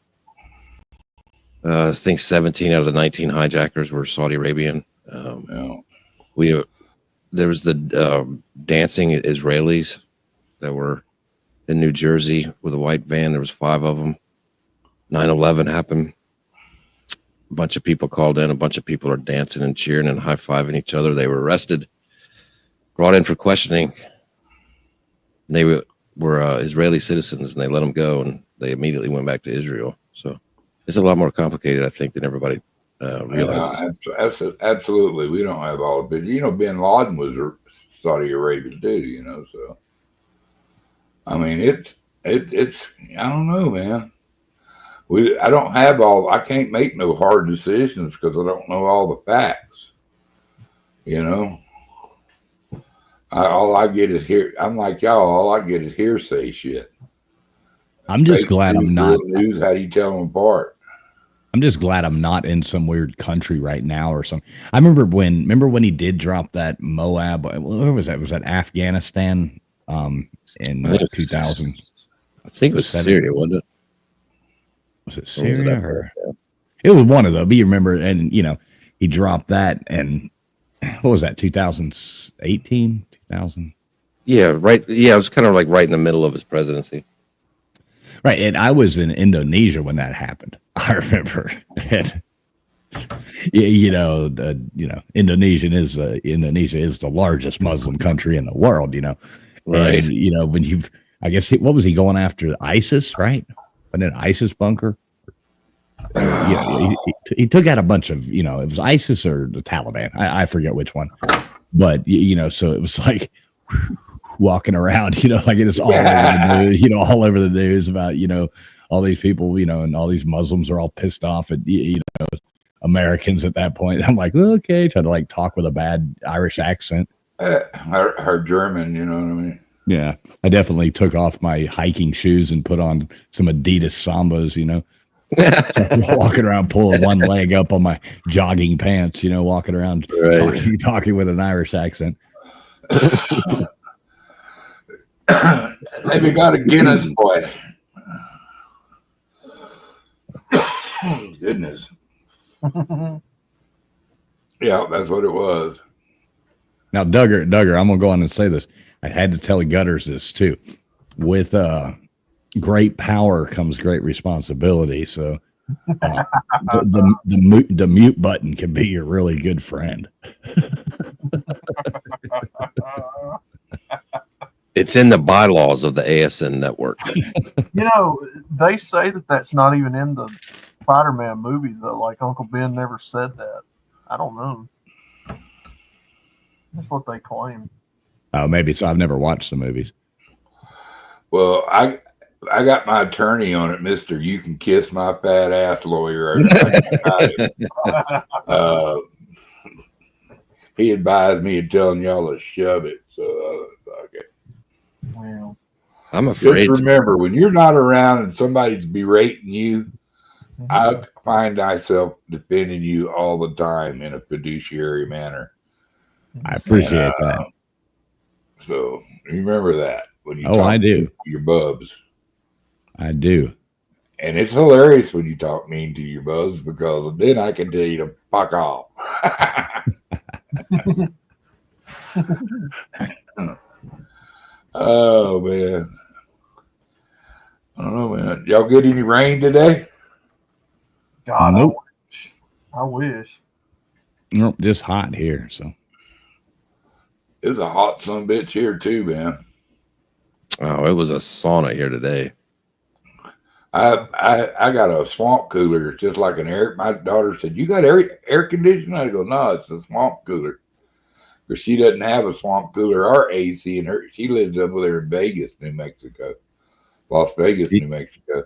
I think 17 out of the 19 hijackers were Saudi Arabian. There was the dancing Israelis that were in New Jersey with a white van. There was 5 of them. 9/11 happened. A bunch of people called in. A bunch of people are dancing and cheering and high-fiving each other. They were arrested, brought in for questioning. They were Israeli citizens, and they let them go, and they immediately went back to Israel. So it's a lot more complicated, I think, than everybody realizes.
Absolutely. We don't have all of it. You know, bin Laden was Saudi Arabia too, you know, so. I mean, it's I don't know, man. I can't make no hard decisions because I don't know all the facts. You know, all I get is I'm like y'all. All I get is hearsay shit.
I'm just glad I'm not.
News. How do you tell them apart?
I'm just glad I'm not in some weird country right now or something. I remember when he did drop that Moab. Where was that? Was that Afghanistan? In 2000.
I think it was Syria, wasn't it?
Was it Syria? It was one of them. But you remember, and you know, he dropped that, and what was that? 2018, 2000.
Yeah, right. Yeah, it was kind of like right in the middle of his presidency.
Right, and I was in Indonesia when that happened. I remember. And, Indonesia is the largest Muslim country in the world. You know.
Right.
And, you know, what was he going after? ISIS, right? And an ISIS bunker. He took out a bunch of, you know, it was ISIS or the Taliban. I forget which one. But, you know, so it was like walking around, you know, like it is all over the news, you know, all over the news about, you know, all these people, you know, and all these Muslims are all pissed off at, you know, Americans at that point. I'm like, okay, trying to like talk with a bad Irish accent.
Her German, you know what I mean?
Yeah, I definitely took off my hiking shoes and put on some Adidas Sambas, you know, walking around pulling one leg up on my jogging pants, you know, walking around talking with an Irish accent.
Maybe got a Guinness boy. Goodness. Yeah, that's what it was.
Now, Duggar, I'm gonna go on and say this. I had to tell Gutters this too. with great power comes great responsibility. So the mute button can be your really good friend.
It's in the bylaws of the ASN network.
You know, they say that that's not even in the Spider-Man movies, though. Like Uncle Ben never said that. I don't know. That's what they claim.
Oh, maybe so. I've never watched the movies.
Well, I got my attorney on it, Mister. You can kiss my fat ass lawyer. He advised me of telling y'all to shove it. So okay.
Well,
I'm afraid.
Just remember, when you're not around and somebody's berating you, I find myself defending you all the time in a fiduciary manner.
I appreciate that.
So remember that when you
I do.
To your bubs.
I do.
And it's hilarious when you talk mean to your bubs because then I can tell you to fuck off. Oh man. I don't know, man. Y'all get any rain today?
God,
Nope.
I wish.
Nope, just hot here. So
it was a hot son bitch here too, man.
Oh, it was a sauna here today.
I got a swamp cooler. It's just like an air. My daughter said, "You got air conditioning?" I go, "No, it's a swamp cooler." Because she doesn't have a swamp cooler or AC, and she lives over there in Vegas, New Mexico, Las Vegas, New Mexico.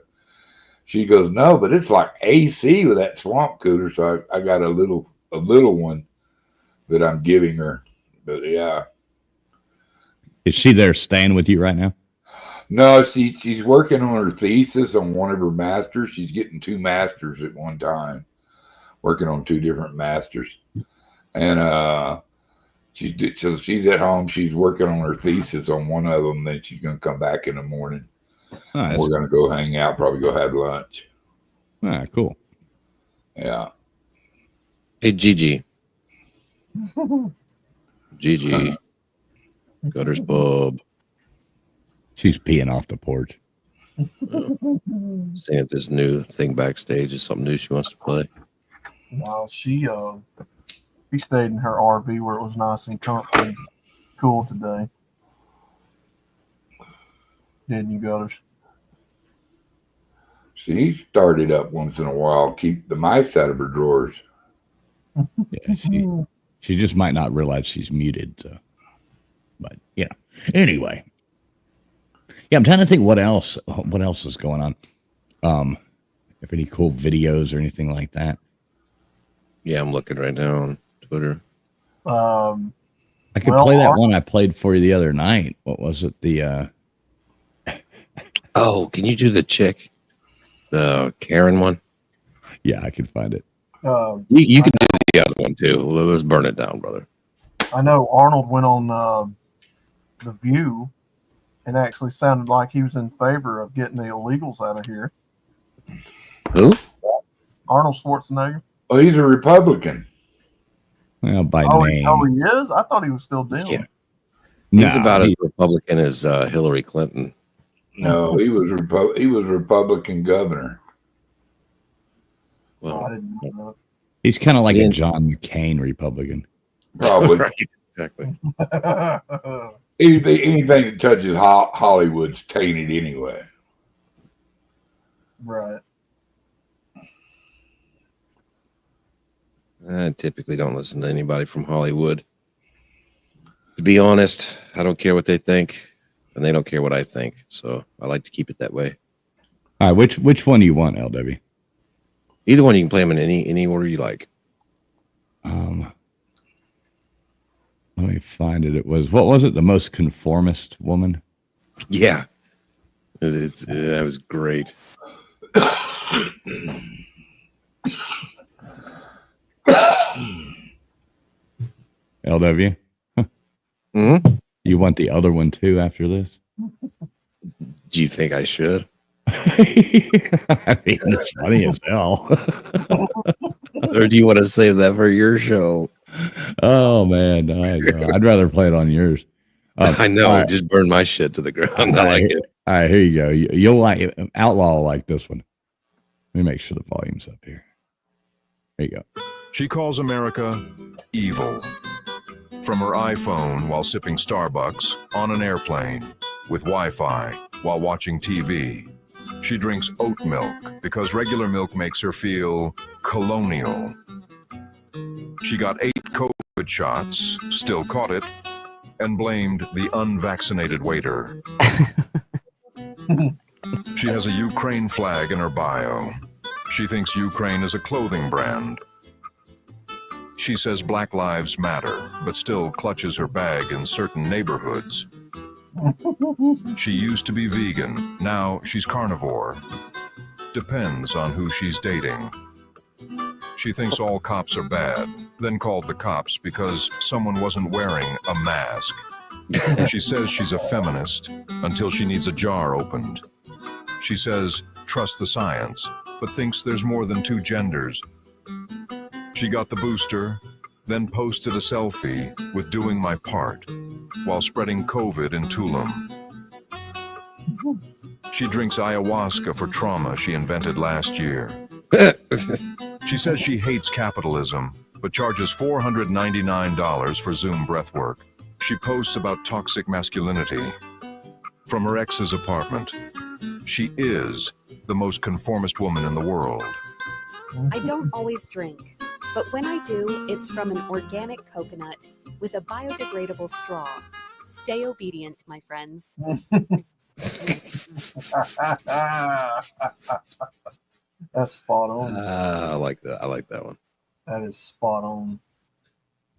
She goes, "No, but it's like AC with that swamp cooler." So I got a little one that I'm giving her. But yeah,
is she there staying with you right now?
no, she's working on her thesis on one of her masters. She's getting 2 masters at one time, working on 2 different masters, and she's at home. She's working on her thesis on one of them. Then she's gonna come back in the morning.
Nice.
We're gonna go hang out. Probably go have lunch.
Cool.
Yeah.
Hey, Gigi. Gigi. Gutter's Pub.
She's peeing off the porch.
Seeing if this new thing backstage is something new she wants to play.
No, she stayed in her RV where it was nice and comfy and cool today. Didn't you, Gutters?
She started up once in a while. Keep the mice out of her drawers.
Yeah, she just might not realize she's muted. So, but anyway. Yeah, I'm trying to think what else is going on. If any cool videos or anything like that.
Yeah, I'm looking right now on Twitter.
I could play that one I played for you the other night. What was it?
Oh, can you do the chick? The Karen one?
Yeah, I can find it.
You can do the other one too. Let's burn it down, brother.
I know Arnold went on The View and actually sounded like he was in favor of getting the illegals out of here.
Who?
Arnold Schwarzenegger.
Oh, he's a Republican.
Well, by name.
He is? I thought he was still dealing.
Yeah. He's about as Republican as Hillary Clinton.
No, he was Republican governor.
Well,
I didn't know that.
He's kind of like a John McCain Republican.
Probably.
Right, exactly.
Anything that touches Hollywood's tainted anyway.
Right.
I typically don't listen to anybody from Hollywood. To be honest, I don't care what they think, and they don't care what I think. So I like to keep it that way.
All right, which one do you want, LW?
Either one, you can play them in any order you like.
Let me find it. What was it? The Most Conformist Woman?
Yeah. That was great.
LW?
Mm-hmm.
You want the other one too after this?
Do you think I should?
I mean, it's funny as hell.
Or do you want to save that for your show?
Oh man, I'd rather play it on yours.
I know.
all right,
Just burn my shit to the ground.
all
I like
right,
it.
all right, here you go. You'll like it. Outlaw will like this one. Let me make sure the volume's up here. There you go.
She calls America evil. From her iPhone while sipping Starbucks, on an airplane, with Wi-Fi, while watching TV. She drinks oat milk because regular milk makes her feel colonial. She got 8 COVID shots, still caught it, and blamed the unvaccinated waiter. She has a Ukraine flag in her bio. She thinks Ukraine is a clothing brand. She says Black Lives Matter, but still clutches her bag in certain neighborhoods. She used to be vegan, now she's carnivore. Depends on who she's dating. She thinks all cops are bad, then called the cops because someone wasn't wearing a mask. She says she's a feminist until she needs a jar opened. She says, trust the science, but thinks there's more than 2 genders. She got the booster, then posted a selfie with doing my part while spreading COVID in Tulum. She drinks ayahuasca for trauma she invented last year. She says she hates capitalism, but charges $499 for Zoom breathwork. She posts about toxic masculinity. From her ex's apartment. She is the most conformist woman in the world.
I don't always drink, but when I do, it's from an organic coconut with a biodegradable straw. Stay obedient, my friends.
That's spot on.
I like that. I like that one.
That is spot on.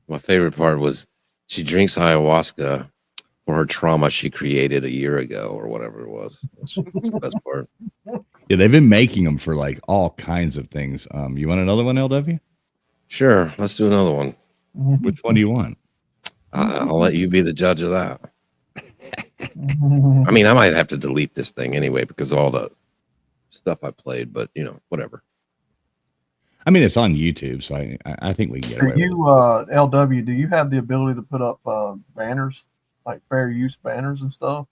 My favorite part was she drinks ayahuasca for her trauma she created a year ago or whatever it was. That's the best part.
Yeah, they've been making them for like all kinds of things. You want another one, LW?
Sure, let's do another one.
Which one do you want?
I'll let you be the judge of that. I mean, I might have to delete this thing anyway because of all the stuff I played, but you know, whatever.
I mean, it's on YouTube, so I think we can get away with it.
LW, do you have the ability to put up banners, like fair use banners and stuff?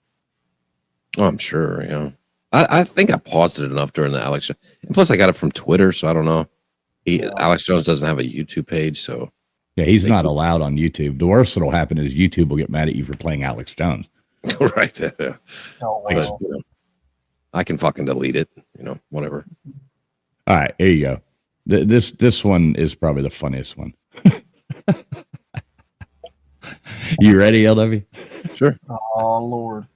Oh, I'm sure. Yeah, I think I paused it enough during the Alex show. And plus, I got it from Twitter, so I don't know. Alex Jones doesn't have a YouTube page, so
yeah, he's not allowed on YouTube. The worst that'll happen is YouTube will get mad at you for playing Alex Jones.
Right.
Oh,
But, you know, I can fucking delete it. You know, whatever.
All right, here you go. This one is probably the funniest one. You ready, LW?
Sure.
Oh Lord.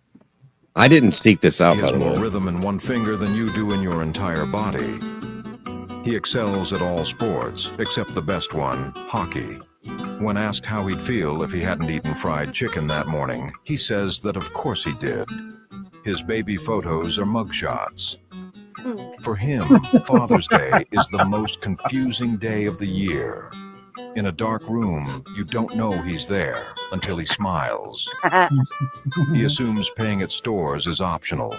I didn't seek this out,
He
by
has
the
more
way.
rhythm in one finger than you do in your entire body. He excels at all sports, except the best one, hockey. When asked how he'd feel if he hadn't eaten fried chicken that morning, he says that of course he did. His baby photos are mugshots. For him, Father's Day is the most confusing day of the year. In a dark room, you don't know he's there until he smiles. He assumes paying at stores is optional.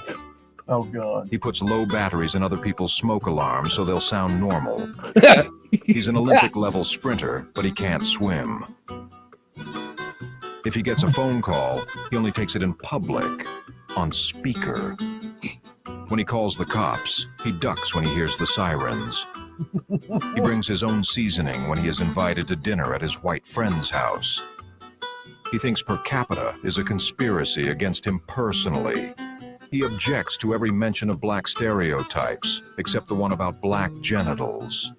Oh God.
He puts low batteries in other people's smoke alarms so they'll sound normal. He's an Olympic-level sprinter, but he can't swim. If he gets a phone call, he only takes it in public, on speaker. When he calls the cops, he ducks when he hears the sirens. He brings his own seasoning when he is invited to dinner at his white friend's house. He thinks per capita is a conspiracy against him personally. He objects to every mention of black stereotypes, except the one about black genitals.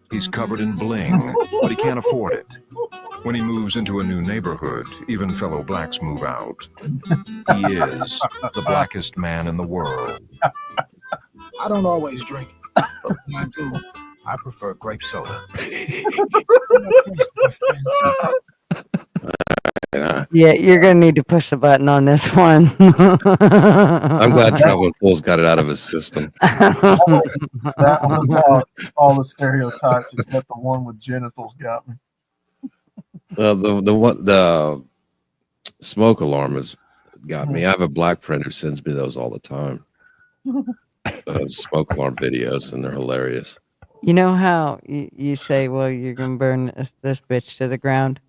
He's covered in bling, but he can't afford it. When he moves into a new neighborhood, even fellow blacks move out. He is the blackest man in the world.
I don't always drink, but when I do, I prefer grape soda.
Yeah, you're gonna need to push the button on this one.
I'm glad Traveling Fool's got it out of his system.
That one about all the stereotypes except the one with genitals got me.
The smoke alarm has got me. I have a black friend who sends me those all the time. Smoke alarm videos, and they're hilarious.
You know how you say, well, you're gonna burn this bitch to the ground?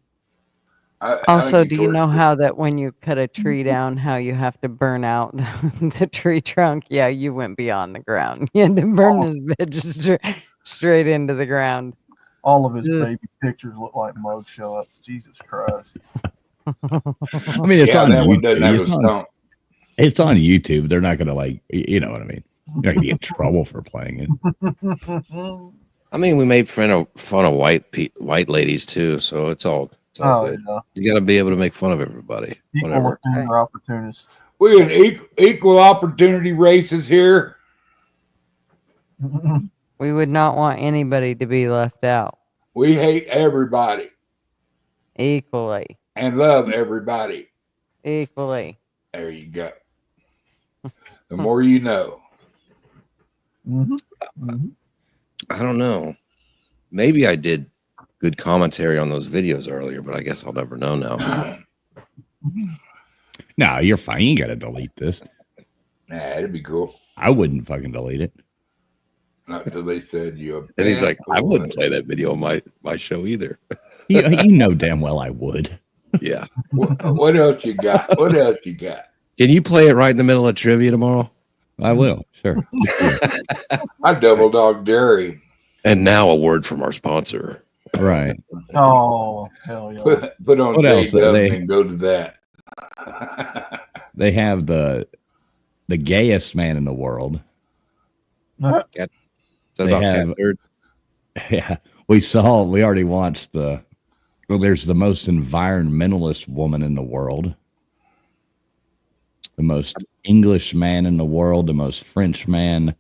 Also, do you know how that when you cut a tree down, how you have to burn out the tree trunk? Yeah, you went beyond the ground. You had to burn his bitch straight into the ground.
All of his
Ugh.
baby pictures look like mug shots. Jesus Christ.
I mean, it's
Yeah,
on
that one doesn't have
YouTube.
a stump.
It's on YouTube. They're not gonna like, you know what I mean. You're not gonna get in trouble for playing it.
I mean, we made fun of white ladies too, so it's all good.
Yeah.
You got to be able to make fun of everybody.
Equal
Whatever.
offender opportunists.
We're an equal opportunity races here.
We would not want anybody to be left out.
We hate everybody
Equally.
and love everybody.
Equally.
There you go. The more you know.
I don't know. Maybe I did good commentary on those videos earlier, but I guess I'll never know now.
No, you're fine. You ain't gotta delete this.
Nah, it'd be cool.
I wouldn't fucking delete it.
Not till they said you.
And he's like, I wouldn't play that video on my show either.
You know damn well I would.
Yeah.
What else you got? What else you got?
Can you play it right in the middle of trivia tomorrow?
I will, sure.
I double dog dairy.
And now a word from our sponsor.
Right.
Oh, hell yeah.
Put on
What else?
J-Dub and go to that.
They have the gayest man in the world.
Is that about Cat Third?
Yeah. We already watched there's the most environmentalist woman in the world. The most English man in the world, the most French man,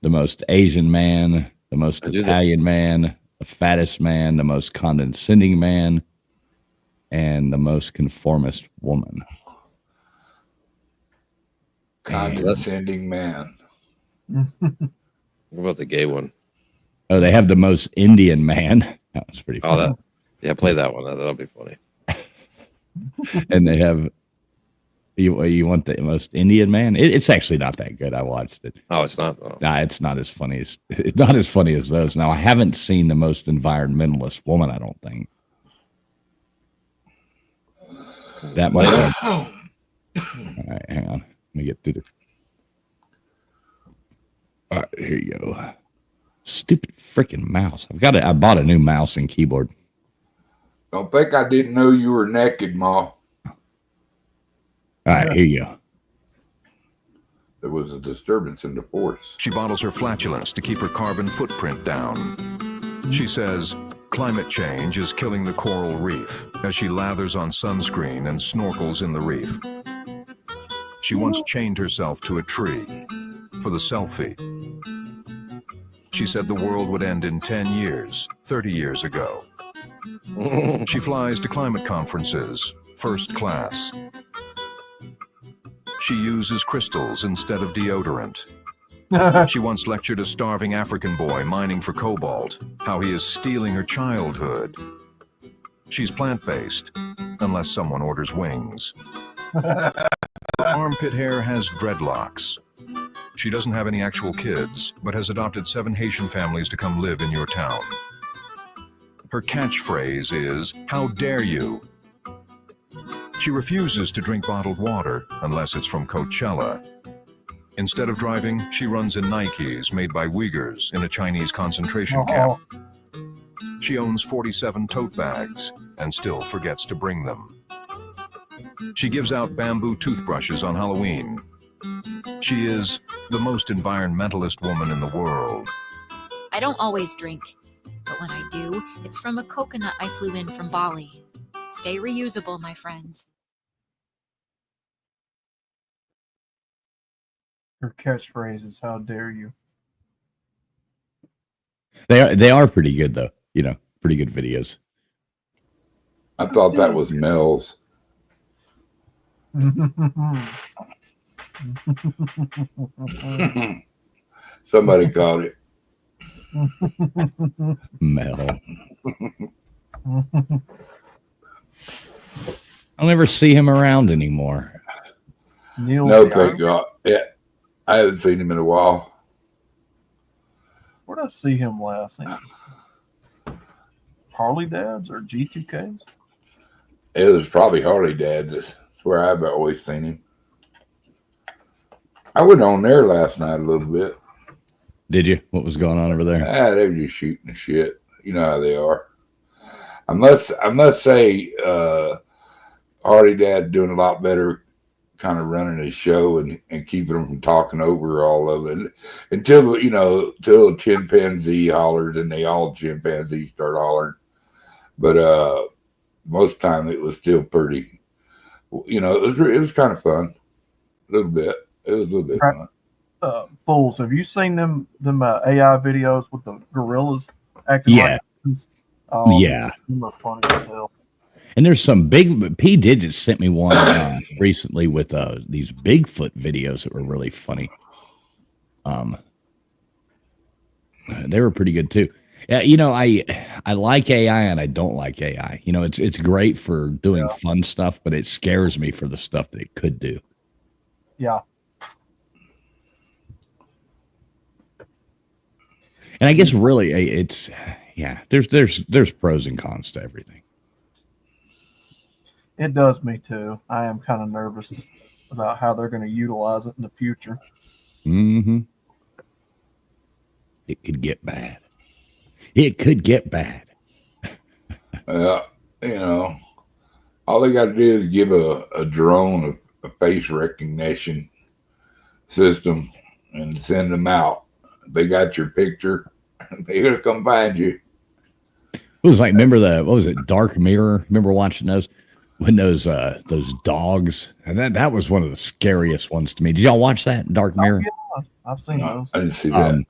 the most Asian man, the most Italian man, the fattest man, the most condescending man, and the most conformist woman.
Condescending man.
What about the gay one?
Oh, they have the most Indian man. That was pretty funny.
Yeah, play that one. That'll be funny.
And they have you want the most Indian man? It's actually not that good. I watched it.
Oh, it's not. Oh.
Nah, it's not as funny as those. Now I haven't seen the most environmentalist woman. I don't think that might. All right, hang on. Let me get through the. All right, here you go. Stupid freaking mouse. I bought a new mouse and keyboard.
Don't think I didn't know you were naked, Ma.
All right, here you go.
There was a disturbance in the force.
She bottles her flatulence to keep her carbon footprint down. She says climate change is killing the coral reef as she lathers on sunscreen and snorkels in the reef. She once chained herself to a tree for the selfie. She said the world would end in 10 years, 30 years ago. She flies to climate conferences, first class. She uses crystals instead of deodorant. She once lectured a starving African boy mining for cobalt, how he is stealing her childhood. She's plant-based, unless someone orders wings. Her armpit hair has dreadlocks. She doesn't have any actual kids, but has adopted 7 Haitian families to come live in your town. Her catchphrase is, "How dare you?" She refuses to drink bottled water unless it's from Coachella. Instead of driving, she runs in Nikes made by Uyghurs in a Chinese concentration camp. She owns 47 tote bags and still forgets to bring them. She gives out bamboo toothbrushes on Halloween. She is the most environmentalist woman in the world.
I don't always drink, but when I do, it's from a coconut I flew in from Bali. Stay reusable, my friends.
Her catchphrase is "How dare you?"
They are pretty good though. You know, pretty good videos.
I thought that was Mel's. Somebody caught it.
Mel. I'll never see him around anymore.
No, thank God. Yeah, I haven't seen him in a while.
Where did I see him last? Harley Dads or G2Ks?
It was probably Harley Dad. That's where I've always seen him. I went on there last night a little bit.
Did you? What was going on over there?
They were just shooting the shit. You know how they are. I must say, Harley Dad doing a lot better, kind of running his show and keeping them from talking over all of it until a chimpanzee hollers and they all chimpanzees start hollering. But most time it was still pretty. It was kind of fun. A little bit. It was a little bit fun.
Fools, have you seen them AI videos with the gorillas acting
Yeah.
like humans? Oh,
Yeah.
them are funny as hell.
And there's some big. P did just sent me one recently with these Bigfoot videos that were really funny. They were pretty good too. Yeah, I like AI and I don't like AI. It's great for doing fun stuff, but it scares me for the stuff that it could do.
Yeah.
And I guess really there's pros and cons to everything.
It does me too. I am kind of nervous about how they're going to utilize it in the future.
Mm-hmm. It could get bad. It could get bad.
All they got to do is give a drone a face recognition system and send them out. They got your picture. They're gonna come find you.
It was like, remember what was it, Dark Mirror? Remember watching those when those dogs, and that was one of the scariest ones to me. Did y'all watch that, Dark Mirror?
Yeah, I've seen those.
I didn't see that.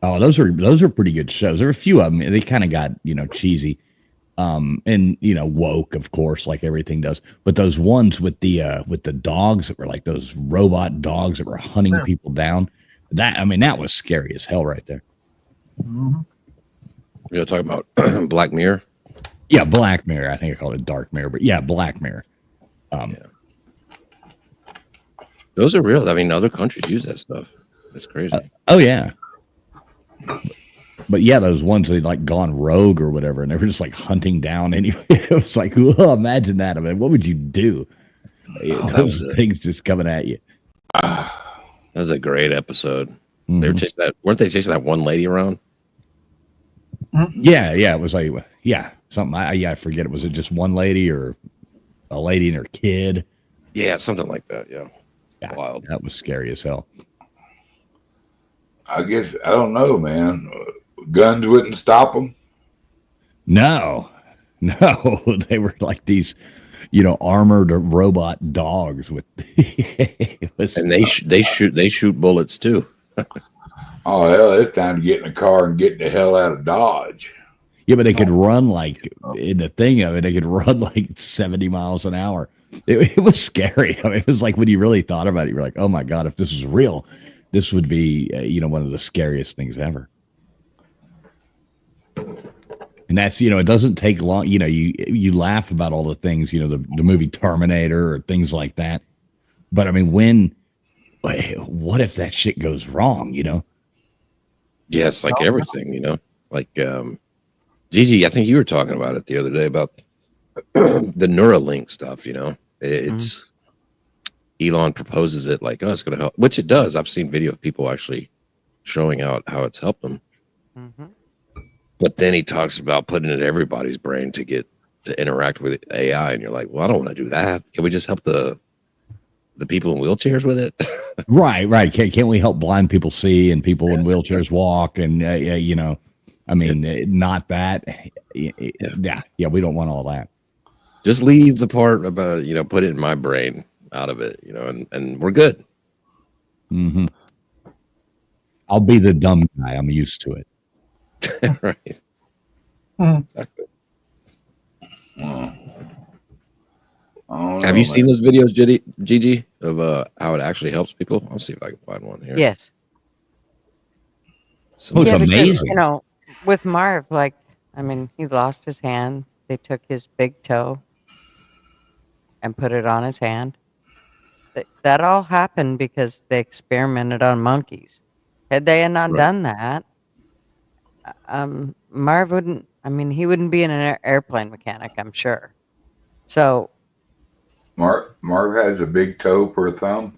Those are pretty good shows. There were a few of them. They kind of got cheesy, and woke, of course, like everything does. But those ones with the dogs that were like those robot dogs that were hunting people down. That was scary as hell right there.
Mm-hmm.
You're talking about Black Mirror?
Yeah, Black Mirror. I think I called it Dark Mirror, but yeah, Black Mirror.
Those are real. Other countries use that stuff. That's crazy.
Oh yeah. But yeah, those ones that like gone rogue or whatever, and they were just like hunting down anyway. It was like, well, imagine that. What would you do? Those things just coming at you.
That was a great episode. Mm-hmm. They were chasing that. Weren't they chasing that one lady around?
Yeah. It was like, something. I forget. Was it just one lady or a lady and her kid?
Yeah, something like that. Yeah. Wild.
That was scary as hell.
I guess I don't know, man. Guns wouldn't stop them.
No, they were like these, armored robot dogs with.
And they shoot bullets too.
Oh hell! It's time to get in the car and get the hell out of Dodge.
Yeah, but they could run like in the thing of it. They could run like 70 miles an hour. It was scary. It was like when you really thought about it, you're like, oh my god, if this was real, this would be one of the scariest things ever. And that's it doesn't take long. You laugh about all the things the movie Terminator or things like that. But what if that shit goes wrong?
Yes, like everything. Like Gigi, I think you were talking about it the other day about the Neuralink stuff. It's Elon proposes it like, it's going to help, which it does. I've seen video of people actually showing out how it's helped them.
Mm-hmm.
But then he talks about putting it in everybody's brain to get to interact with AI, and you're like, well, I don't want to do that. Can we just help the people in wheelchairs with it?
Right. Can't we help blind people see and people in wheelchairs walk? And not that. Yeah. We don't want all that.
Just leave the part about put it in my brain out of it, and we're good.
Mm-hmm. I'll be the dumb guy. I'm used to it.
Right.
Exactly.
Have you seen those videos, Gigi, of how it actually helps people? I'll see if I can find one here.
Yes.
It's
amazing.
Because, with Marv, he lost his hand. They took his big toe and put it on his hand. That all happened because they experimented on monkeys. Had they not done that, Marv wouldn't. He wouldn't be an airplane mechanic, I'm sure. So,
Mark has a big toe for a thumb.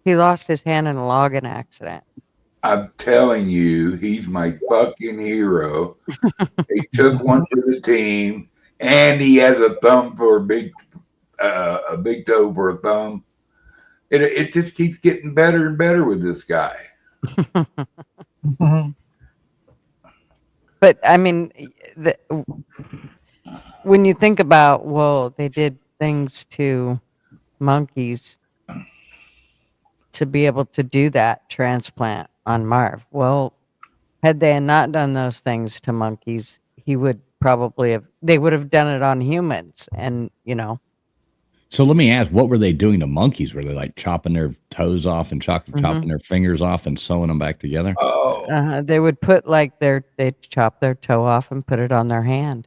he lost his hand in a logging accident.
I'm telling you, he's my fucking hero. He took one for the team, and he has a thumb for a big toe for a thumb. It just keeps getting better and better with this guy.
But I mean, when you think about, well, they did things to monkeys to be able to do that transplant on Marv. Well, had they not done those things to monkeys, he would probably have. They would have done it on humans, and
So let me ask, what were they doing to monkeys? Were they like chopping their toes off and chopping their fingers off and sewing them back together?
Oh,
they would put like they'd chop their toe off and put it on their hand.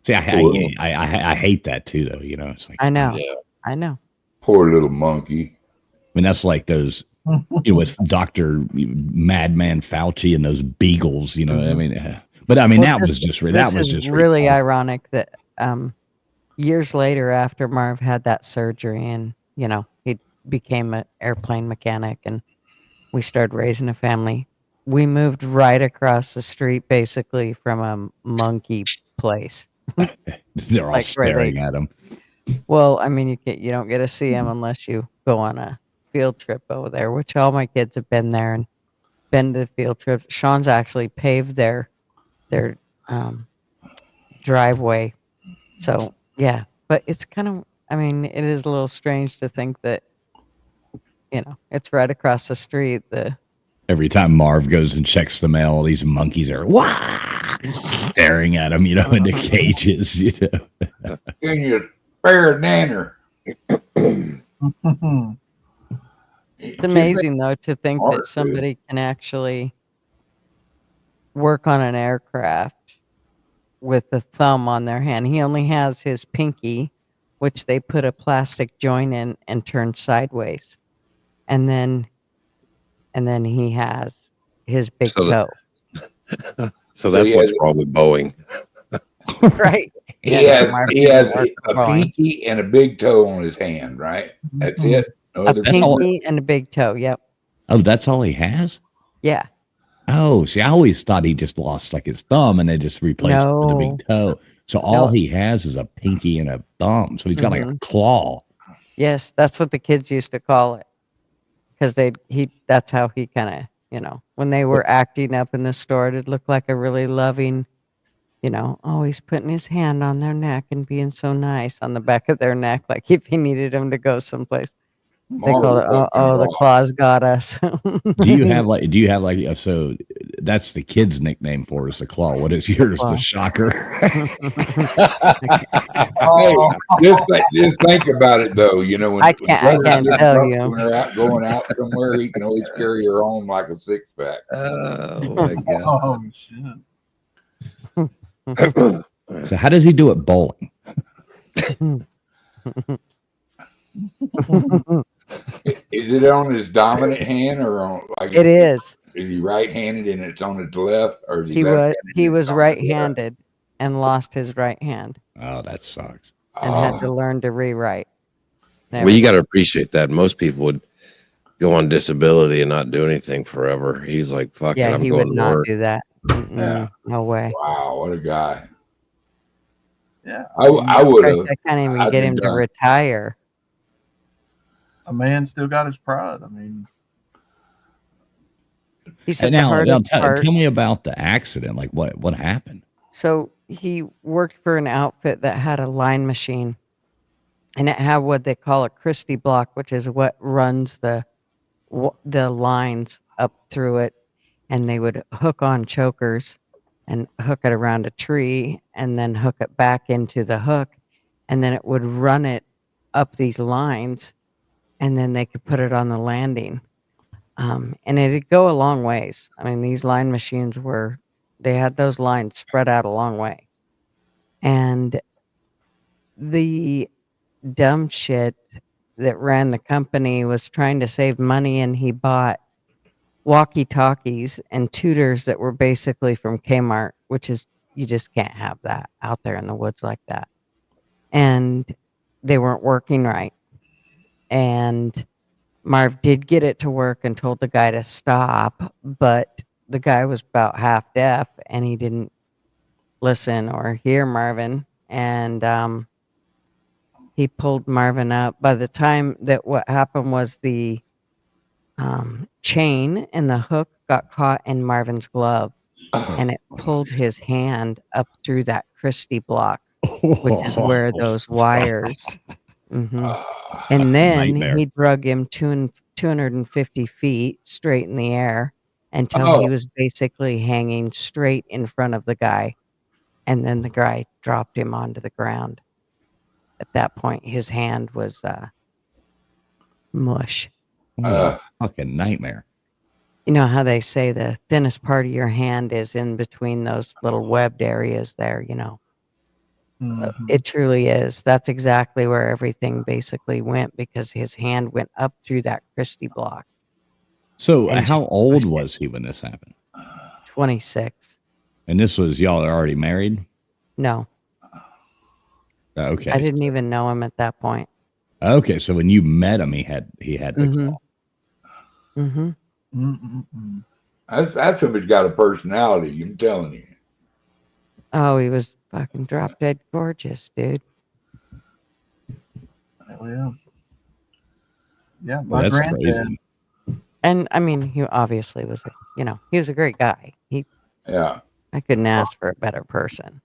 See, I hate that too, though. It's like
I know,
Yeah.
I know.
poor little monkey.
I mean, that's like those, with Dr. Madman Fauci and those beagles, I mean, but I mean,
Well,
that was just
really ironic that years later, after Marv had that surgery and he became an airplane mechanic and we started raising a family, we moved right across the street basically from a monkey place.
They're all
Like, where
staring at him.
Well, I mean, you don't get to see them unless you go on a field trip over there, which all my kids have been there and been to field trips. Sean's actually paved their driveway. So yeah, but it's kind of, I mean, it is a little strange to think that it's right across the street.
Every time Marv goes and checks the mail, these monkeys are staring at him, in the cages,
In your spare nanner.
It's amazing though to think that somebody can actually work on an aircraft with a thumb on their hand. He only has his pinky, which they put a plastic joint in and turn sideways. And then he has his big toe.
So that's what's wrong with Boeing.
Right.
He has a pinky and a big toe on his hand, right? That's it. No
A pinky and a big toe. Yep.
Oh, that's all he has?
Yeah.
Oh, see, I always thought he just lost like his thumb and they just replaced it with a big toe. So all he has is a pinky and a thumb. So he's got like a claw.
Yes, that's what the kids used to call it. Because that's how he kind of, when they were acting up in the store, it'd look like a really loving, always putting his hand on their neck and being so nice on the back of their neck, like if he needed them to go someplace. They call it, the claws got us.
Do you have like, so that's the kid's nickname for us, the claw. What is yours? The shocker.
Just think about it though. When
I can't tell you.
When they're going out somewhere, he can always carry her home like a 6-pack.
Oh my god!
Oh shit!
So how does he do it bowling?
Is it on his dominant hand or on like?
It is.
Is he right-handed and it's on his left, or is
he was right-handed and lost his right hand.
Oh, that sucks.
And had to learn to rewrite.
Well, you got to appreciate that. Most people would go on disability and not do anything forever. He's like, fuck it, I'm
he
going
would
to
not
work.
do that.
Yeah.
No way.
Wow, what a guy.
Yeah.
I would have.
I can't even get him to retire.
A man still got his pride. I mean,
He said
now tell me about the accident. Like what happened?
So he worked for an outfit that had a line machine, and it had what they call a Christie block, which is what runs the lines up through it, and they would hook on chokers and hook it around a tree and then hook it back into the hook, and then it would run it up these lines, and then they could put it on the landing. And it'd go a long ways. I mean, these line machines they had those lines spread out a long way. And the dumb shit that ran the company was trying to save money, and he bought walkie-talkies and tutors that were basically from Kmart, which is, you just can't have that out there in the woods like that. and they weren't working right. And Marv did get it to work and told the guy to stop, but the guy was about half deaf and he didn't listen or hear Marvin. And he pulled Marvin up. By the time that what happened was the chain and the hook got caught in Marvin's glove, and it pulled his hand up through that Christie block, which is where those wires. And then
Nightmare.
he drug him 250 feet straight in the air until he was basically hanging straight in front of the guy. And then the guy dropped him onto the ground. At that point, his hand was mush.
What a fucking nightmare.
You know how they say the thinnest part of your hand is in between those little webbed areas there, you know? It truly is. That's exactly where everything basically went, because his hand went up through that Christie block.
So
And
how
just
old
pushed it.
was he when this happened?
26.
And this was, y'all are already married?
No,
Okay.
I didn't even know him at that point.
Okay, so when you met him, he had the claw.
That somebody's got a personality. I'm telling you.
Oh, he was fucking drop dead gorgeous, dude.
Hell yeah. Yeah,
Well,
my
that's
granddad.
crazy.
And I mean, he obviously was, he was a great guy.
Yeah.
I couldn't ask for a better person.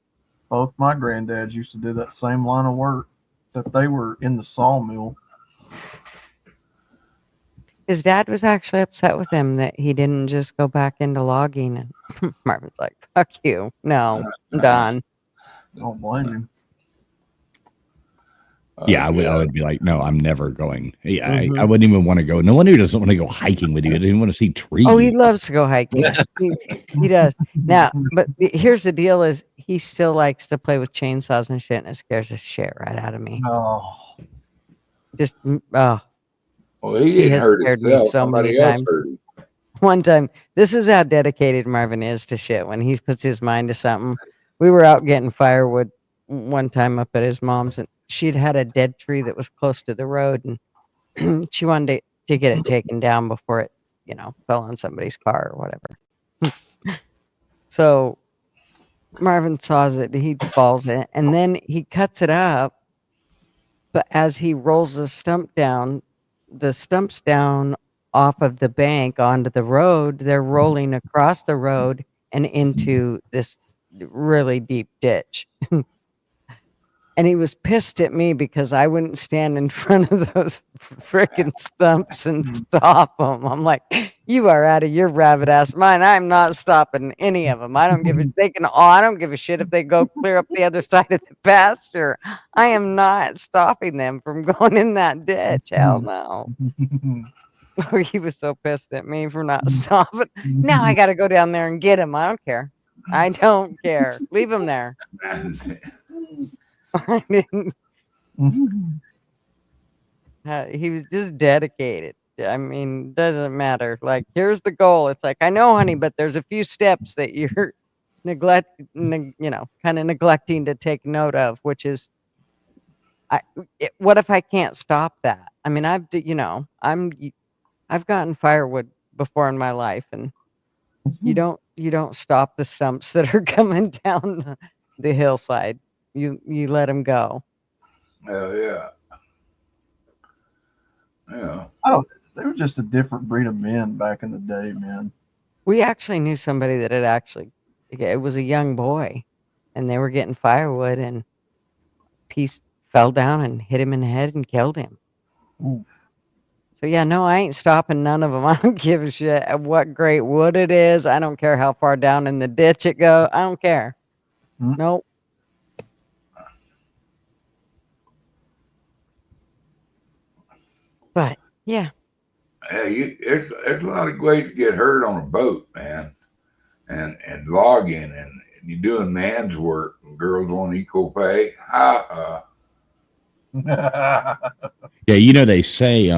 Both my granddads used to do that same line of work, that they were in the sawmill.
His dad was actually upset with him that he didn't just go back into logging, and Marvin's like, fuck you. No, I'm done.
Don't blame him.
Yeah, I would be like, no, I'm never going. Yeah, I wouldn't even want to go. No one who doesn't want to go hiking with you. I didn't want to see trees.
Oh, he loves to go hiking. He does. Now, but here's the deal is he still likes to play with chainsaws and shit, and it scares the shit right out of me.
Oh.
Just,
Well, he didn't
has
hurt
scared me
himself.
so many
Somebody else
times.
hurt him.
One time, this is how dedicated Marvin is to shit. When he puts his mind to something, we were out getting firewood one time up at his mom's, and she'd had a dead tree that was close to the road, and she wanted to get it taken down before it, fell on somebody's car or whatever. So Marvin saws it, he balls it, and then he cuts it up. But as he rolls the stumps down off of the bank onto the road, they're rolling across the road and into this really deep ditch. And he was pissed at me because I wouldn't stand in front of those freaking stumps and stop them. I'm like, you are out of your rabbit ass mind. I'm not stopping any of them. I don't give a I don't give a shit if they go clear up the other side of the pasture. I am not stopping them from going in that ditch. Hell no. He was so pissed at me for not stopping. Now I got to go down there and get him. I don't care. I don't care. Leave him there. I didn't. He was just dedicated. I mean, doesn't matter. Like, here's the goal. It's like, I know, honey, but there's a few steps that you're kind of neglecting to take note of, which is, what if I can't stop that? I mean, I've gotten firewood before in my life, and you don't stop the stumps that are coming down the hillside. You let them go.
Hell yeah. Yeah.
They were just a different breed of men back in the day, man.
We actually knew somebody that it was a young boy, and they were getting firewood, and piece fell down and hit him in the head and killed him.
Oof.
So yeah, no, I ain't stopping none of them. I don't give a shit what great wood it is. I don't care how far down in the ditch it goes. I don't care. Nope. But yeah.
There's a lot of ways to get hurt on a boat, man, and logging, and you're doing man's work, and girls want equal pay.
Yeah, they say,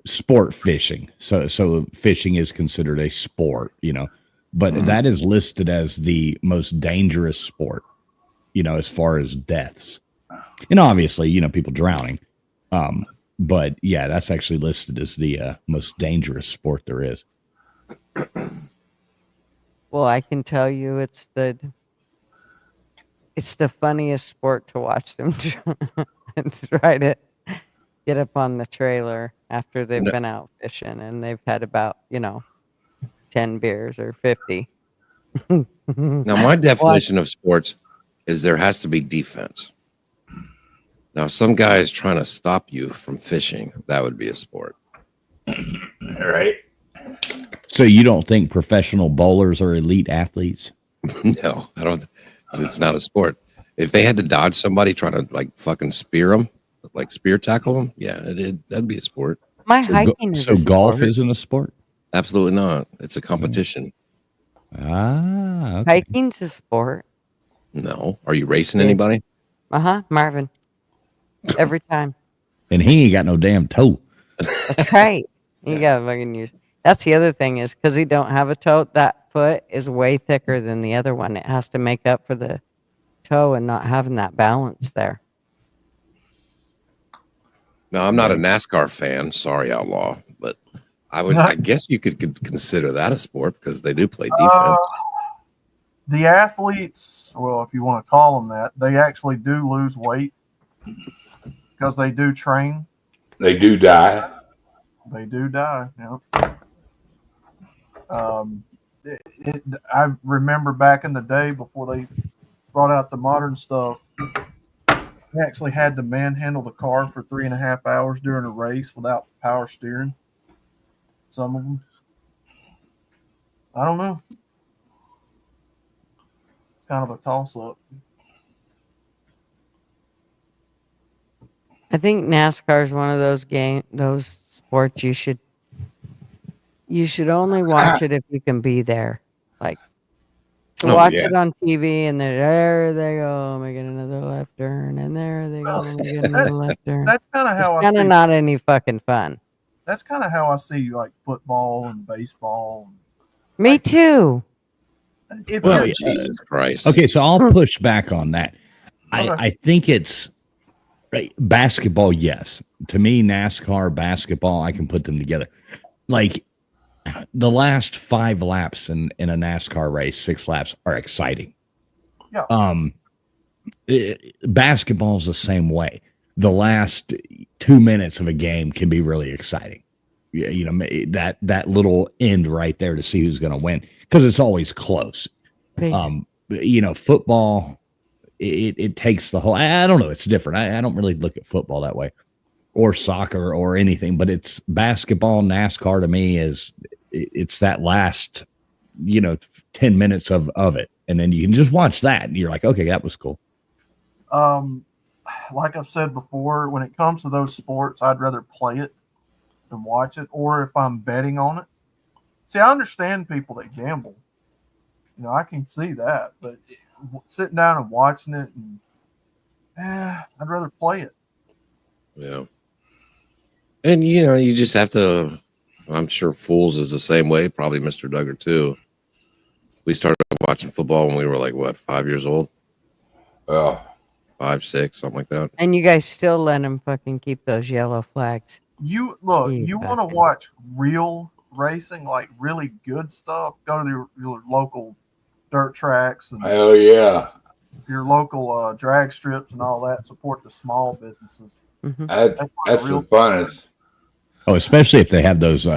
sport fishing. So fishing is considered a sport, but that is listed as the most dangerous sport. as far as deaths. And obviously, people drowning. But yeah, that's actually listed as the most dangerous sport there is.
Well, I can tell you it's the funniest sport to watch them try to get up on the trailer after they've
No.
been out fishing and they've had about, 10 beers or 50.
Now, my definition of sports is there has to be defense. Now, if some guy is trying to stop you from fishing, that would be a sport.
Right.
So you don't think professional bowlers are elite athletes?
No, I don't. It's not a sport. If they had to dodge somebody trying to like fucking spear them, like spear tackle them, yeah, that'd be a sport.
My hiking is
so
a
golf
sport.
isn't a sport?
Absolutely not. It's a competition.
Ah, okay.
Hiking's a sport.
No. Are you racing
Yeah.
anybody?
Marvin. Every time.
And he ain't got no damn toe.
That's right. You gotta fucking use. That's the other thing is because he don't have a toe. That foot is way thicker than the other one. It has to make up for the toe and not having that balance there.
No, I'm not a NASCAR fan. Sorry, Outlaw, but I guess you could consider that a sport because they do play defense.
The athletes, well, if you want to call them that, they actually do lose weight because they do train.
They do die.
They do die. Yeah. I remember back in the day before they brought out the modern stuff, they actually had to manhandle the car for 3.5 hours during a race without power steering. Some of them. I don't know. It's kind of a toss-up.
I think NASCAR is one of those sports you should only watch it if you can be there. Like to watch it on TV and there they go, making another left turn, and there they go, making another left turn.
That's kind of how
it's kind of not any fucking fun.
That's kind of how I see like football and baseball.
Me too.
Jesus Christ.
Okay, so I'll push back on that. I think it's right, basketball, yes. To me, NASCAR, basketball, I can put them together. Like the last 5 laps in a NASCAR race, 6 laps are exciting.
Yeah.
Basketball's the same way. The last 2 minutes of a game can be really exciting. That little end right there to see who's going to win because it's always close. Football, it takes the whole. I don't know. It's different. I don't really look at football that way, or soccer or anything. But it's basketball. NASCAR to me it's that last 10 minutes of it, and then you can just watch that, and you're like, okay, that was cool.
Like I've said before, when it comes to those sports, I'd rather play it than watch it, or if I'm betting on it. See, I understand people that gamble. I can see that, but sitting down and watching it, I'd rather play it.
Yeah. And, you just have to, I'm sure Fools is the same way, probably Mr. Duggar too. We started watching football when we were like, 5 years old? 5, 6, something like that.
And you guys still let them fucking keep those yellow flags.
You want to watch real racing, like really good stuff, go to your local dirt tracks and
hell yeah,
your local drag strips and all that. Support the small businesses.
Mm-hmm.
That's the funnest.
Oh, especially if they have those.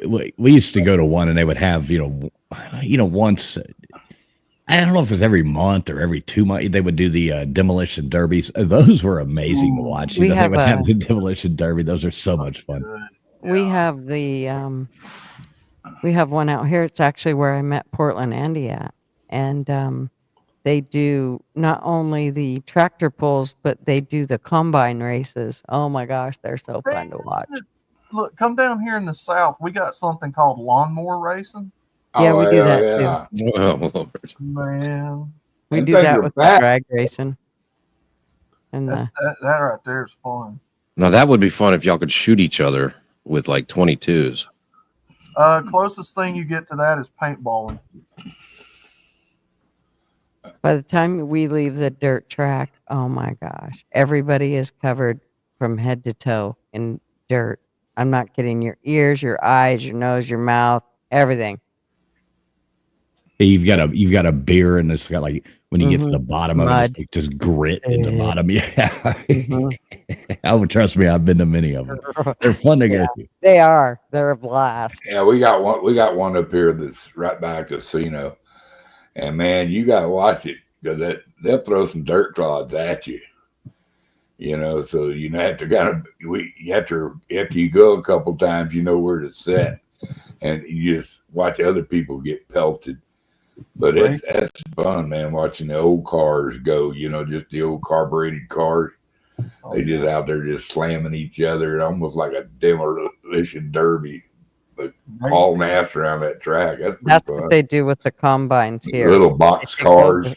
We used to go to one, and they would have once. I don't know if it was every month or every 2 months. They would do the demolition derbies. Those were amazing to watch. They would have the demolition derby. Those are so much fun.
We have we have one out here. It's actually where I met Portland Andy at, and they do not only the tractor pulls, but they do the combine races. Oh my gosh, they're so fun to watch.
Look, come down here in the South. We got something called lawnmower racing.
Yeah, we do that too.
Oh, Lord.
Man,
we do that with the drag racing. And
that right there is fun.
Now that would be fun if y'all could shoot each other with like 22s.
Closest thing you get to that is paintballing.
By the time we leave the dirt track, oh my gosh, everybody is covered from head to toe in dirt. I'm not kidding. Your ears, your eyes, your nose, your mouth, everything.
You've got a beer and it's got like when you get to the
Mhm.
bottom of it, it's
Mud.
like just grit in the bottom. Yeah.
Mhm.
Oh, trust me, I've been to many of them. They're fun to
Yeah,
go to.
they are. They're a blast.
Yeah, we got one. We got one up here that's right by a casino, and man, you got to watch it because they'll throw some dirt clods at you. You know, so you have to kind of you have to after you go a couple times, you know where to set, and you just watch other people get pelted. But that's fun, man, watching the old cars go. You know, just the old carbureted cars. They just out there just slamming each other, almost like a demolition derby, but hauling ass around that track. That's pretty
That's
fun.
what they do with the combines here.
Little box
They take over-
cars.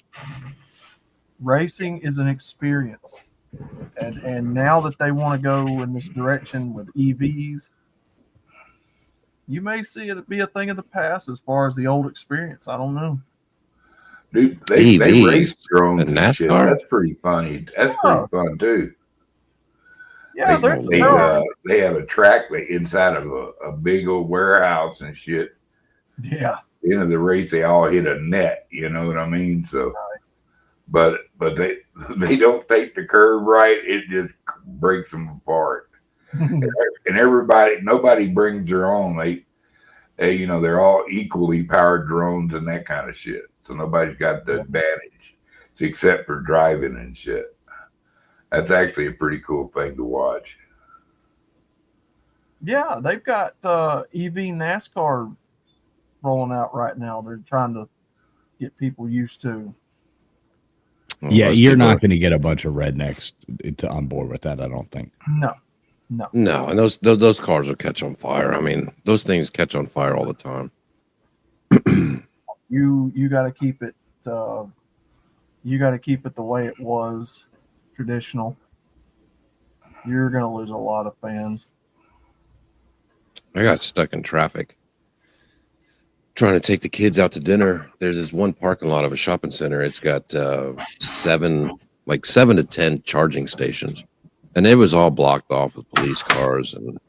Racing is an experience, and now that they want to go in this direction with EVs, you may see it be a thing of the past as far as the old experience. I don't know.
Dude, they race
EVs
drones
and
and shit.
NASCAR.
That's pretty funny. That's pretty fun too.
Yeah,
They have a track inside of a big old warehouse and shit.
Yeah.
End of the race, they all hit a net. You know what I mean? So, but they don't take the curve right. It just breaks them apart. And nobody brings their own. They they're all equally powered drones and that kind of shit. So nobody's got the advantage, except for driving and shit. That's actually a pretty cool thing to watch.
Yeah, they've got EV NASCAR rolling out right now. They're trying to get people used to.
Yeah, you're not going to get a bunch of rednecks on board with that, I don't think.
No.
No, and those cars will catch on fire. I mean, those things catch on fire all the time.
You got to keep it. You got to keep it the way it was, traditional. You're going to lose a lot of fans.
I got stuck in traffic trying to take the kids out to dinner. There's this one parking lot of a shopping center. It's got 7 to 10 charging stations, and it was all blocked off with police cars and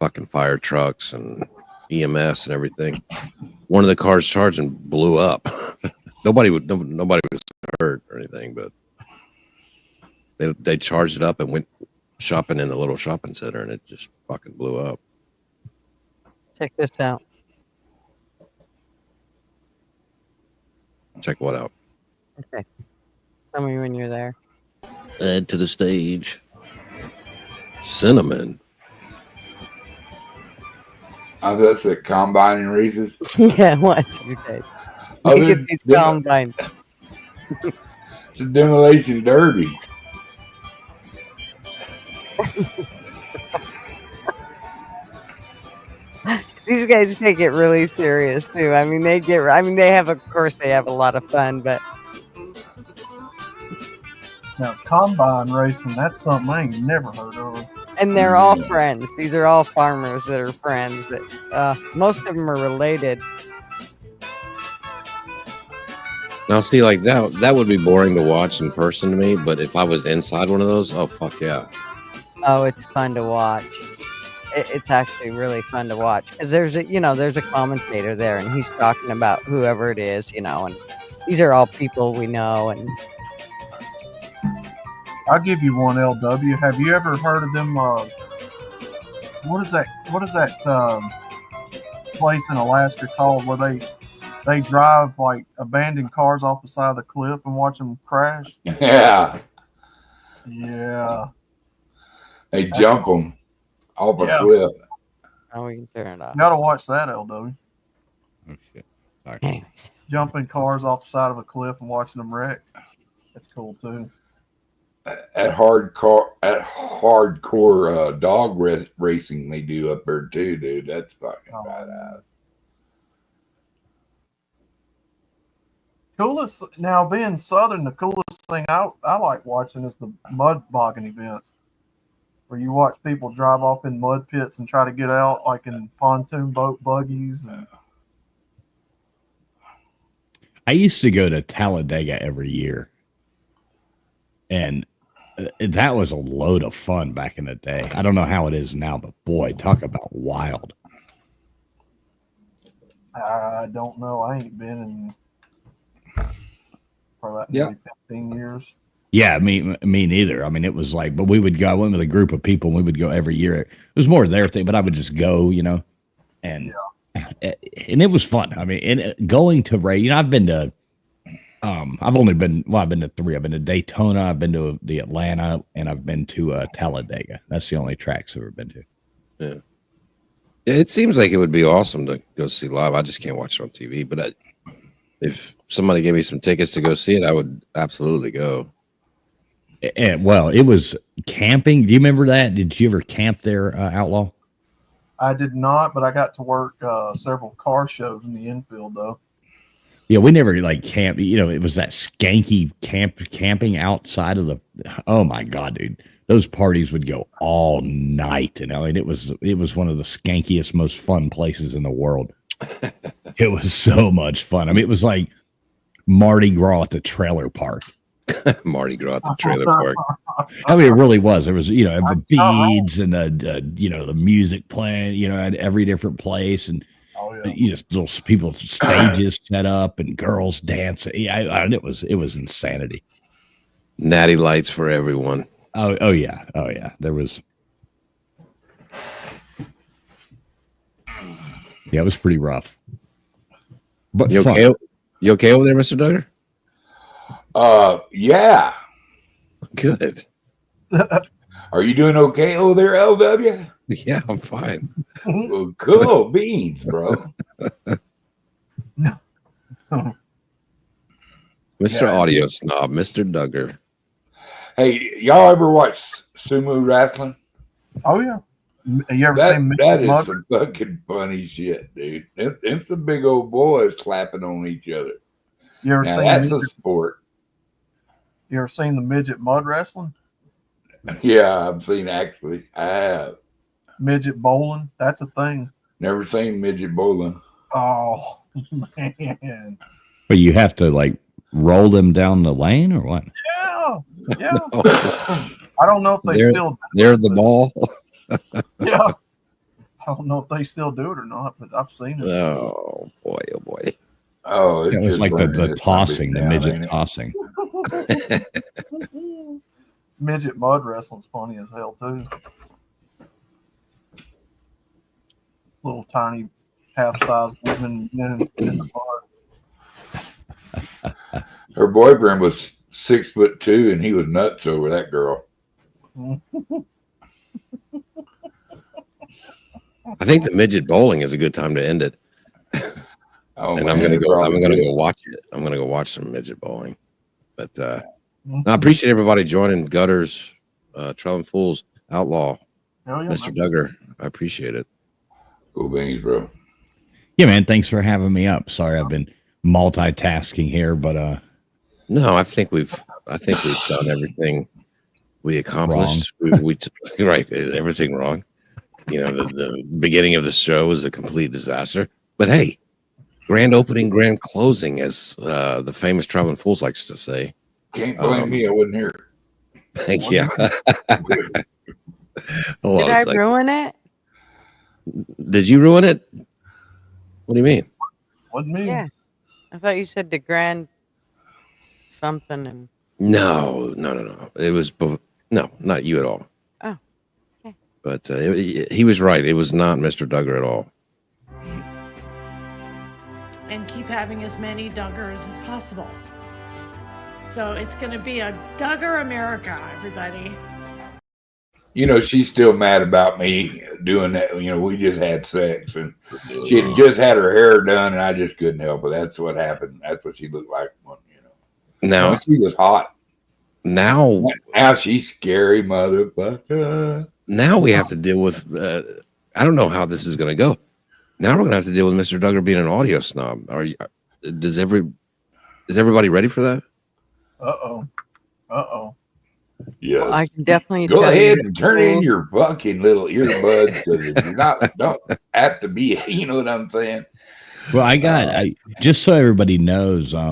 fucking fire trucks and EMS and everything. One of the cars charging blew up. Nobody was hurt or anything, but they charged it up and went shopping in the little shopping center, and it just fucking blew up.
Check this out.
Check what out?
Okay. Tell me when you're there.
Add to the stage. Cinnamon.
Oh, that's at combining races.
Yeah, watch you guys.
Oh,
Look at these combines.
It's a demolition derby.
These guys take it really serious too. I mean, they have a lot of fun, but
Now, combine racing, that's something I ain't never heard of.
and they're all friends. These are all farmers that are friends. That most of them are related.
Now, see, like that would be boring to watch in person to me. But if I was inside one of those, oh fuck yeah!
Oh, it's fun to watch. It's actually really fun to watch because there's a commentator there, and he's talking about whoever it is, and these are all people we know. And
I'll give you one, LW. Have you ever heard of them? What is that place in Alaska called where they drive like abandoned cars off the side of the cliff and watch them crash?
Yeah.
Yeah.
They jump them off a cliff.
Oh, we can turn it off.
You gotta watch that, LW.
Oh shit!
Sorry.
Jumping cars off the side of a cliff and watching them wreck. That's cool too.
At hardcore dog racing they do up there too, dude. That's fucking badass.
Coolest now being southern, the coolest thing I like watching is the mud bogging events, where you watch people drive off in mud pits and try to get out, like in pontoon boat buggies. And
I used to go to Talladega every year, and that was a load of fun back in the day. I don't know how it is now, but boy, talk about wild.
I don't know. I ain't been in for about
Yeah.
nearly 15 years.
Yeah, me neither. I mean, it was like, but we would go. I went with a group of people, and we would go every year. It was more their thing, but I would just go, and it was fun. I mean, and going to race, I've been to, I've been to 3. I've been to Daytona, I've been to the Atlanta, and I've been to Talladega. That's the only tracks I've ever been to.
Yeah. It seems like it would be awesome to go see live. I just can't watch it on TV. But if somebody gave me some tickets to go see it, I would absolutely go.
And, well, it was camping. Do you remember that? Did you ever camp there, Outlaw?
I did not, but I got to work several car shows in the infield, though.
Yeah, we never like camp. It was that skanky camping outside of the. Oh my god, dude! Those parties would go all night, and I mean, it was one of the skankiest, most fun places in the world. It was so much fun. I mean, it was like Mardi Gras at the trailer park.
Mardi Gras at the trailer park.
I mean, it really was. There was, the beads and the music playing, at every different place, and little people stages set up and girls dancing. Yeah, it was insanity.
Natty lights for everyone.
Oh yeah. There was. Yeah, it was pretty rough. But
you
fun.
okay? You okay over there, Mr. Duggar?
Yeah.
Good.
Are you doing okay over there, LW?
Yeah, I'm fine.
Well, cool beans, bro.
Mr. Audio Snob, Mr. Duggar.
Hey, y'all ever watch sumo wrestling?
Oh yeah. You ever
That
seen
is
Mother?
some fucking funny shit, dude. It's some big old boys slapping on each other.
You ever
Now,
seen
that's a
midget,
sport.
You ever seen the midget mud wrestling?
Yeah, I've seen actually. I have.
Midget bowling? That's a thing.
Never seen midget bowling.
Oh man.
But you have to like roll them down the lane or what?
Yeah. Yeah. I don't know if they still
They're the ball.
Yeah. I don't know if they still do it or not, but I've seen it.
Oh boy, oh boy.
Oh,
It was like the tossing, the midget tossing.
Midget mud wrestling's funny as hell too. Little tiny half-sized women in the mud.
Her boyfriend was 6'2", and he was nuts over that girl.
I think the midget bowling is a good time to end it.
Oh,
and
man,
I'm gonna
it
go. I'm
probably
gonna
is.
go watch it. I'm gonna go watch some midget bowling. But I appreciate everybody joining Gutters, Trailing Fools, Outlaw,
Hell yeah,
Mr.
man.
Duggar. I appreciate it.
Cool beans, bro.
Yeah, man. Thanks for having me up. Sorry, I've been multitasking here, but
No, I think we've done everything we accomplished. We right, everything wrong. The beginning of the show was a complete disaster. But hey, grand opening, grand closing, as the famous Traveling Fools likes to say.
Can't blame me. I wasn't here.
Thank you. Hold
Did
on a
I
second.
ruin it?
Did you ruin it? What do you mean?
Wasn't me.
Yeah. I thought you said the grand something and
No. It was no, not you at all.
oh. Okay.
But he was right. It was not Mr. Duggar at all.
And keep having as many Duggars as possible. So it's going to be a Duggar America, everybody.
She's still mad about me doing that. We just had sex, and she had just had her hair done, and I just couldn't help it. That's what happened. That's what she looked like.
Now
she was hot.
Now
she's scary, motherfucker.
Now we have to deal with. I don't know how this is going to go. Now we're going to have to deal with Mr. Duggar being an audio snob. Is everybody ready for that?
Uh-oh.
Yeah.
Well, I can definitely
Go
tell
ahead
you
and turn in your fucking little earbuds because you're don't have to be. You know what I'm saying?
Well, I just so everybody knows, I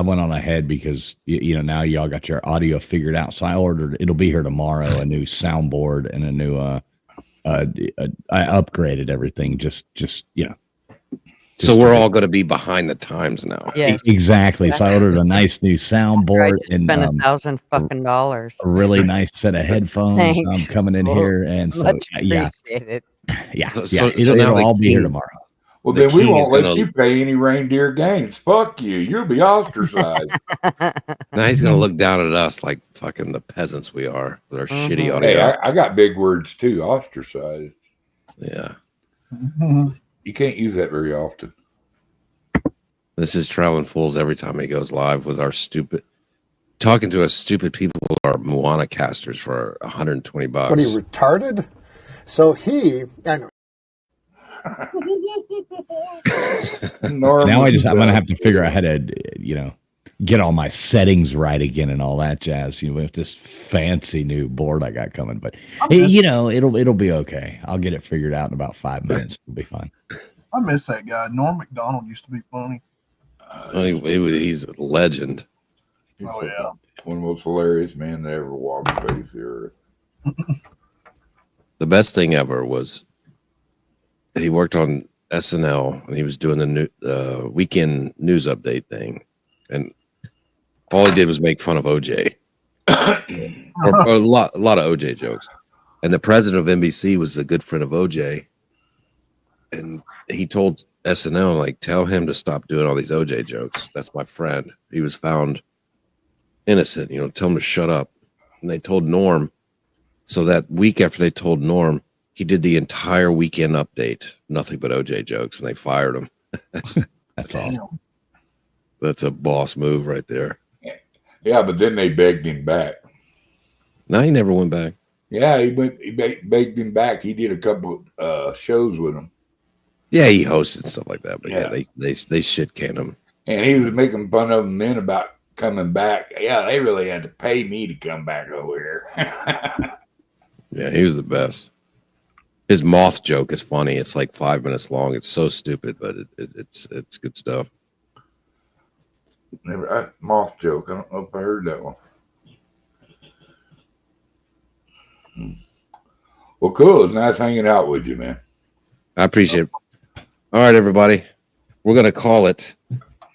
went on ahead because now y'all got your audio figured out. So I ordered. It'll be here tomorrow. A new soundboard and a new. I upgraded everything. Just
So we're all going to be behind the times now.
Yes.
Exactly. So I ordered a nice new soundboard and
spent $1,000 fucking dollars.
a really nice set of headphones. I'm
Thanks.
coming in here, and so
Much
yeah,
appreciated.
it'll all be here tomorrow.
Well, then we won't let you pay any reindeer games. Fuck you. You'll be ostracized.
Now he's going to look down at us like fucking the peasants we are with our shitty audio.
Hey, I got big words too. Ostracized.
Yeah.
You can't use that very often.
This is Traveling Fools every time he goes live with our talking to us stupid people who are Moana casters for $120.
What are you, retarded? So I know.
Now I'm gonna have to figure out how to get all my settings right again and all that jazz. With this fancy new board I got coming, but it'll be okay. I'll get it figured out in about 5 minutes. It'll be fine.
I miss that guy. Norm Macdonald used to be funny.
He's a legend.
Oh yeah,
one of the most hilarious men that ever walked the face of the earth.
The best thing ever was he worked on SNL and he was doing the weekend news update thing, and all he did was make fun of OJ, or a lot of OJ jokes. And the president of NBC was a good friend of OJ, and he told SNL, like, tell him to stop doing all these OJ jokes. That's my friend. He was found innocent. Tell him to shut up. And they told Norm. So that week after they told Norm, he did the entire weekend update, nothing but OJ jokes, and they fired him.
That's awesome.
That's a boss move right there.
Yeah, but then they begged him back.
No, he never went back.
Yeah, he begged him back. He did a couple shows with him.
Yeah, he hosted and stuff like that. But yeah, they shit canned him.
And he was making fun of them then about coming back. Yeah, they really had to pay me to come back over here.
Yeah, he was the best. His moth joke is funny. It's like 5 minutes long. It's so stupid, but it's good stuff.
Moth joke. I don't know if I heard that one. Well, cool. It's nice hanging out with you, man.
I appreciate it. All right, everybody. We're going to call it.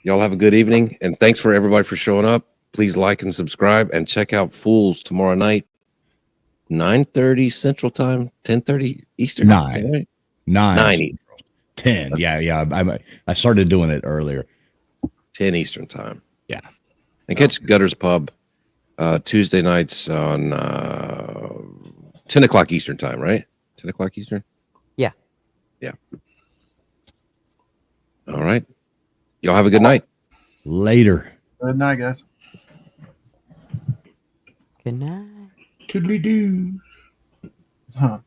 Y'all have a good evening. And thanks for everybody for showing up. Please like and subscribe and check out Fools tomorrow night. 9:30 Central Time, 10:30 Eastern.
9.
Right?
9. 10. Yeah. I started doing it earlier.
10 Eastern Time.
Yeah.
And catch Gutters Pub Tuesday nights on 10 o'clock Eastern Time, right? 10 o'clock Eastern?
Yeah.
Yeah. All right. Y'all have a good night.
Later.
Good night, guys.
Good night.
Toodly-doo.
Huh.